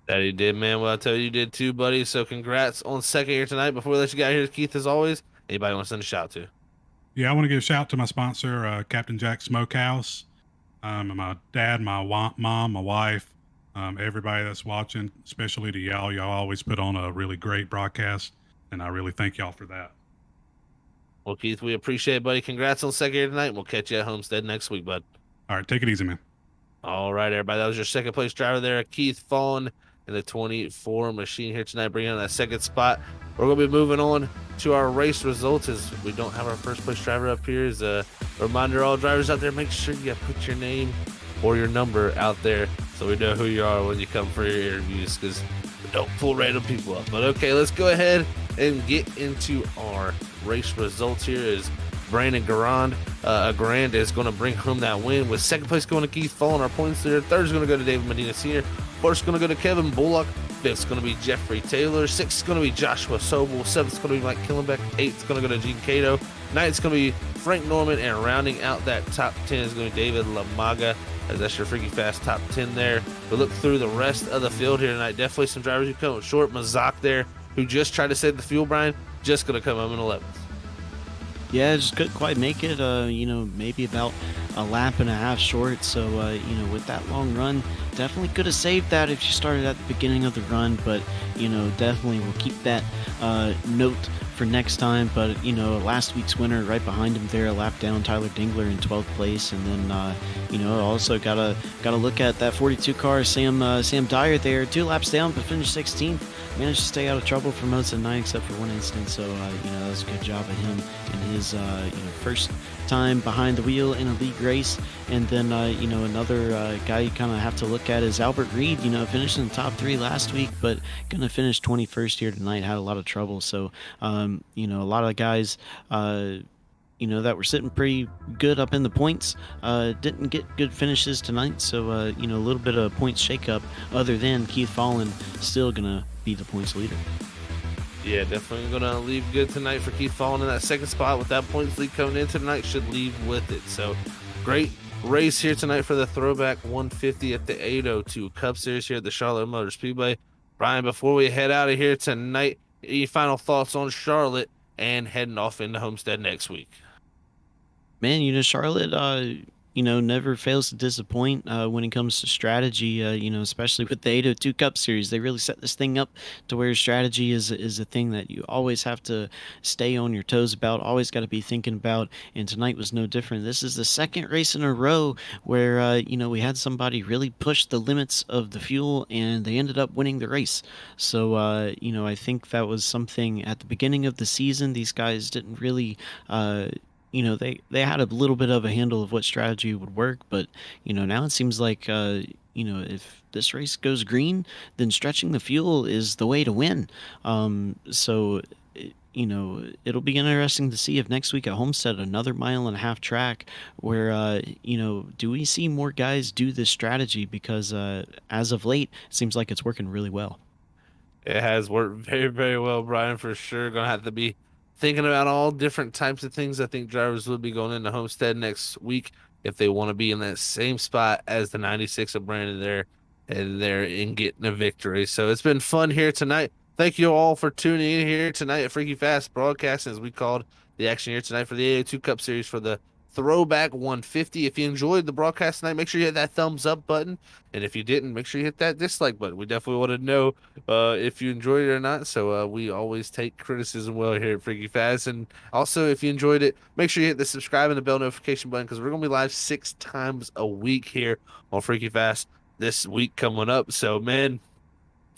That he did, man. Well, I tell you did too, buddy. So congrats on second here tonight. Before we let you get out here, Keith, as always, anybody want to send a shout to? Yeah, I want to give a shout to my sponsor, Captain Jack Smokehouse, my dad, my mom, my wife, everybody that's watching, especially to y'all. Y'all always put on a really great broadcast, and I really thank y'all for that. Well, Keith, we appreciate it, buddy. Congrats on second here tonight. And we'll catch you at Homestead next week, bud. All right, take it easy, man. All right, everybody. That was your second place driver there, Keith Fallon, in the 24 machine here tonight, bringing on that second spot. We're going to be moving on to our race results, as we don't have our first place driver up here. As a reminder to all drivers out there, make sure you put your name or your number out there so we know who you are when you come for your interviews, because we don't pull random people up. But okay, let's go ahead and get into our race results here. As Brandon Garand is going to bring home that win, with second place going to Keith Fallen. Our points there. Third is going to go to David Medina Sr. Fourth is going to go to Kevin Bullock. Fifth is going to be Jeffrey Taylor. Sixth is going to be Joshua Sobel. Seventh is going to be Mike Killenbeck. Eighth is going to go to Gene Cato. Ninth is going to be Frank Norman. And rounding out that top 10 is going to be David Lamaga. As that's your Freaky Fast top 10 there. We look through the rest of the field here tonight. Definitely some drivers who come up short. Mazak there, who just tried to save the fuel, Brian, just going to come home in 11th. Yeah, just couldn't quite make it. Maybe about a lap and a half short. So, with that long run, definitely could have saved that if you started at the beginning of the run. But, definitely we'll keep that note for next time. But, last week's winner right behind him there, a lap down, Tyler Dingler in 12th place. And then, also gotta look at that 42 car, Sam Dyer there, 2 laps down, but finished 16th. Managed to stay out of trouble for most of the night except for one incident. So, that was a good job of him in his, first time behind the wheel in a league race. And then, another guy you kind of have to look at is Albert Reed, finished in the top 3 last week, but going to finish 21st here tonight, had a lot of trouble. So, a lot of guys, that were sitting pretty good up in the points, didn't get good finishes tonight. So, a little bit of points shakeup, other than Keith Fallen still going to be the points leader. Yeah, definitely going to leave good tonight for Keith Fallen in that second spot. With that points lead coming in tonight, should leave with it. So, great race here tonight for the Throwback 150 at the 802 Cup Series here at the Charlotte Motor Speedway. Brian, before we head out of here tonight, any final thoughts on Charlotte and heading off into Homestead next week? Man, Charlotte, never fails to disappoint when it comes to strategy, especially with the 802 Cup Series. They really set this thing up to where strategy is a thing that you always have to stay on your toes about, always got to be thinking about, and tonight was no different. This is the second race in a row where, we had somebody really push the limits of the fuel, and they ended up winning the race. So, I think that was something at the beginning of the season. These guys didn't really... they had a little bit of a handle of what strategy would work, but, now it seems like, if this race goes green, then stretching the fuel is the way to win. So, it'll be interesting to see if next week at Homestead, another 1.5 mile track where, do we see more guys do this strategy? Because as of late, it seems like it's working really well. It has worked very, very well, Brian, for sure. Going to have to be thinking about all different types of things. I think drivers will be going into Homestead next week if they want to be in that same spot as the 96 of Brandon there and getting a victory. So it's been fun here tonight. Thank you all for tuning in here tonight at Freaky Fast Broadcasting, as we called the action here tonight for the 802 Cup Series for the Throwback 150. If you enjoyed the broadcast tonight, make sure you hit that thumbs up button. And if you didn't, make sure you hit that dislike button. We definitely want to know if you enjoyed it or not. So we always take criticism well here at Freaky Fast. And also, if you enjoyed it, make sure you hit the subscribe and the bell notification button, because we're going to be live 6 times a week here on Freaky Fast this week coming up. So, man,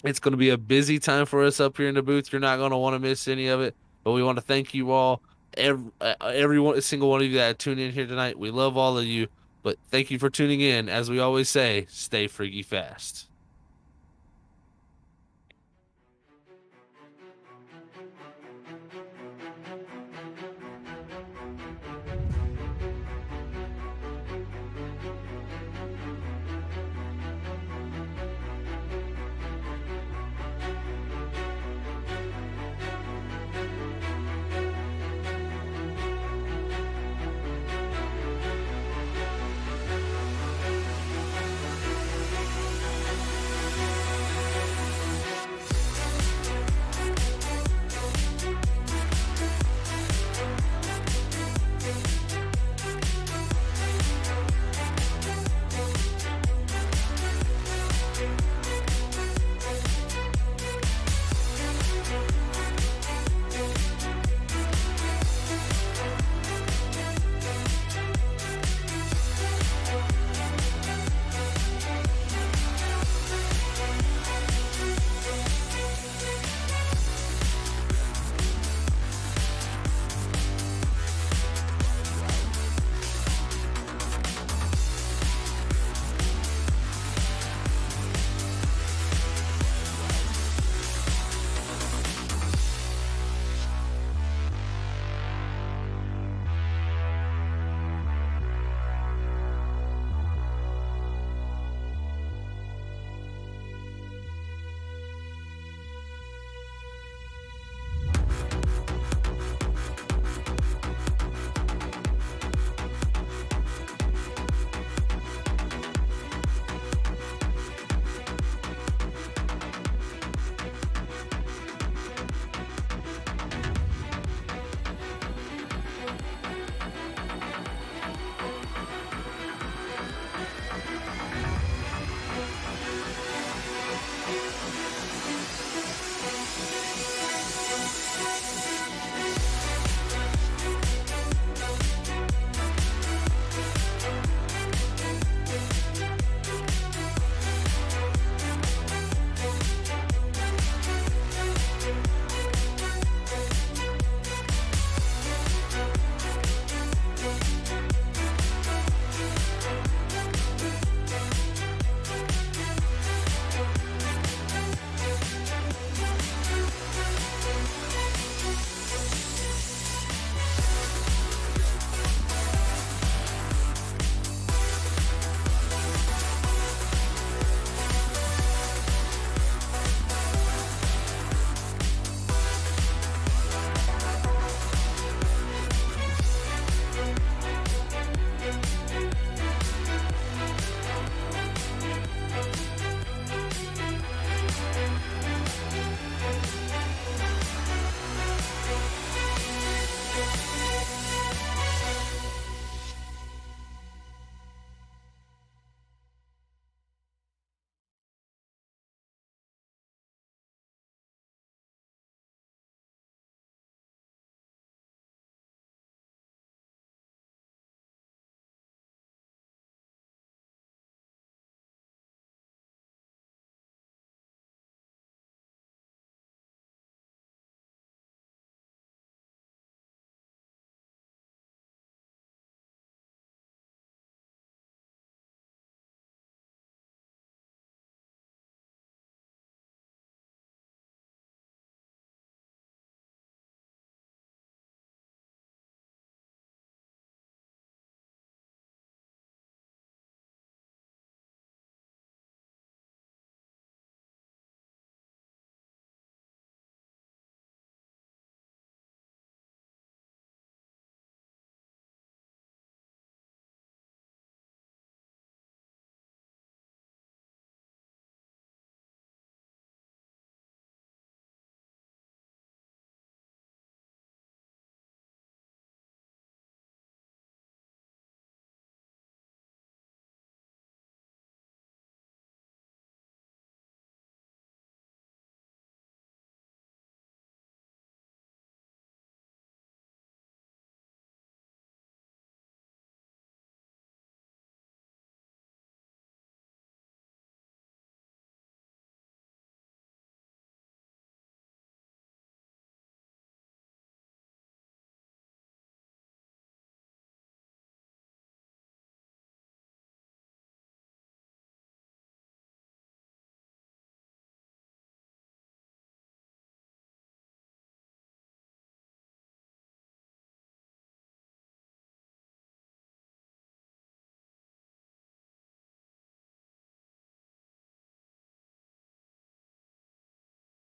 it's going to be a busy time for us up here in the booth. You're not going to want to miss any of it. But we want to thank you all. Every single one of you that tuned in here tonight. We love all of you, but thank you for tuning in. As we always say, stay freaky fast.